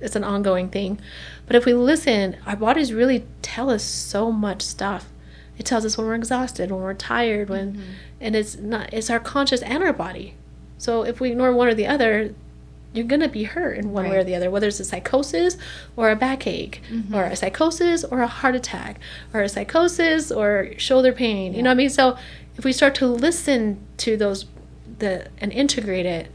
It's an ongoing thing. But if we listen, our bodies really tell us so much stuff. It tells us when we're exhausted, when we're tired, and it's our conscious and our body. So if we ignore one or the other, you're going to be hurt in one way or the other, whether it's a psychosis or a backache, or a psychosis or a heart attack, or a psychosis or shoulder pain. You know what I mean? So if we start to listen to those and integrate it,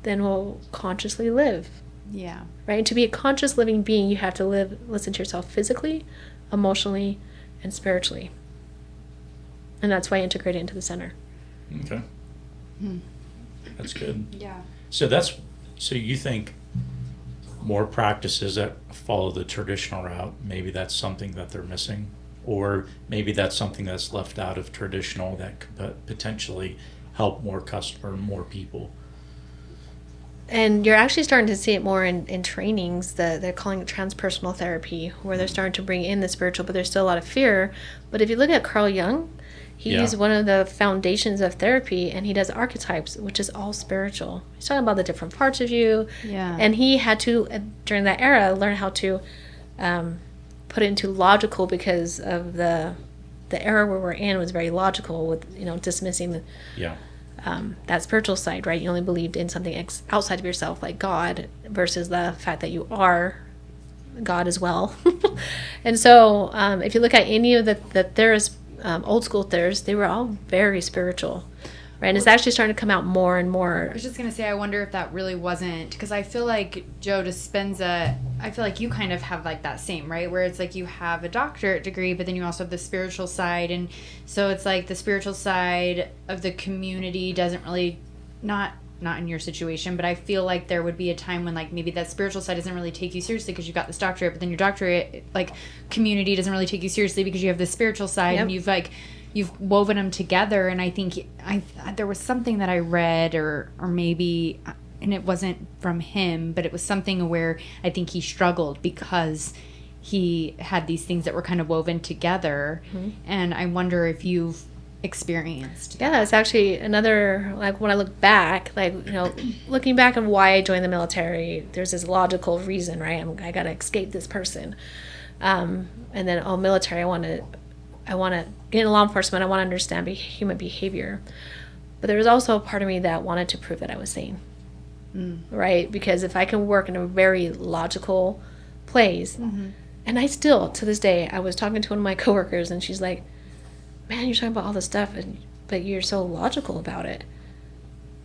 then we'll consciously live. Yeah. Right? And to be a conscious living being, you have to listen to yourself physically, emotionally, and spiritually. And that's why I integrate it into the center. Okay. That's good. Yeah. So you think more practices that follow the traditional route, maybe that's something that they're missing, or maybe that's something that's left out of traditional that could potentially help more more people. And you're actually starting to see it more in trainings. They're calling it transpersonal therapy, where they're starting to bring in the spiritual, but there's still a lot of fear. But if you look at Carl Jung, he's one of the foundations of therapy, and he does archetypes, which is all spiritual. He's talking about the different parts of you. Yeah. And he had to, during that era, learn how to put it into logical, because of the era where we're in was very logical, with dismissing that spiritual side, right? You only believed in something outside of yourself, like God, versus the fact that you are God as well. And so if you look at any of the therapists, old school therapists, they were all very spiritual, right? And it's actually starting to come out more and more. I was just going to say, I wonder if that really wasn't, because I feel like Joe Dispenza, I feel like you kind of have like that same, right? Where it's like you have a doctorate degree, but then you also have the spiritual side. And so it's like the spiritual side of the community doesn't really, not in your situation, but I feel like there would be a time when like maybe that spiritual side doesn't really take you seriously because you've got this doctorate, but then your doctorate like community doesn't really take you seriously because you have the spiritual side. And you've woven them together. And I think there was something that I read or maybe, and it wasn't from him, but it was something where I think he struggled because he had these things that were kind of woven together. And I wonder if you've experienced that. Yeah, it's actually another, like when I look back, like, looking back on why I joined the military, there's this logical reason, right? I got to escape this person. And then, military, I want to get into law enforcement. I want to understand human behavior. But there was also a part of me that wanted to prove that I was sane, right? Because if I can work in a very logical place, and I still, to this day, I was talking to one of my coworkers, and she's like, man, you're talking about all this stuff, but you're so logical about it.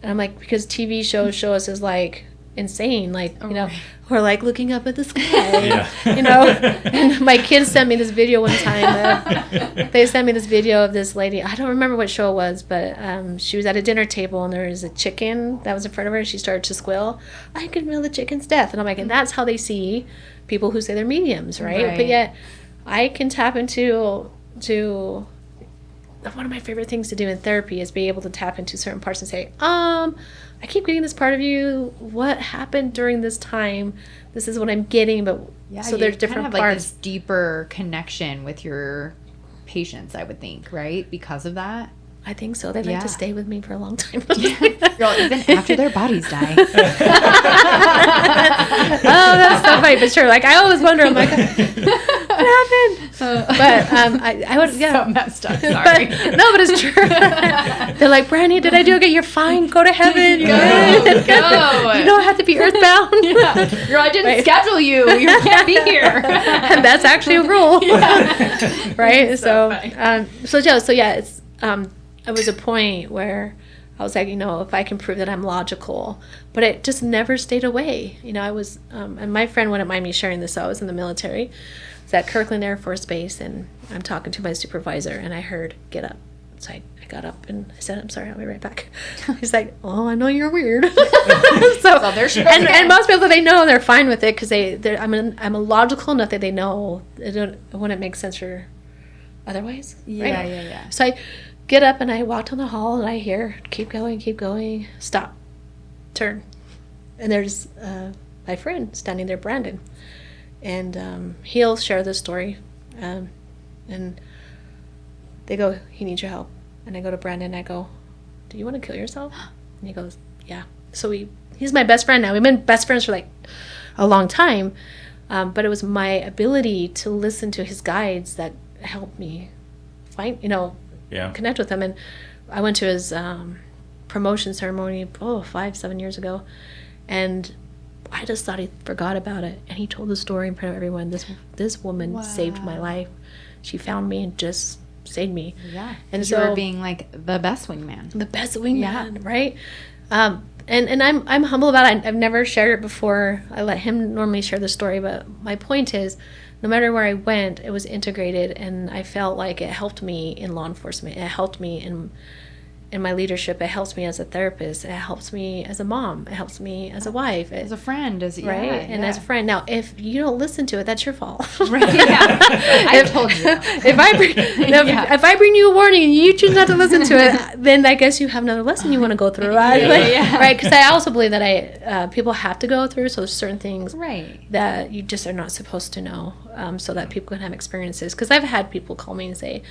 And I'm like, because TV shows show us as like insane, like, you know, or like looking up at the sky, you know. And my kids sent me this video one time. They sent me this video of this lady. I don't remember what show it was, but she was at a dinner table, and there was a chicken that was in front of her, and she started to squeal. I could feel the chicken's death. And I'm like, and that's how they see people who say they're mediums, right? But yet I can tap into one of my favorite things to do in therapy is be able to tap into certain parts and say, I keep getting this part of you. What happened during this time? This is what I'm getting. But so there's different have parts. Like this deeper connection with your patients, I would think, right? Because of that. I think so. They like to stay with me for a long time. Girl, even after their bodies die. Oh, that's so funny. But sure, like I always wonder, I'm like, what happened? But I would, So messed up. Sorry. But it's true. They're like, Brandee, did I do okay? You're fine. Go to heaven. Go. You don't have to be earthbound. Girl, I didn't schedule you. You can't be here. And that's actually a rule. Right? So it's it was a point where I was like, you know, if I can prove that I'm logical, but it just never stayed away. You know, I was, and my friend wouldn't mind me sharing this. So I was in the military. I was at Kirkland Air Force Base, and I'm talking to my supervisor, and I heard, get up. So I got up, and I said, I'm sorry, I'll be right back. He's like, oh, I know you're weird. So there's and most people, they know, they're fine with it, because I'm a logical enough that they know it wouldn't make sense for otherwise. Yeah. So I get up, and I walk down the hall, and I hear, keep going, stop, turn. And there's my friend standing there, Brandon. And he'll share this story. And they go, he needs your help. And I go to Brandon, and I go, do you want to kill yourself? And he goes, yeah. So he's my best friend now. We've been best friends for like a long time. But it was my able to listen to his guides that helped me find, connect with him. And I went to his promotion ceremony 5-7 years ago, and I just thought he forgot about it. And he told the story in front of everyone. This woman saved my life. She found me and just saved me. Yeah. And so so you're being like the best wingman. The best wingman, right? And I'm humble about it. I've never shared it before. I let him normally share the story, but my point is, no matter where I went, it was integrated, and I felt like it helped me in law enforcement. It helped me in my leadership. It helps me as a therapist. It helps me as a mom. It helps me as a wife. As a friend. As a friend. Now, if you don't listen to it, that's your fault. Right, yeah. I told you. If I bring you a warning and you choose not to listen to it, then I guess you have another lesson you want to go through. Right? Because I also believe that people have to go through, so there's certain things that you just are not supposed to know, so that people can have experiences. Because I've had people call me and say,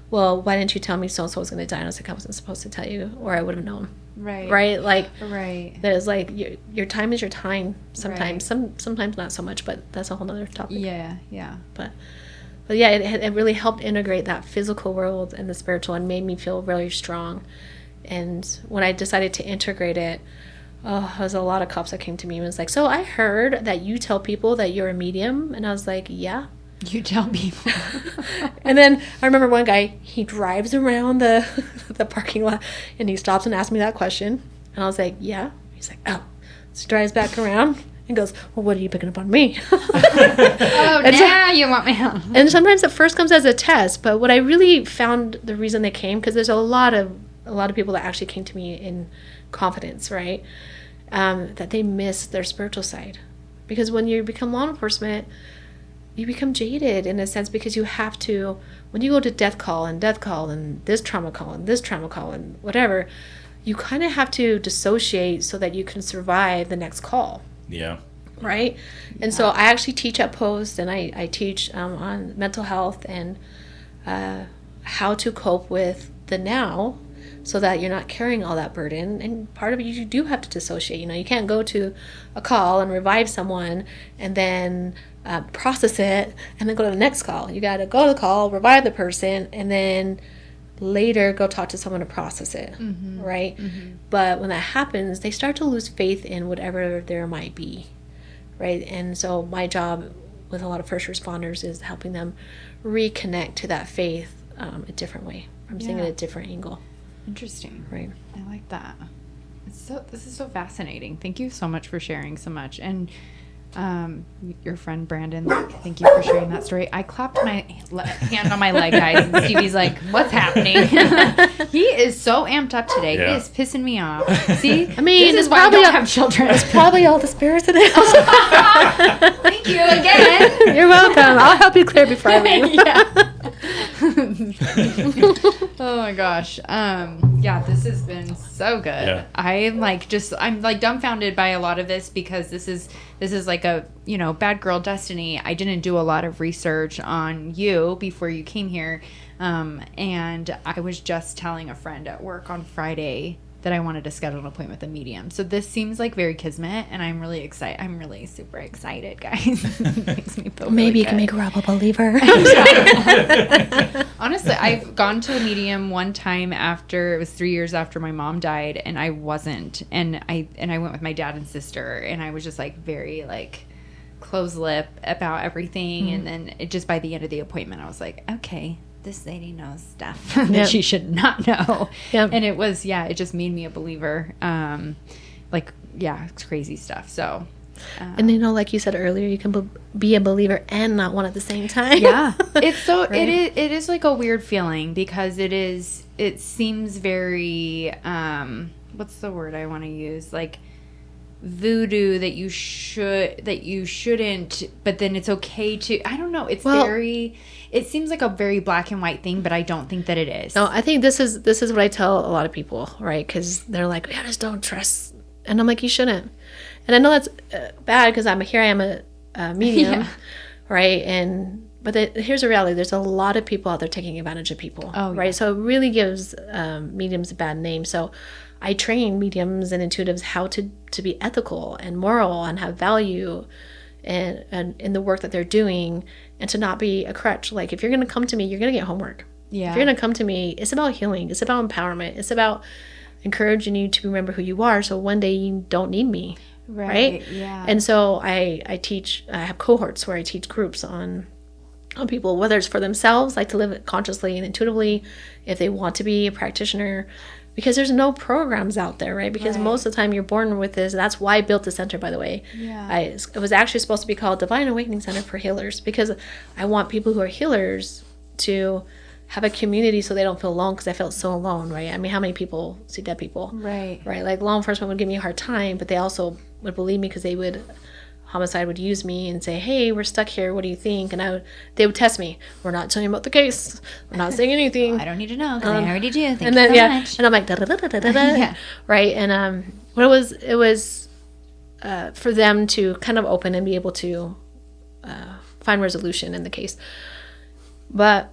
well, why didn't you tell me so-and-so was going to die? And I was like, I wasn't supposed to tell you, or I would have known. Right? Like, there's like, your time is your time sometimes. Sometimes not so much, but that's a whole other topic. Yeah. But yeah, it really helped integrate that physical world and the spiritual, and made me feel really strong. And when I decided to integrate it, there was a lot of cops that came to me and was like, so I heard that you tell people that you're a medium. And I was like, yeah. You tell people. And then I remember one guy, he drives around the parking lot, and he stops and asks me that question. And I was like, yeah. He's like, oh. So he drives back around and goes, well, what are you picking up on me? You want me home. And sometimes it first comes as a test, but what I really found the reason they came, because there's a lot of people that actually came to me in confidence, right? That they miss their spiritual side. Because when you become law enforcement, you become jaded in a sense, because you have to, when you go to death call and this trauma call and whatever, you kind of have to dissociate so that you can survive the next call. Yeah. Right? And so I actually teach at Post, and I teach on mental health and how to cope with the now, so that you're not carrying all that burden. And part of it, you do have to dissociate. You can't go to a call and revive someone and then process it, and then go to the next call. You got to go to the call, revive the person, and then later go talk to someone to process it, right? But when that happens, they start to lose faith in whatever there might be, right? And so my job with a lot of first responders is helping them reconnect to that faith a different way. I'm seeing it at a different angle. Interesting. Right. I like that. This is so fascinating. Thank you so much for sharing so much. And your friend Brandon, thank you for sharing that story. I clapped my hand on my leg, guys, and Stevie's like, what's happening? He is so amped up today. Yeah. He is pissing me off. See? I mean, this is why I don't have children. It's probably all the spirits in it. Thank you again. You're welcome. I'll help you clear before I leave. Yeah. Oh my gosh. Yeah, this has been so good. Yeah. I'm like dumbfounded by a lot of this because this is like a, bad girl destiny. I didn't do a lot of research on you before you came here. And I was just telling a friend at work on Friday that I wanted to schedule an appointment with a medium. So this seems like very kismet, and I'm really excited. I'm really super excited, guys. It makes me feel Maybe really you can make Rob a believer. Honestly, I've gone to a medium one time it was 3 years after my mom died, and I wasn't. And I went with my dad and sister, and I was just like very like closed lip about everything. And then just by the end of the appointment, I was like, okay, this lady knows stuff that she should not know. Yep. And it was, it just made me a believer. It's crazy stuff. So, and like you said earlier, you can be a believer and not one at the same time. yeah, it's so, Right. it is like a weird feeling because it seems very, what's the word I want to use? Like voodoo that you shouldn't, but then it's okay to, I don't know. It seems like a very black and white thing, but I don't think that it is. No, I think this is what I tell a lot of people, right? Because they're like, I just don't trust, and I'm like, you shouldn't. And I know that's bad because I am a medium, right? But here's the reality: there's a lot of people out there taking advantage of people, right? So it really gives mediums a bad name. So I train mediums and intuitives how to be ethical and moral and have value and in the work that they're doing, and to not be a crutch. Like, if you're going to come to me, you're going to get homework. Yeah. If you're going to come to me, it's about healing. It's about empowerment. It's about encouraging you to remember who you are, so one day you don't need me. Right? Yeah. And so I have cohorts where I teach groups on people, whether it's for themselves, like to live it consciously and intuitively, if they want to be a practitioner, because there's no programs out there, right? Because most of the time you're born with this. That's why I built the center, by the way. Yeah. It was actually supposed to be called Divine Awakening Center for Healers, because I want people who are healers to have a community so they don't feel alone, because I felt so alone, right? I mean, how many people see dead people? Right. Like, law enforcement would give me a hard time, but they also would believe me because homicide would use me and say, hey, we're stuck here, what do you think? And they would test me. We're not telling you about the case. We're not saying anything. I don't need to know because I already do. Thank and you then so much. and I'm like da-da-da-da-da-da. Yeah. Right. And but it was for them to kind of open and be able to find resolution in the case. But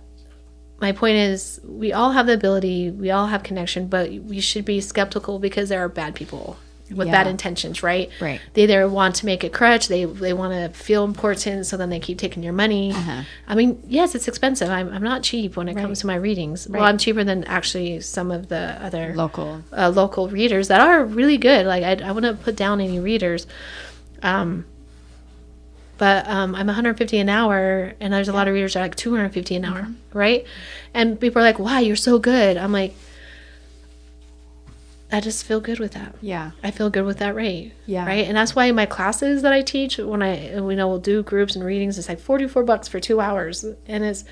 my point is, we all have the ability, we all have connection, but we should be skeptical because there are bad people with bad intentions, right? Right. They either want to make a crutch, they want to feel important, so then they keep taking your money. I mean, yes, it's expensive. I'm not cheap when it comes to my readings. Well, I'm cheaper than actually some of the other local readers that are really good. Like, I wouldn't put down any readers. But I'm $150 an hour, and there's a lot of readers that are like $250 an hour, right? And people are like, "Wow, you're so good." I'm like, I just feel good with that. Yeah. I feel good with that rate. Yeah. Right. And that's why my classes that I teach, we'll do groups and readings, it's like $44 for 2 hours. And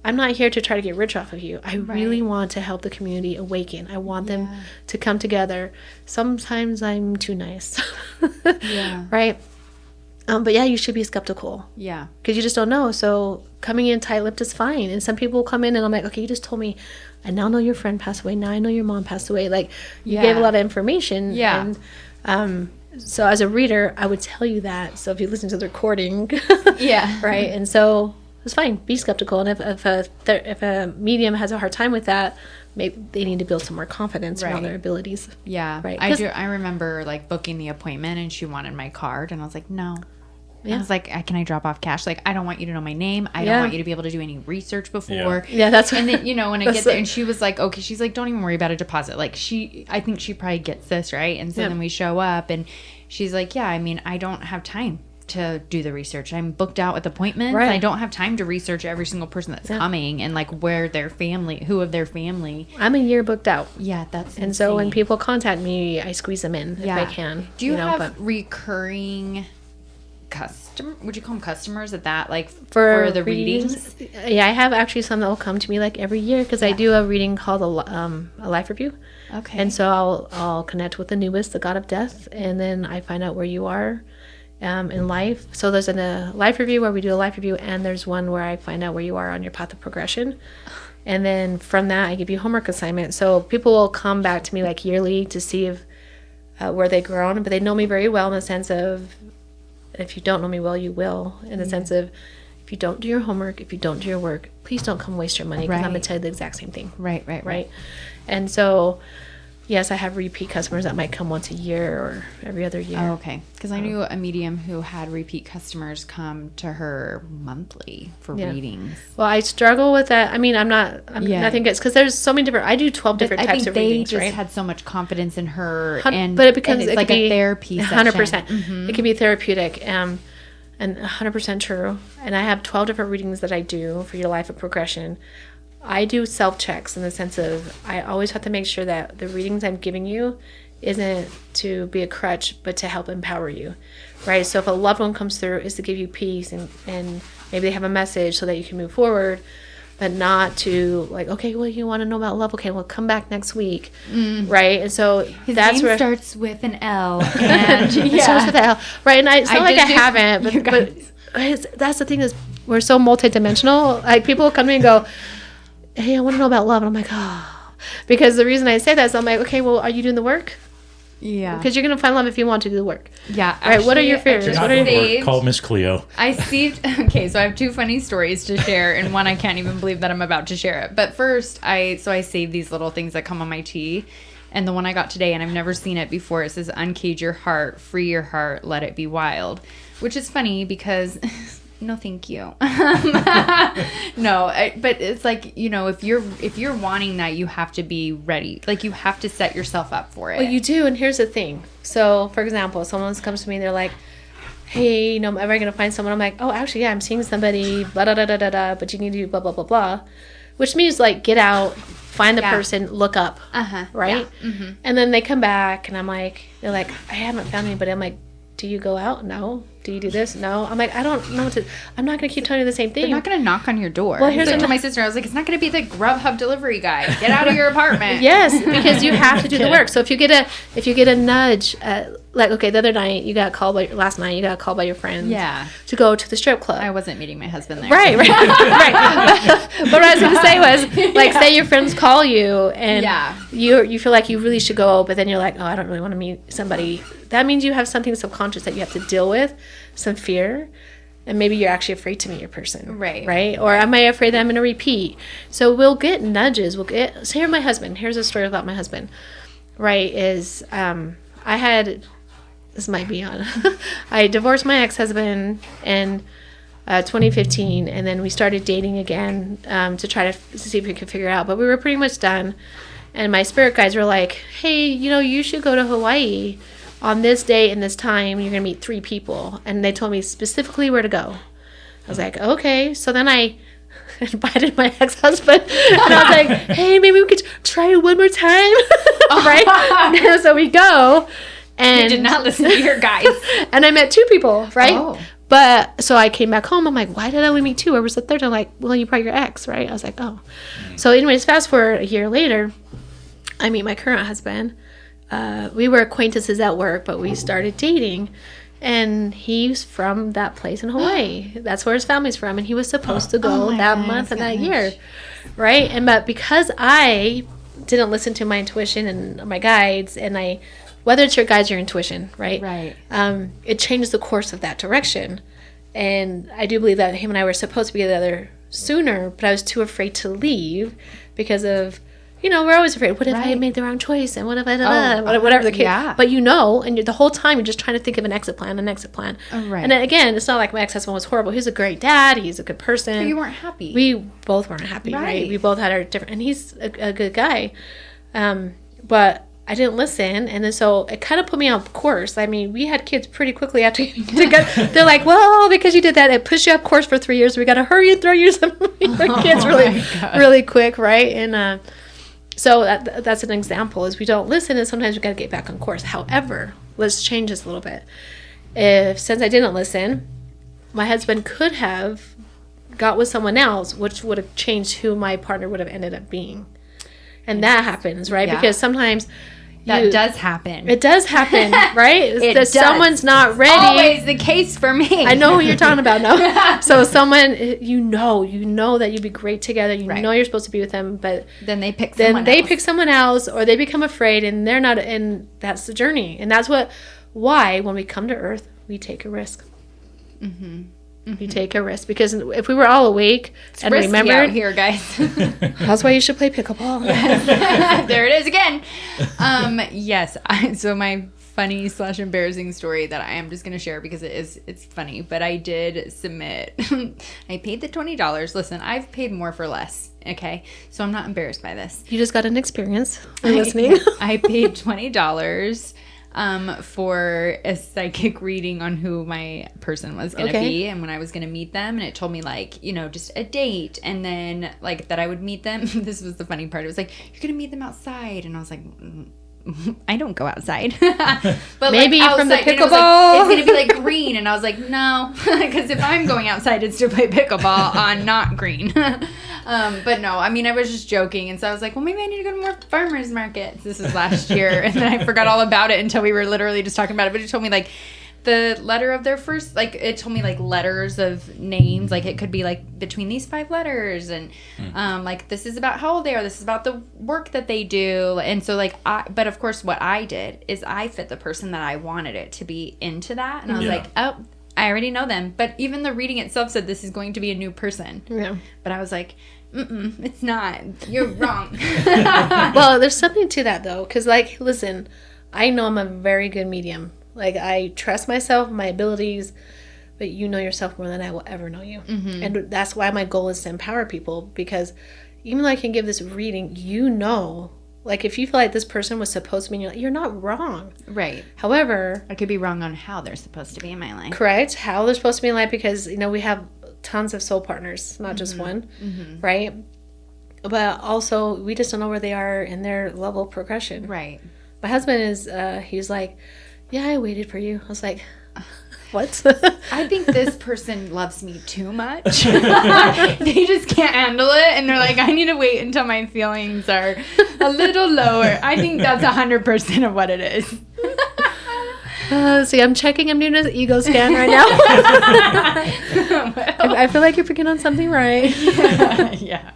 I'm not here to try to get rich off of you. I really want to help the community awaken. I want them to come together. Sometimes I'm too nice. Yeah. Right. But yeah, you should be skeptical. Yeah. Because you just don't know. So coming in tight-lipped is fine. And some people come in and I'm like, okay, you just told me, I now know your friend passed away. Now I know your mom passed away. Like, you gave a lot of information. Yeah. And so as a reader, I would tell you that. So if you listen to the recording. Yeah. Right. And so it's fine. Be skeptical. And if a medium has a hard time with that, maybe they need to build some more confidence around their abilities. Yeah. Right. I remember like booking the appointment and she wanted my card and I was like, no. I was like, can I drop off cash? Like, I don't want you to know my name. I don't want you to be able to do any research before. Yeah, that's and then, when I get there, and she was like, okay, she's like, don't even worry about a deposit. Like, I think she probably gets this, right? And so then we show up, and she's like, yeah, I mean, I don't have time to do the research. I'm booked out with appointments. Right. I don't have time to research every single person that's coming and like who of their family. I'm a year booked out. Yeah, that's and insane. So when people contact me, I squeeze them in if I can. Do you have recurring would you call them customers at that, like for the readings? Yeah, I have actually some that will come to me like every year because I do a reading called a life review. Okay. And so I'll connect with Anubis, the god of death, and then I find out where you are in life. So there's a life review where we do a life review, and there's one where I find out where you are on your path of progression. And then from that, I give you homework assignments. So people will come back to me like yearly to see if where they've grown, but they know me very well in the sense of, if you don't know me well, you will, in the sense of, if you don't do your homework, if you don't do your work, please don't come waste your money, because I'm going to tell you the exact same thing. Right. And so, yes, I have repeat customers that might come once a year or every other year. Oh, okay. Because I knew a medium who had repeat customers come to her monthly for readings. Well, I struggle with that. I mean, nothing gets, because there's so many different, I do 12 different types of readings, they just had so much confidence in her. But it becomes, it's like a therapy 100%. Mm-hmm. It can be therapeutic. And 100% true. And I have 12 different readings that I do for your life of progression. I do self-checks in the sense of, I always have to make sure that the readings I'm giving you isn't to be a crutch, but to help empower you, right? So if a loved one comes through, is to give you peace and maybe they have a message so that you can move forward, but not to like, okay, well, you want to know about love? Okay, well, come back next week, right? And so His name starts with an L, and it starts with an L, right? And it's not like I haven't, but that's the thing is, we're so multidimensional. Like people come to me and go, hey, I want to know about love. And I'm like, oh. Because the reason I say that is I'm like, okay, well, are you doing the work? Yeah. Because you're going to find love if you want to do the work. Yeah. Actually, right. What are your fears? What are your Call Miss Cleo. I saved. Okay, so I have two funny stories to share, and one I can't even believe that I'm about to share it. But first, I saved these little things that come on my tea. And the one I got today, and I've never seen it before, it says, uncage your heart, free your heart, let it be wild. Which is funny because... No, thank you. But it's like, if you're wanting that, you have to be ready. Like, you have to set yourself up for it. Well, you do. And here's the thing. So, for example, someone comes to me, they're like, hey, am I ever going to find someone? I'm like, oh, actually, yeah, I'm seeing somebody, blah, blah, blah, blah, blah, but you need to do blah, blah, blah, blah. Which means, like, get out, find the person, look up, right? Yeah. Mm-hmm. And then they come back, and they're like, I haven't found anybody. I'm like, do you go out? No. Do you do this? No. I'm like, I don't know I'm not going to keep telling you the same thing. They're not going to knock on your door. Well, here's to my sister. I was like, it's not going to be the Grubhub delivery guy. Get out of your apartment. Yes, because you have to do the work. So if you get a nudge, like, okay, the other night last night you got called by your friends. Yeah. To go to the strip club. I wasn't meeting my husband there. Right. Right. But what I was going to say was, like, say your friends call you and you feel like you really should go, but then you're like, oh, I don't really want to meet somebody. That means you have something subconscious that you have to deal with, some fear, and maybe you're actually afraid to meet your person. Right? Or am I afraid that I'm going to repeat? So we'll get nudges. So here's my husband. Here's a story about my husband. Right? This might be on. I divorced my ex-husband in 2015, and then we started dating again to try to see if we could figure it out. But we were pretty much done. And my spirit guides were like, hey, you should go to Hawaii on this day and this time. You're going to meet 3 people. And they told me specifically where to go. I was like, okay. So then I invited my ex-husband. And I was like, hey, maybe we could try it one more time. Right? So we go. And you did not listen to your guys. And I met 2 people, right? Oh. But so I came back home. I'm like, why did I only meet 2? Where was the third? I'm like, well, you brought your ex, right? I was like, oh. So anyways, fast forward a year later, I meet my current husband. We were acquaintances at work, but we started dating. And he's from that place in Hawaii. That's where his family's from. And he was supposed to go month and that year, right? But because I didn't listen to my intuition and my guides, and whether it's your guides or your intuition, right? Right. It changed the course of that direction. And I do believe that him and I were supposed to be together sooner, but I was too afraid to leave because of, we're always afraid. What if I made the wrong choice? And what if whatever the case. Yeah. But and the whole time you're just trying to think of an exit plan. Oh, right. And then, again, it's not like my ex-husband was horrible. He's a great dad. He's a good person. But you weren't happy. We both weren't happy, right? We both had our different, and he's a good guy. But I didn't listen, and then so it kind of put me on course. I mean, we had kids pretty quickly after they're like, well, because you did that, it pushed you off course for 3 years. We got to hurry and throw you some kids really quick, right? And so that's an example, is we don't listen, and sometimes we got to get back on course. However, let's change this a little bit. Since I didn't listen, my husband could have got with someone else, which would have changed who my partner would have ended up being. And that happens, right? Yeah. Because sometimes that does happen. It does happen, right? Someone's not ready. Always the case for me. I know who you're talking about now. So someone, you know that you'd be great together. You know you're supposed to be with them, but then they pick someone else, or they become afraid, and they're not. And that's the journey. And that's why when we come to Earth, we take a risk. Mm-hmm. We take a risk, because if we were all awake and remembered out here, guys. That's why you should play pickleball. There it is again. Yes. So my funny / embarrassing story that I am just going to share because it's funny, but I did submit. I paid the $20. Listen, I've paid more for less. Okay, so I'm not embarrassed by this. You just got an experience for listening. I paid $20. For a psychic reading on who my person was going to be and when I was going to meet them. And it told me just a date, and then that I would meet them. This was the funny part. It was like, you're going to meet them outside. And I was like, I don't go outside. But maybe outside, from the pickleball. It's going to be green. And I was like, no, because if I'm going outside, it's to play pickleball on not green. But no, I mean, I was just joking. And so I was like, well, maybe I need to go to more farmers markets. This was last year. And then I forgot all about it until we were literally just talking about it. But it told me the letter of their first, it told me letters of names. It could be between these 5 letters. And this is about how old they are. This is about the work that they do. And so but of course what I did is I fit the person that I wanted it to be into that. And I was like, oh, I already know them. But even the reading itself said this is going to be a new person. Yeah. But I was like, it's not. You're wrong. Well, there's something to that, though. Because, listen, I know I'm a very good medium. I trust myself, my abilities, but you know yourself more than I will ever know you. Mm-hmm. And that's why my goal is to empower people. Because even though I can give this reading, if you feel like this person was supposed to be in your life, you're not wrong. Right. However, I could be wrong on how they're supposed to be in my life. Correct. How they're supposed to be in life, because, we have tons of soul partners, not just one, right? But also, we just don't know where they are in their level of progression. Right. My husband is, he's like, yeah, I waited for you. I was like, what? I think this person loves me too much. They just can't handle it. And they're like, I need to wait until my feelings are a little lower. I think that's 100% of what it is. See, I'm checking. I'm doing an ego scan right now. I feel like you're picking on something right. Yeah.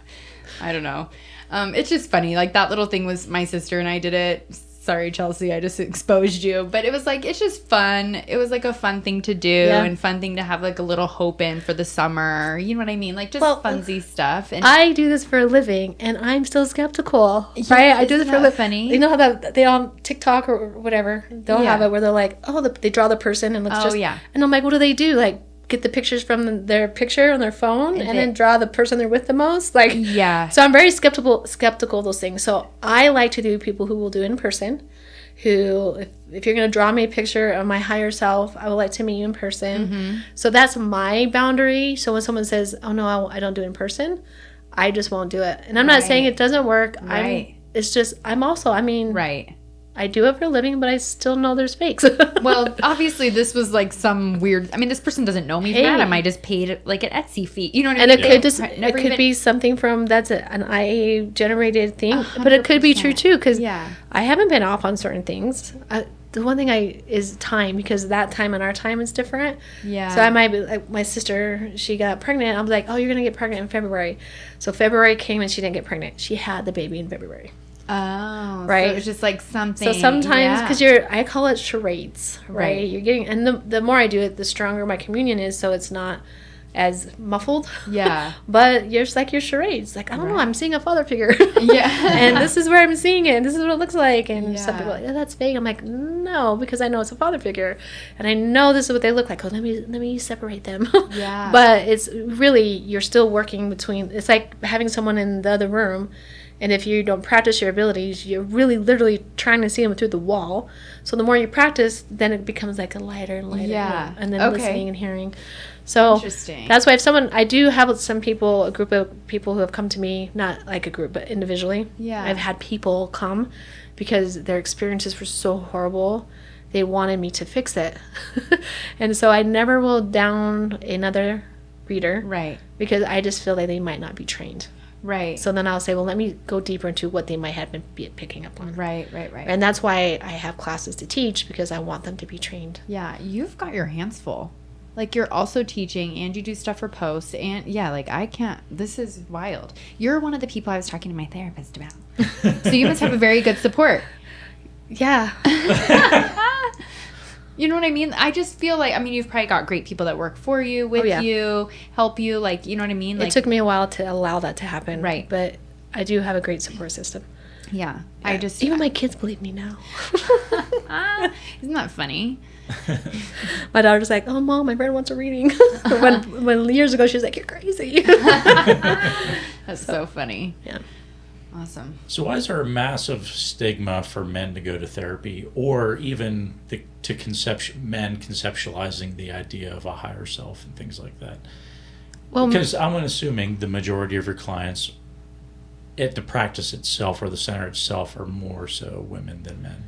I don't know. It's just funny. That little thing was my sister and I did it. Sorry, Chelsea, I just exposed you. But it was it's just fun. It was a fun thing to do and fun thing to have a little hope in for the summer. You know what I mean? Funsy stuff. And I do this for a living, and I'm still skeptical, right? I do this for a living. Funny. You know how they on TikTok or whatever, they'll have it where they're like, they draw the person and looks and I'm like, what do they do? Get the pictures from their picture on their phone and then draw the person they're with the most. So I'm very skeptical of those things. So I like to do people who will do it in person, who, if you're going to draw me a picture of my higher self, I would like to meet you in person. Mm-hmm. So that's my boundary. So when someone says, oh no, I don't do it in person, I just won't do it. And I'm not saying it doesn't work. Right. Right. I do it for a living, but I still know there's fakes. Well, obviously, this was some weird. I mean, this person doesn't know me from Adam. I just paid an Etsy fee. You know what I mean? And it could be something from an IA generated thing, 100%. But it could be true too. Because I haven't been off on certain things. The one thing is time, because that time and our time is different. Yeah. So I might be my sister. She got pregnant. I was like, oh, you're gonna get pregnant in February. So February came and she didn't get pregnant. She had the baby in February. Oh, right. So it was just something. So sometimes, because I call it charades, right? You're getting, and the more I do it, the stronger my communion is. So it's not as muffled. Yeah. But you're just like your charades. Like, I don't know, I'm seeing a father figure. Yeah. And this is where I'm seeing it. And this is what it looks like. And some people are Yeah. like, oh, that's fake. I'm like, no, because I know it's a father figure. And I know this is what they look like. Oh, let me separate them. Yeah. But it's really, you're still working between, it's like having someone in the other room. And if you don't practice your abilities, you're really literally trying to see them through the wall. So the more you practice, then it becomes like a lighter and lighter. Yeah. And then Okay. listening and hearing. So Interesting. that's why if someone, I do have some people, a group of people who have come to me, not like a group, but individually. Yeah. I've had people come because their experiences were so horrible. They wanted me to fix it. And so I never will down another reader. Right. Because I just feel like they might not be trained. Right. So then I'll say, well, let me go deeper into what they might have been picking up on. Right. And that's why I have classes to teach, because I want them to be trained. Yeah, you've got your hands full. Like, you're also teaching and you do stuff for posts. And yeah, like, I can't, this is wild. You're one of the people I was talking to my therapist about. So you must have a very good support. Yeah. You know what I mean? I just feel like, I mean, you've probably got great people that work for you, with you, help you. Like, you know what I mean? Like, It took me a while to allow that to happen. Right. But I do have a great support system. yeah. I just, Even my kids believe me now. isn't that funny? My daughter's like, oh, Mom, my friend wants a reading. when years ago, she was like, you're crazy. That's so funny. Yeah. Awesome. So why is there a massive stigma for men to go to therapy, or even men conceptualizing the idea of a higher self and things like that? Well, Because I'm assuming the majority of your clients at the practice itself or the center itself are more so women than men.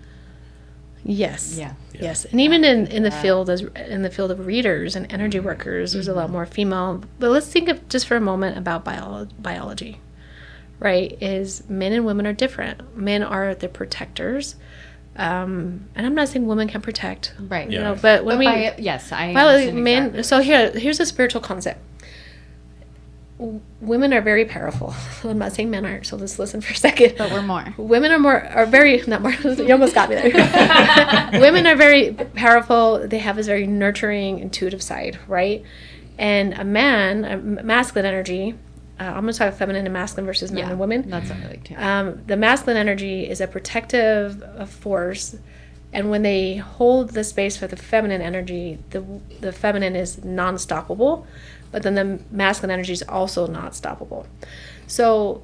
yes. Yeah. Yes. And even in the field of readers and energy workers, there's a lot more female. But let's think of just for a moment about biology. Right, is men and women are different. Men are the protectors, and I'm not saying women can protect, Right. You Yeah. know, but when yes, I men. exactly. So here's a spiritual concept. Women are very powerful. I'm not saying men aren't. So let's listen for a second. But we're more. Women are very not more. You almost got me there. Women are very powerful. They have this very nurturing, intuitive side, right? And a man, a masculine energy. I'm going to talk feminine and masculine versus men and women. That's what I like too. The masculine energy is a protective force, and when they hold the space for the feminine energy, the feminine is non-stoppable, but then the masculine energy is also not stoppable. So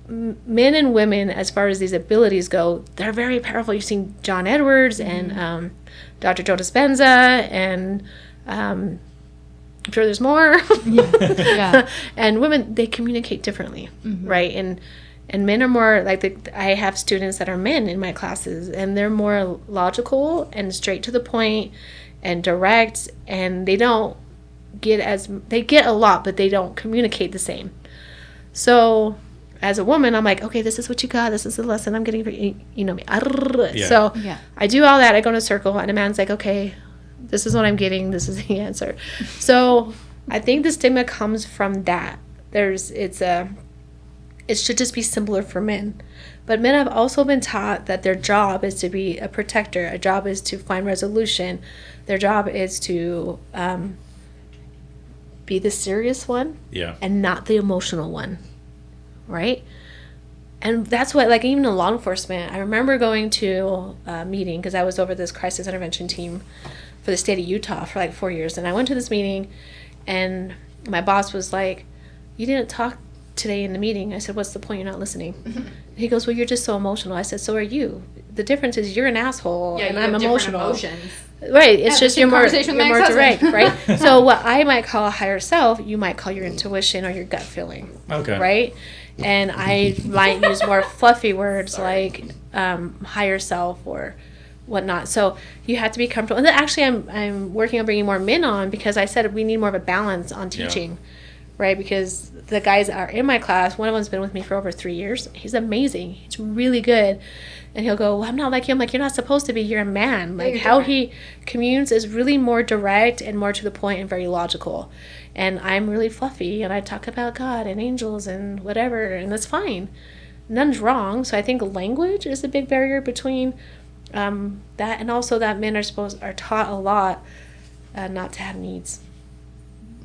men and women, as far as these abilities go, they're very powerful. You've seen John Edwards and Dr. Joe Dispenza, and I'm sure there's more. Yeah. And women, they communicate differently, right? And men are more like I have students that are men in my classes, and they're more logical and straight to the point and direct, and they don't they get a lot, but they don't communicate the same. So as a woman, I'm like, okay, this is what you got. This is the lesson I'm getting for you know me. Yeah. So Yeah. I do all that. I go in a circle, and a man's like, okay, this is what I'm getting. This is the answer. So I think the stigma comes from that. It should just be simpler for men. But men have also been taught that their job is to be a protector. A job is to find resolution. Their job is to be the serious one and not the emotional one. Right? And that's what, like, even in law enforcement, I remember going to a meeting because I was over this crisis intervention team for the state of Utah for like 4 years. And I went to this meeting, and my boss was like, you didn't talk today in the meeting. I said, what's the point? You're not listening. He goes, well, you're just so emotional. I said, so are you. The difference is you're an asshole and I'm emotional. Right. It's just you're more direct, right? So what I might call a higher self, you might call your intuition or your gut feeling. Okay. Right? And I might use more fluffy words like higher self or whatnot. So you have to be comfortable. And then actually, I'm working on bringing more men on because I said we need more of a balance on teaching, right? Because the guys that are in my class, one of them's been with me for over 3 years. He's amazing. He's really good. And he'll go, well, I'm not like you. I'm like, you're not supposed to be. You're a man. Like how he communes is really more direct and more to the point and very logical. And I'm really fluffy, and I talk about God and angels and whatever, and that's fine. None's wrong. So I think language is a big barrier between that, and also that men are taught a lot not to have needs.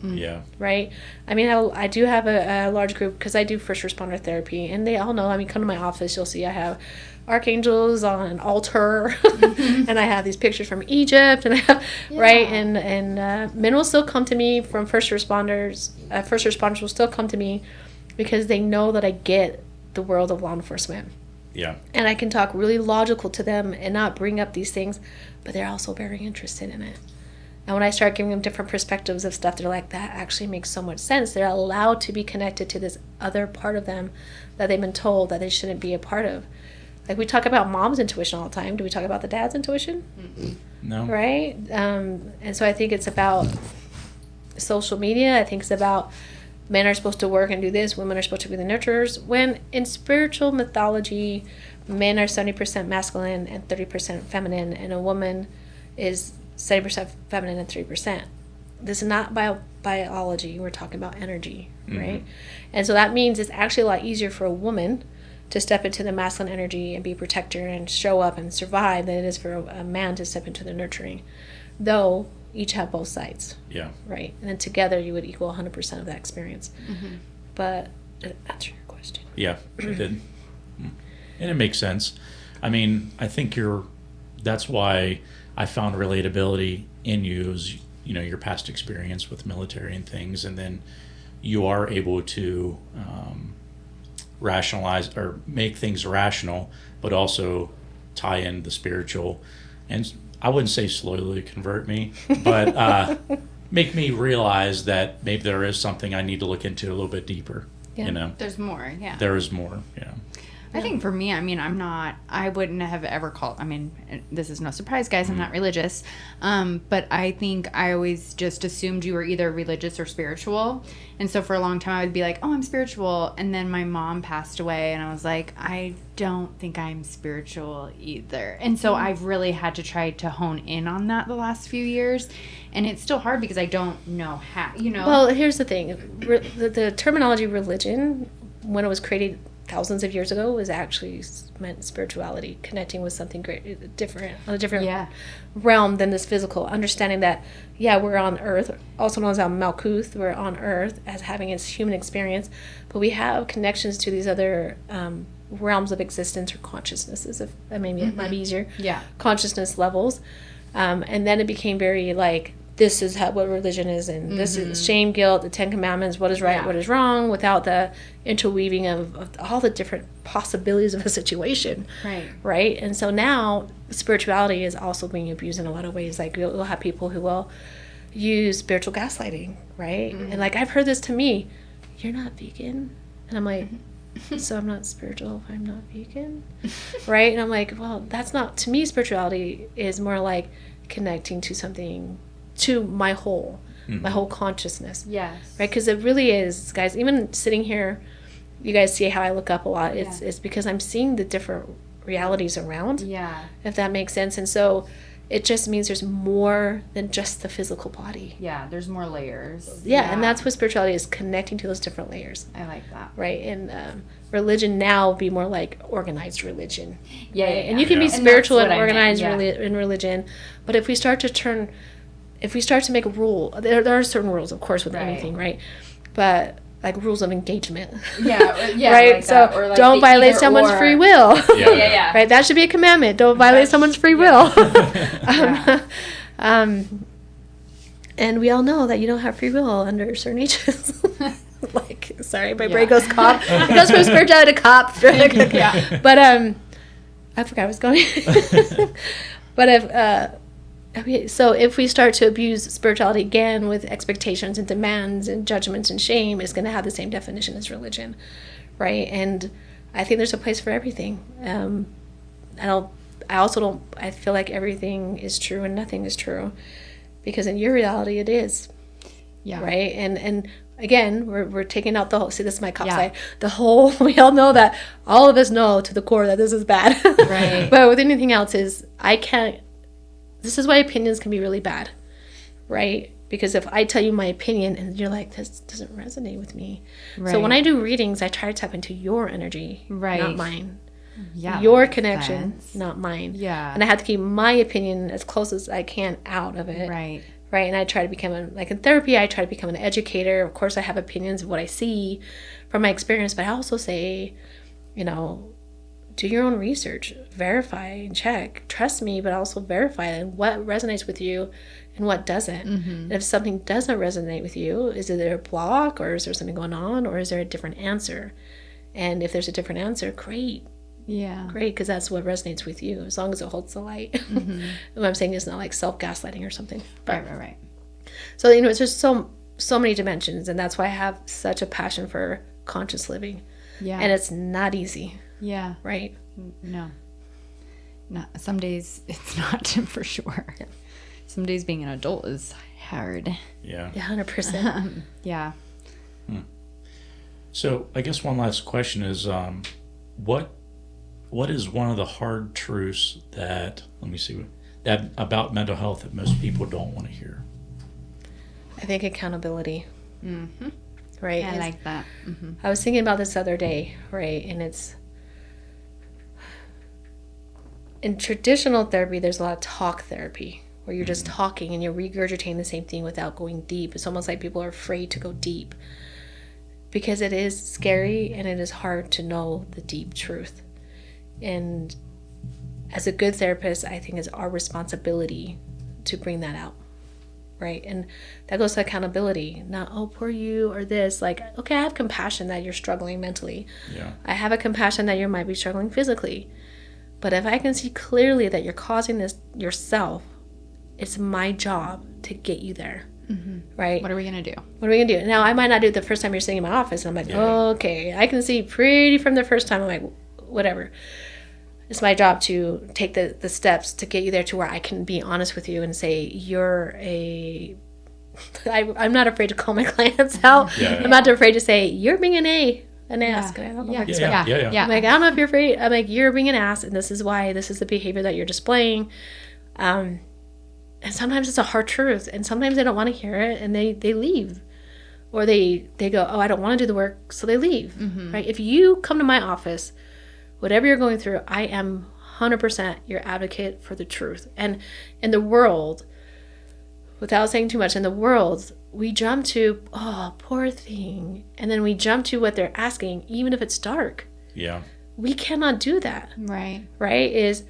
Yeah. Right? I mean, I do have a large group because I do first responder therapy, and they all know. I mean, come to my office, you'll see I have archangels on an altar, and I have these pictures from Egypt, and I have, right? And men will still come to me from first responders. First responders will still come to me because they know that I get the world of law enforcement. Yeah. And I can talk really logical to them and not bring up these things, but they're also very interested in it. And when I start giving them different perspectives of stuff, they're like, that actually makes so much sense. They're allowed to be connected to this other part of them that they've been told that they shouldn't be a part of. Like, we talk about mom's intuition all the time. Do we talk about the dad's intuition? No. Right? And so I think it's about social media. I think it's about men are supposed to work and do this. Women are supposed to be the nurturers. When in spiritual mythology, men are 70% masculine and 30% feminine, and a woman is 70% feminine and 3%. This is not biology. We're talking about energy, right? And so that means it's actually a lot easier for a woman to step into the masculine energy and be a protector and show up and survive than it is for a man to step into the nurturing. Though each have both sides. Yeah. Right? And then together you would equal 100% of that experience. But did it answer your question? Yeah, it did. And it makes sense. I mean, I think that's why I found relatability in you is, your past experience with military and things, and then you are able to rationalize or make things rational, but also tie in the spiritual, and I wouldn't say slowly convert me, but make me realize that maybe there is something I need to look into a little bit deeper. There's more. Yeah, there is more. Yeah. I think for me, I mean, I wouldn't have ever called, I mean, this is no surprise, guys, I'm not religious, but I think I always just assumed you were either religious or spiritual, and so for a long time I would be like, oh, I'm spiritual, and then my mom passed away, and I was like, I don't think I'm spiritual either, and so I've really had to try to hone in on that the last few years, and it's still hard because I don't know how, Well, here's the thing, the terminology religion, when it was created thousands of years ago, was actually meant spirituality, connecting with something great, different, on a different realm than this physical, understanding that, we're on Earth, also known as Malkuth, we're on Earth as having its human experience, but we have connections to these other realms of existence or consciousnesses, if maybe it might be easier, consciousness levels, and then it became very like, this is what religion is, and this is shame, guilt, the 10 Commandments, what is right, what is wrong, without the interweaving of all the different possibilities of a situation. Right? And so now spirituality is also being abused in a lot of ways. Like, you'll have people who will use spiritual gaslighting, right? And like, I've heard this to me, you're not vegan? And I'm like, so I'm not spiritual if I'm not vegan? Right? And I'm like, well, that's not, to me, spirituality is more like connecting to something, to my whole consciousness. Right? Because it really is, guys, even sitting here, you guys see how I look up a lot. It's because I'm seeing the different realities around. If that makes sense. And so it just means there's more than just the physical body. There's more layers. And that's what spirituality is, connecting to those different layers. I like that. Right? And religion now would be more like organized religion. Right? And you can be spiritual and organized in religion, but if we start to make a rule, there are certain rules, of course, with anything, right? But like rules of engagement. Right? Like so or like don't violate someone's free will. Right? That should be a commandment. Don't violate someone's free will. And we all know that you don't have free will under certain ages. Like, sorry, my brain goes cop. It goes from spirituality to cop. But I forgot I was going. But so if we start to abuse spirituality again with expectations and demands and judgments and shame, it's going to have the same definition as religion, right? And I think there's a place for everything. I feel like everything is true and nothing is true, because in your reality it is, right? And again, we're taking out the whole, see, this is my cop side, we all know that, all of us know to the core that this is bad, right? But with anything else this is why opinions can be really bad, right? Because if I tell you my opinion and you're like, this doesn't resonate with me. Right. So when I do readings, I try to tap into your energy, not mine. Your connection, not mine. And I have to keep my opinion as close as I can out of it. Right. right? And I try to become like in therapy, I try to become an educator. Of course, I have opinions of what I see from my experience, but I also say, you know, do your own research, verify and check, trust me, but also verify and what resonates with you and what doesn't. And if something doesn't resonate with you, is there a block, or is there something going on, or is there a different answer? And if there's a different answer, great. Yeah. Great, because that's what resonates with you, as long as it holds the light. What I'm saying is not like self-gaslighting or something. But, Right. So, you know, it's just so many dimensions, and that's why I have such a passion for conscious living. Yeah. And it's not easy. Yeah. Right? No. Some days it's not, for sure. Yeah. Some days being an adult is hard. Yeah. Yeah, 100%. Yeah. So I guess one last question is, what is one of the hard truths that, that about mental health that most people don't want to hear? I think accountability. Right? I like that. I was thinking about this the other day, right? And it's, in traditional therapy, there's a lot of talk therapy where you're just talking and you're regurgitating the same thing without going deep. It's almost like people are afraid to go deep because it is scary and it is hard to know the deep truth. And as a good therapist, I think it's our responsibility to bring that out. Right? And that goes to accountability. Not, oh, poor you, or this. Like, okay, I have compassion that you're struggling mentally. Yeah. I have a compassion that you might be struggling physically. But if I can see clearly that you're causing this yourself, it's my job to get you there. Right? What are we going to do? What are we going to do? Now, I might not do it the first time you're sitting in my office. And I'm like, oh, okay. I can see pretty from the first time. I'm like, whatever. It's my job to take the steps to get you there to where I can be honest with you and say, I'm not afraid to call my clients out. I'm not afraid to say, you're being an ass. I don't know if I can say that. I'm like, I don't know if you're afraid. I'm like, you're being an ass, and this is why. This is the behavior that you're displaying. And sometimes it's a hard truth, and sometimes they don't want to hear it, and they leave. Or they go, oh, I don't want to do the work, so they leave. Right? If you come to my office, whatever you're going through, I am 100% your advocate for the truth. And in the world, without saying too much, in the world, we jump to, oh, poor thing. And then we jump to what they're asking, even if it's dark. Yeah. We cannot do that. Right. Right? Is,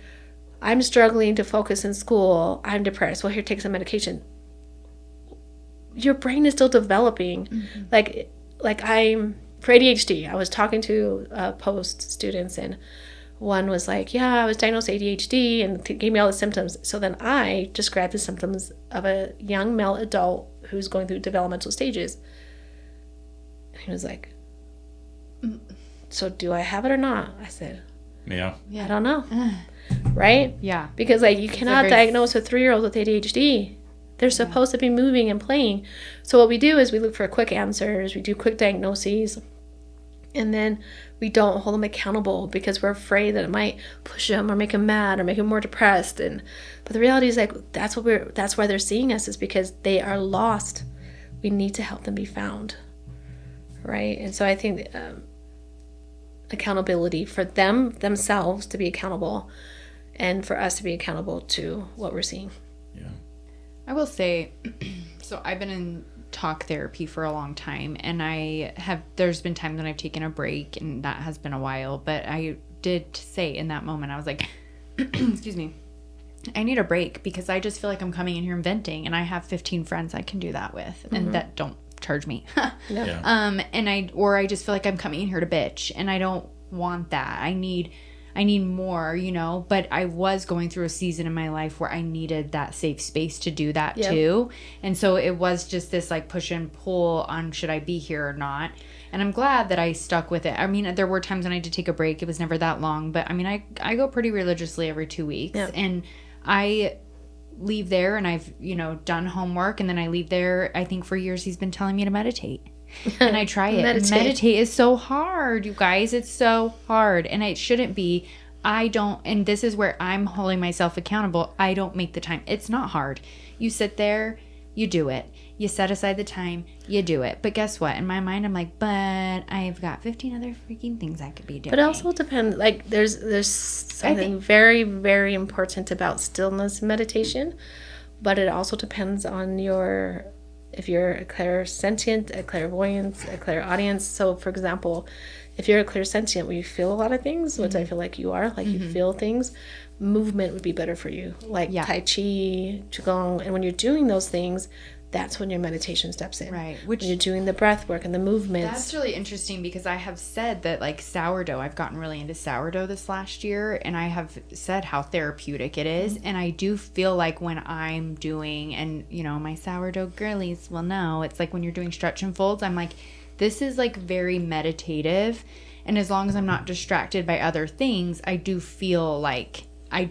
I'm struggling to focus in school. I'm depressed. Well, here, take some medication. Your brain is still developing. Like I'm... For ADHD, I was talking to post students, and one was like, yeah, I was diagnosed with ADHD, and gave me all the symptoms. So then I described the symptoms of a young male adult who's going through developmental stages. And he was like, so do I have it or not? I said, Yeah. I don't know. Right? Yeah. Because like you cannot diagnose a 3-year-old with ADHD. They're supposed to be moving and playing. So what we do is we look for quick answers. We do quick diagnoses. And then we don't hold them accountable because we're afraid that it might push them or make them mad or make them more depressed. But the reality is, like, that's why they're seeing us, is because they are lost. We need to help them be found. Right? And so I think accountability for themselves to be accountable, and for us to be accountable to what we're seeing. Yeah. I will say, so I've been in talk therapy for a long time, and there's been times when I've taken a break, and that has been a while, but I did say in that moment, I was like, excuse me, I need a break because I just feel like I'm coming in here and venting, and I have 15 friends I can do that with, and that don't charge me. Yeah. I just feel like I'm coming in here to bitch, and I don't want that. I need more, but I was going through a season in my life where I needed that safe space to do that too. And so it was just this like push and pull on, should I be here or not? And I'm glad that I stuck with it. I mean, there were times when I had to take a break. It was never that long, but I mean, I go pretty religiously every 2 weeks, and I leave there, and I've, done homework, and then I leave there. I think for years he's been telling me to meditate. And I try it. Meditate is so hard, you guys. It's so hard. And it shouldn't be. And this is where I'm holding myself accountable. I don't make the time. It's not hard. You sit there, you do it. You set aside the time, you do it. But guess what? In my mind, I'm like, but I've got 15 other freaking things I could be doing. But it also depends. Like, there's something very, very important about stillness meditation, but it also depends on if you're a clairsentient, a clairvoyant, a clairaudience. So, for example, if you're a clairsentient where you feel a lot of things, which I feel like you are, like you feel things, movement would be better for you, like Tai Chi, Qigong. And when you're doing those things, that's when your meditation steps in. Right. When you're doing the breath work and the movements. That's really interesting because I have said that like sourdough, I've gotten really into sourdough this last year, and I have said how therapeutic it is. And I do feel like when I'm doing, and you know, my sourdough girlies will know, it's like when you're doing stretch and folds, I'm like, this is like very meditative. And as long as I'm not distracted by other things, I do feel like I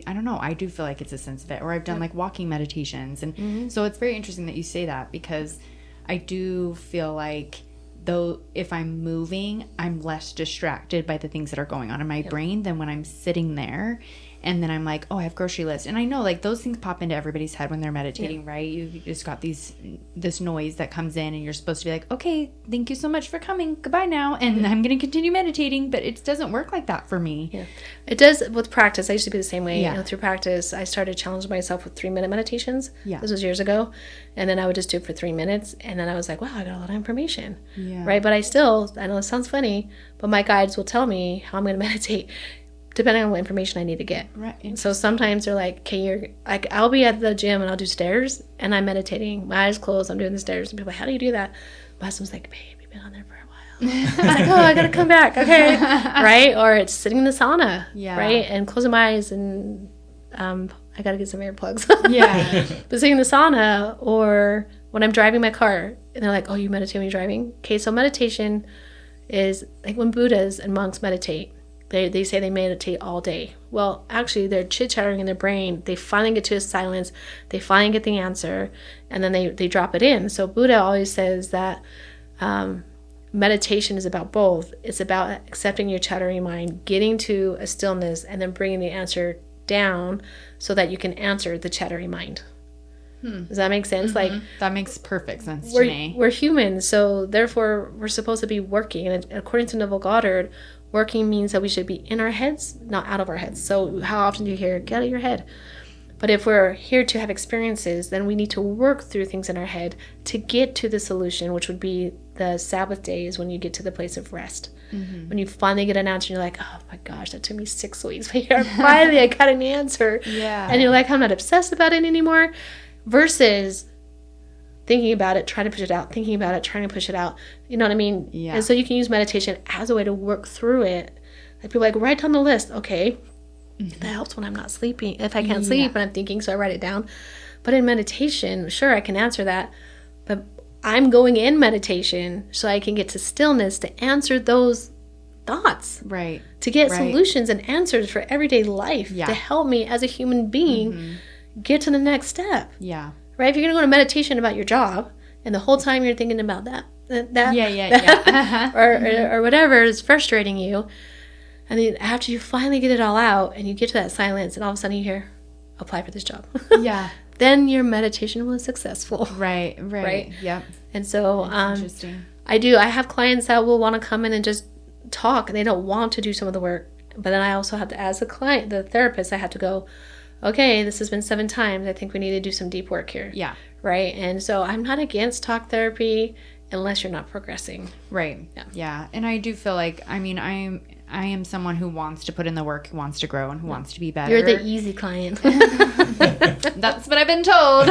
don't know, I do feel like it's a sense of it. Or I've done like walking meditations. And so it's very interesting that you say that, because I do feel like though if I'm moving, I'm less distracted by the things that are going on in my brain than when I'm sitting there. And then I'm like, oh, I have grocery list. And I know like those things pop into everybody's head when they're meditating, right? You just got this noise that comes in and you're supposed to be like, okay, thank you so much for coming. Goodbye now. And I'm going to continue meditating. But it doesn't work like that for me. Yeah, it does with practice. I used to be the same way. Yeah. You know, through practice, I started challenging myself with 3-minute meditations. Yeah. This was years ago. And then I would just do it for 3 minutes. And then I was like, wow, I got a lot of information. Yeah. Right. But I know it sounds funny, but my guides will tell me how I'm going to meditate depending on what information I need to get. Right. So sometimes they're like, okay, you're like, I'll be at the gym and I'll do stairs and I'm meditating. My eyes closed. I'm doing the stairs. And people are like, how do you do that? My husband's like, babe, you've been on there for a while. I was like, oh, I got to come back. Okay. Right. Or it's sitting in the sauna. Yeah. Right. And closing my eyes and I got to get some earplugs. Yeah. But sitting in the sauna, or when I'm driving my car and they're like, oh, you meditate when you're driving? Okay. So meditation is like when Buddhas and monks meditate. They say they meditate all day. Well, actually, they're chit-chattering in their brain. They finally get to a silence. They finally get the answer, and then they drop it in. So Buddha always says that meditation is about both. It's about accepting your chattering mind, getting to a stillness, and then bringing the answer down so that you can answer the chattering mind. Does that make sense? Like that makes perfect sense to me. We're humans, so therefore we're supposed to be working. And according to Neville Goddard, working means that we should be in our heads, not out of our heads. So how often do you hear, get out of your head? But if we're here to have experiences, then we need to work through things in our head to get to the solution, which would be the Sabbath days when you get to the place of rest. When you finally get an answer, you're like, oh my gosh, that took me 6 weeks. But here, finally I got an answer. Yeah. And you're like, I'm not obsessed about it anymore. Versus thinking about it, trying to push it out, thinking about it, trying to push it out. You know what I mean? Yeah. And so you can use meditation as a way to work through it. Like people like, write down the list. Okay. That helps when I'm not sleeping. If I can't sleep and I'm thinking, so I write it down. But in meditation, sure, I can answer that. But I'm going in meditation so I can get to stillness to answer those thoughts. Right. To get solutions and answers for everyday life. Yeah. To help me as a human being get to the next step. Yeah. Right? If you're going to go to meditation about your job and the whole time you're thinking about that or whatever is frustrating you, and then after you finally get it all out and you get to that silence and all of a sudden you hear, apply for this job. Yeah. Then your meditation was successful. Right. Yep. And so Interesting. I have clients that will want to come in and just talk and they don't want to do some of the work. But then I also have to, as a client, the therapist, I have to go, okay, this has been 7 times. I think we need to do some deep work here. Yeah. Right. And so I'm not against talk therapy unless you're not progressing. Right. Yeah. And I do feel like, I mean, I am someone who wants to put in the work, who wants to grow, and who wants to be better. You're the easy client. That's what I've been told.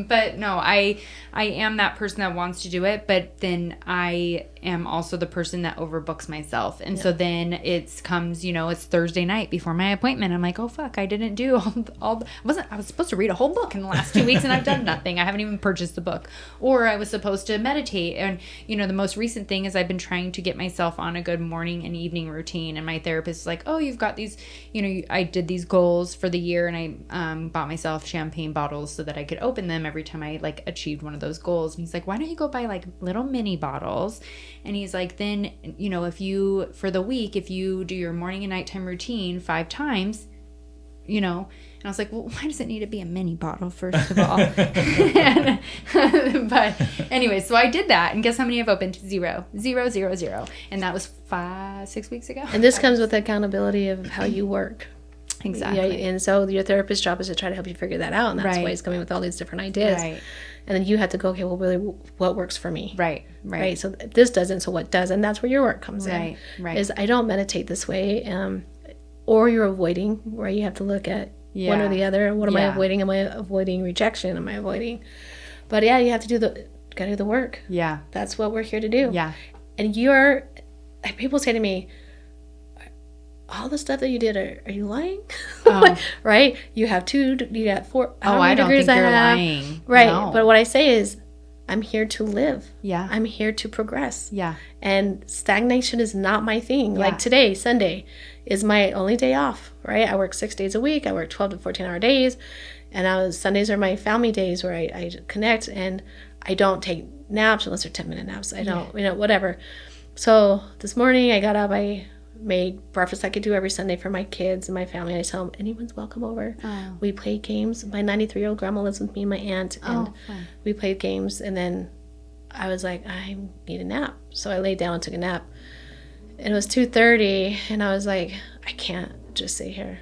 But no, I am that person that wants to do it, but then I am also the person that overbooks myself. And so then it comes, it's Thursday night before my appointment. I'm like, oh fuck, I didn't do I was supposed to read a whole book in the last 2 weeks and I've done nothing. I haven't even purchased the book. Or I was supposed to meditate. And, the most recent thing is I've been trying to get myself on a good morning and evening routine. And my therapist is like, oh, you've got these, I did these goals for the year and I bought myself champagne bottles so that I could open them every time I achieved one of those goals. And he's like, why don't you go buy little mini bottles? And he's like, then, if you, for the week, if you do your morning and nighttime routine 5 times, and I was like, well, why does it need to be a mini bottle, first of all? But anyway, so I did that. And guess how many I've opened? 0. 0, 0, 0. And that was 6 weeks ago. And this comes with accountability of how you work. exactly. Yeah, and so your therapist's job is to try to help you figure that out, and that's why he's coming with all these different ideas. Right. And then you have to go, okay, well, really, what works for me? Right. So this doesn't, so what does? And that's where your work comes in. Right. Is I don't meditate this way, or you're avoiding, where you have to look at one or the other. What am I avoiding? Am I avoiding rejection? Am I avoiding? But yeah, you have to gotta do the work. Yeah. That's what we're here to do. Yeah. And people say to me, all the stuff that you did, are you lying? Right? You got 4. I don't think you're lying. Right. No. But what I say is, I'm here to live. Yeah. I'm here to progress. Yeah. And stagnation is not my thing. Yeah. Like today, Sunday, is my only day off, right? I work 6 days a week. I work 12 to 14-hour days. And Sundays are my family days where I connect, and I don't take naps unless they're 10-minute naps. I don't, whatever. So this morning I got up, I made breakfast like I do every Sunday for my kids and my family. I tell them, anyone's welcome over. Oh. We played games. My 93-year-old grandma lives with me and my aunt, and we played games. And then I was like, I need a nap. So I laid down and took a nap. And it was 2:30, and I was like, I can't just sit here.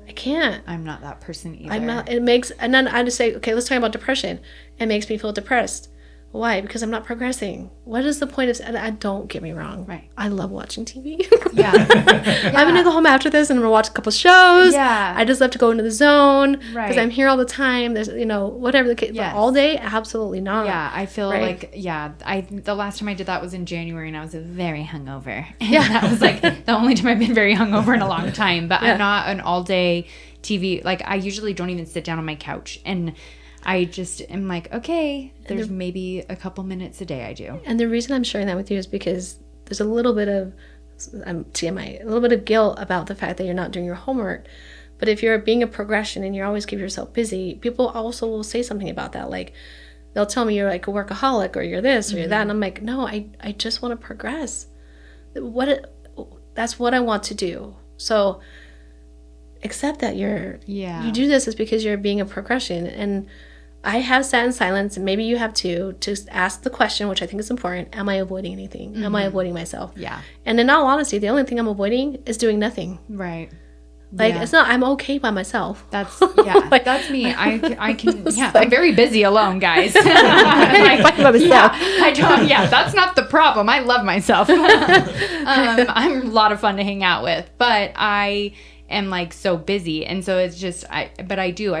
I can't. I'm not that person either. I'm not. And then I just say, okay, let's talk about depression. It makes me feel depressed. Why? Because I'm not progressing. What is the point of... And don't get me wrong. Right. I love watching TV. Yeah. I'm going to go home after this and I'm going to watch a couple shows. Yeah. I just love to go into the zone. Right. Because I'm here all the time. There's, whatever the case. Yes. But all day? Absolutely not. Yeah. I feel like, the last time I did that was in January, and I was very hungover. And that was like the only time I've been very hungover in a long time. But I'm not an all-day TV. Like, I usually don't even sit down on my couch. And I just am like, okay, there's maybe a couple minutes a day I do. And the reason I'm sharing that with you is because there's a little bit of TMI, a little bit of guilt about the fact that you're not doing your homework. But if you're being a progression and you always keep yourself busy, people also will say something about that. Like, they'll tell me you're like a workaholic, or you're this or you're that. And I'm like, no, I just want to progress. That's what I want to do. So accept that you do this is because you're being a progression. And I have sat in silence, and maybe you have too, to ask the question, which I think is important. Am I avoiding anything? Mm-hmm. Am I avoiding myself? Yeah. And in all honesty, the only thing I'm avoiding is doing nothing. Right. Like, it's not, I'm okay by myself. That's, like, that's me. I can, I'm very busy alone, guys. I'm like, by myself. That's not the problem. I love myself. I'm a lot of fun to hang out with, but I am like so busy. And so it's just, I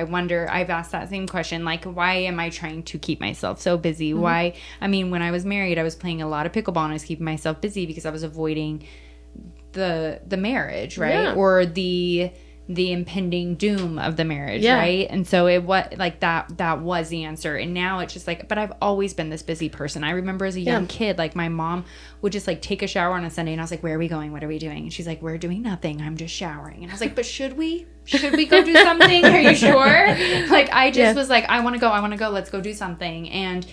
wonder, I've asked that same question, like, why am I trying to keep myself so busy? Mm-hmm. Why, when I was married, I was playing a lot of pickleball, and I was keeping myself busy because I was avoiding the marriage, right? Yeah. Or the impending doom of the marriage, right? And so it was like that was the answer. And now it's just like, but I've always been this busy person. I remember as a young kid, like, my mom would just like take a shower on a Sunday, and I was like, where are we going? What are we doing? And she's like, we're doing nothing. I'm just showering. And I was like, but should we go do something? Are you sure? Like, I just was like, I want to go. Let's go do something. And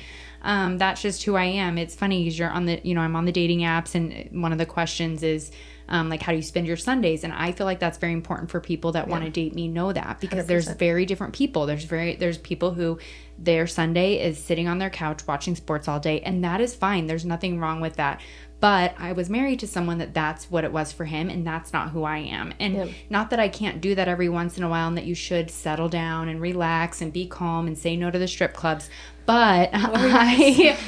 that's just who I am. It's funny because you're on I'm on the dating apps, and one of the questions is, like, how do you spend your Sundays? And I feel like that's very important for people that want to date me, know that, because 100%. There's very different people. There's people who their Sunday is sitting on their couch watching sports all day, and that is fine. There's nothing wrong with that. But I was married to someone that's what it was for him, and that's not who I am. And not that I can't do that every once in a while, and that you should settle down and relax and be calm and say no to the strip clubs. But I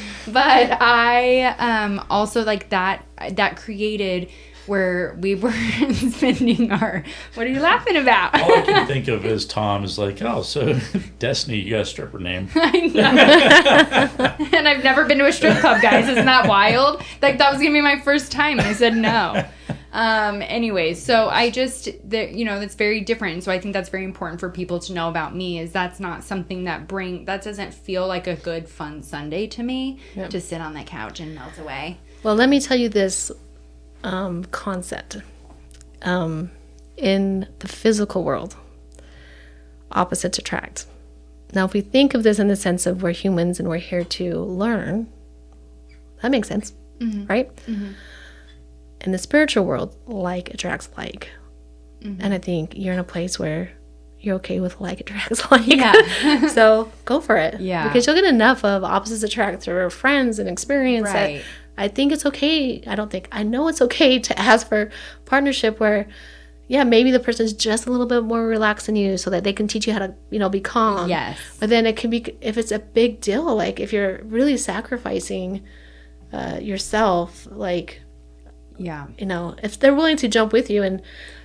also, like, that created where we were spending our... What are you laughing about? All I can think of is Tom is like, oh, so Destiny, you got a stripper name. I know. And I've never been to a strip club, guys. Isn't that wild? Like, that was going to be my first time, and I said no. Anyways, so I just, that's very different. And so I think that's very important for people to know about me, is that's not something that doesn't feel like a good, fun Sunday to me, to sit on the couch and melt away. Well, let me tell you this concept. In the physical world, opposites attract. Now, if we think of this in the sense of we're humans and we're here to learn, that makes sense, right? Mm-hmm. In the spiritual world, like attracts like. Mm-hmm. And I think you're in a place where you're okay with like attracts like. Yeah. So go for it. Yeah. Because you'll get enough of opposites attract through friends and experience. Right. That I think it's okay. I know it's okay to ask for partnership where, yeah, maybe the person's just a little bit more relaxed than you so that they can teach you how to, you know, be calm. Yes. But then it can be, if it's a big deal, like if you're really sacrificing yourself, like, Yeah. you know, if they're willing to jump with you and,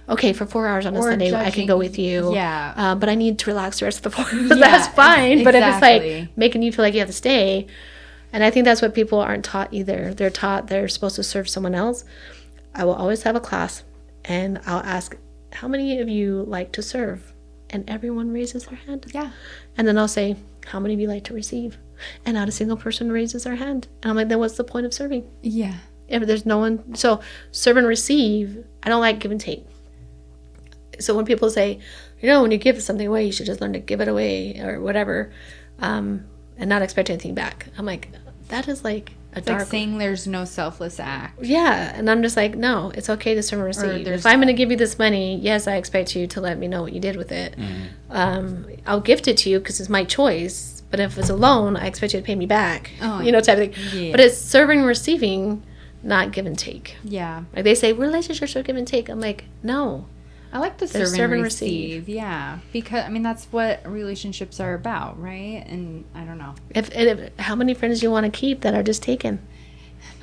okay, for 4 hours on a Or Sunday, I can judging- go with you. Yeah. But I need to relax the rest of the 4 hours. Yeah, That's fine. But if it's exactly. like making you feel like you have to stay, and I think that's what people aren't taught either. They're taught they're supposed to serve someone else. I will always have a class, and I'll ask, how many of you like to serve? And everyone raises their hand. Yeah. And then I'll say, how many of you like to receive? And not a single person raises their hand. And I'm like, then what's the point of serving? Yeah. If there's no one, so serve and receive, I don't like give and take. So when people say, you know, when you give something away, you should just learn to give it away or whatever, and not expect anything back. I'm like, that is like a It's dark. like saying there's no selfless act. Yeah, and I'm just like, no, it's okay to serve and receive. there's- If I'm going to give you this money, yes, I expect you to let me know what you did with it. I'll gift it to you because it's my choice. But if it's a loan, I expect you to pay me back. Oh, you know, type of thing. yeah. But it's serving and receiving, not give and take. Yeah. Like they say, relationships are give and take. I'm like, no. I like the There's serve and receive. Yeah. Because, I mean, that's what relationships are about, right? And I don't know. If how many friends do you want to keep that are just taken?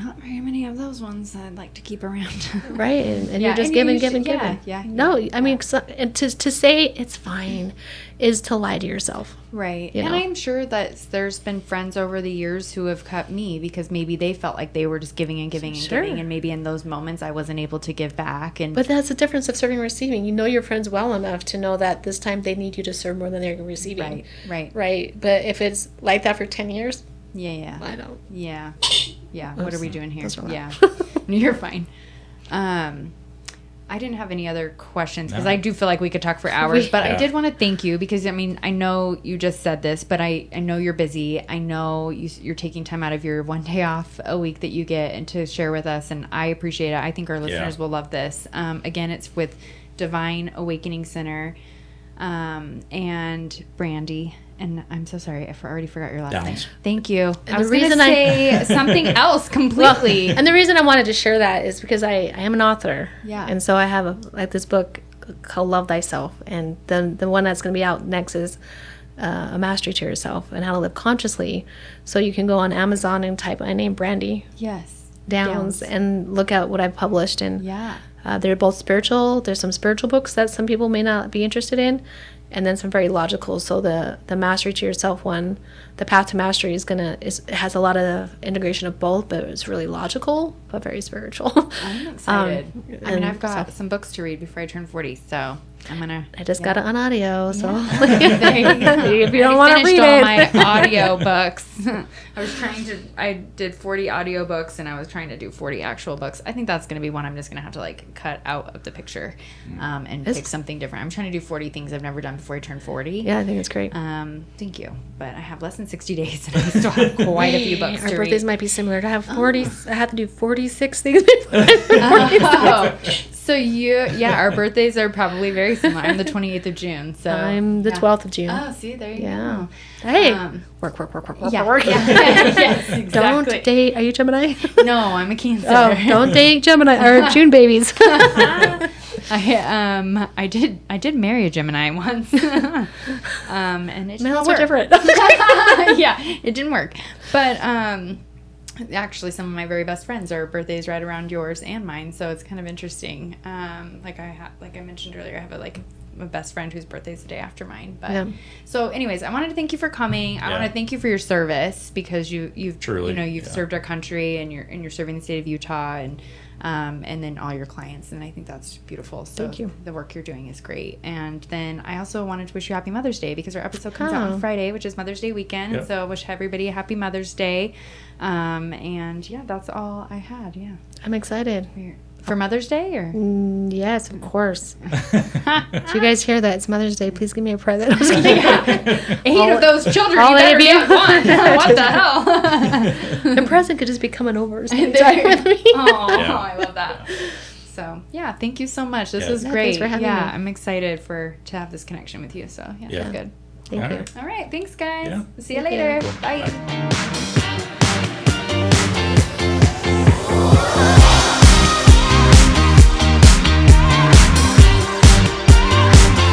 Not very many of those ones I'd like to keep around. Right? And Yeah, you're just and giving, you giving, should- giving. yeah, No, yeah. I mean, and to say it's fine is to lie to yourself. Right. You And know? I'm sure that there's been friends over the years who have cut me because maybe they felt like they were just giving and giving and Sure. giving. And maybe in those moments I wasn't able to give back. And But that's the difference of serving and receiving. You know your friends well enough to know that this time they need you to serve more than they're receiving. Right. Right. But if it's like that for 10 years, Yeah. I don't. Yeah. Yeah. What are we doing here? That's right. Yeah. You're fine. I didn't have any other questions because No. I do feel like we could talk for hours, but I did want to thank you because, I mean, I know you just said this, but I know you're busy. I know you're taking time out of your one day off a week that you get and to share with us, and I appreciate it. I think our listeners will love this. Again, it's with Divine Awakening Center and Brandee. And I'm so sorry, I already forgot your last name. Downes. Thank you. And I was the going to reason say something else completely. And the reason I wanted to share that is because I am an author. Yeah. And so I have like this book called Love Thyself. And then the one that's going to be out next is A Mastery to Yourself and How to Live Consciously. So you can go on Amazon and type my name, Brandee Yes. Downes, and look at what I've published. And Yeah. they're both spiritual. There's some spiritual books that some people may not be interested in, and then some very logical. So the Mastery to Yourself one, the Path to Mastery it has a lot of integration of both, but it's really logical but very spiritual. I'm excited. I mean, and I've got some books to read before I turn 40, so I'm gonna. I just got it on audio, so There you go. if you don't want to finished read all it, my audio books. I did 40 audio books, and I was trying to do 40 actual books. I think that's gonna be one I'm just gonna have to like cut out of the picture, and pick something different. I'm trying to do 40 things I've never done before I turn 40. yeah, I think it's great. Thank you, but I have less than 60 days, and I still have quite a few books Our to birthdays read. might be similar. I have 40. I have to do 46 things before I turn 46. Oh, so our birthdays are probably very similar. I'm the 28th of June, so I'm the 12th of June. Oh, see, there you Yeah. go. Hey, Work. work. Yes, exactly. Don't date. Are you Gemini? No, I'm a Cancer. Oh, don't date Gemini or June babies. I did marry a Gemini once, and it Smells didn't so work. different. Yeah, it didn't work. But actually, some of my very best friends are birthdays right around yours and mine, so it's kind of interesting. Like I mentioned earlier, I have a best friend whose birthday is the day after mine. But Yeah. so, anyways, I wanted to thank you for coming. I want to thank you for your service because you've Truly, you've served our country and you're serving the state of Utah and then all your clients, and I think that's beautiful. So Thank you. The work you're doing is great. And then I also wanted to wish you happy Mother's Day because our episode comes out on Friday, which is Mother's Day weekend. Yep. So I wish everybody a happy Mother's Day. And yeah, that's all I had. Yeah. I'm excited. For Mother's Day or? Yes, of course. If you guys hear that, it's Mother's Day. Please give me a present. I'm just kidding. 8 of those children, all you better of you. get one. What the hell? The present could just be coming over and spending time with me. Oh, Yeah. I love that. So yeah, thank you so much. This Yeah. was Yeah, great. thanks for having me. I'm excited to have this connection with you. So yeah, Yeah. good. Thank All you. right. All right, thanks guys. Yeah. See you Thank later. you. Bye.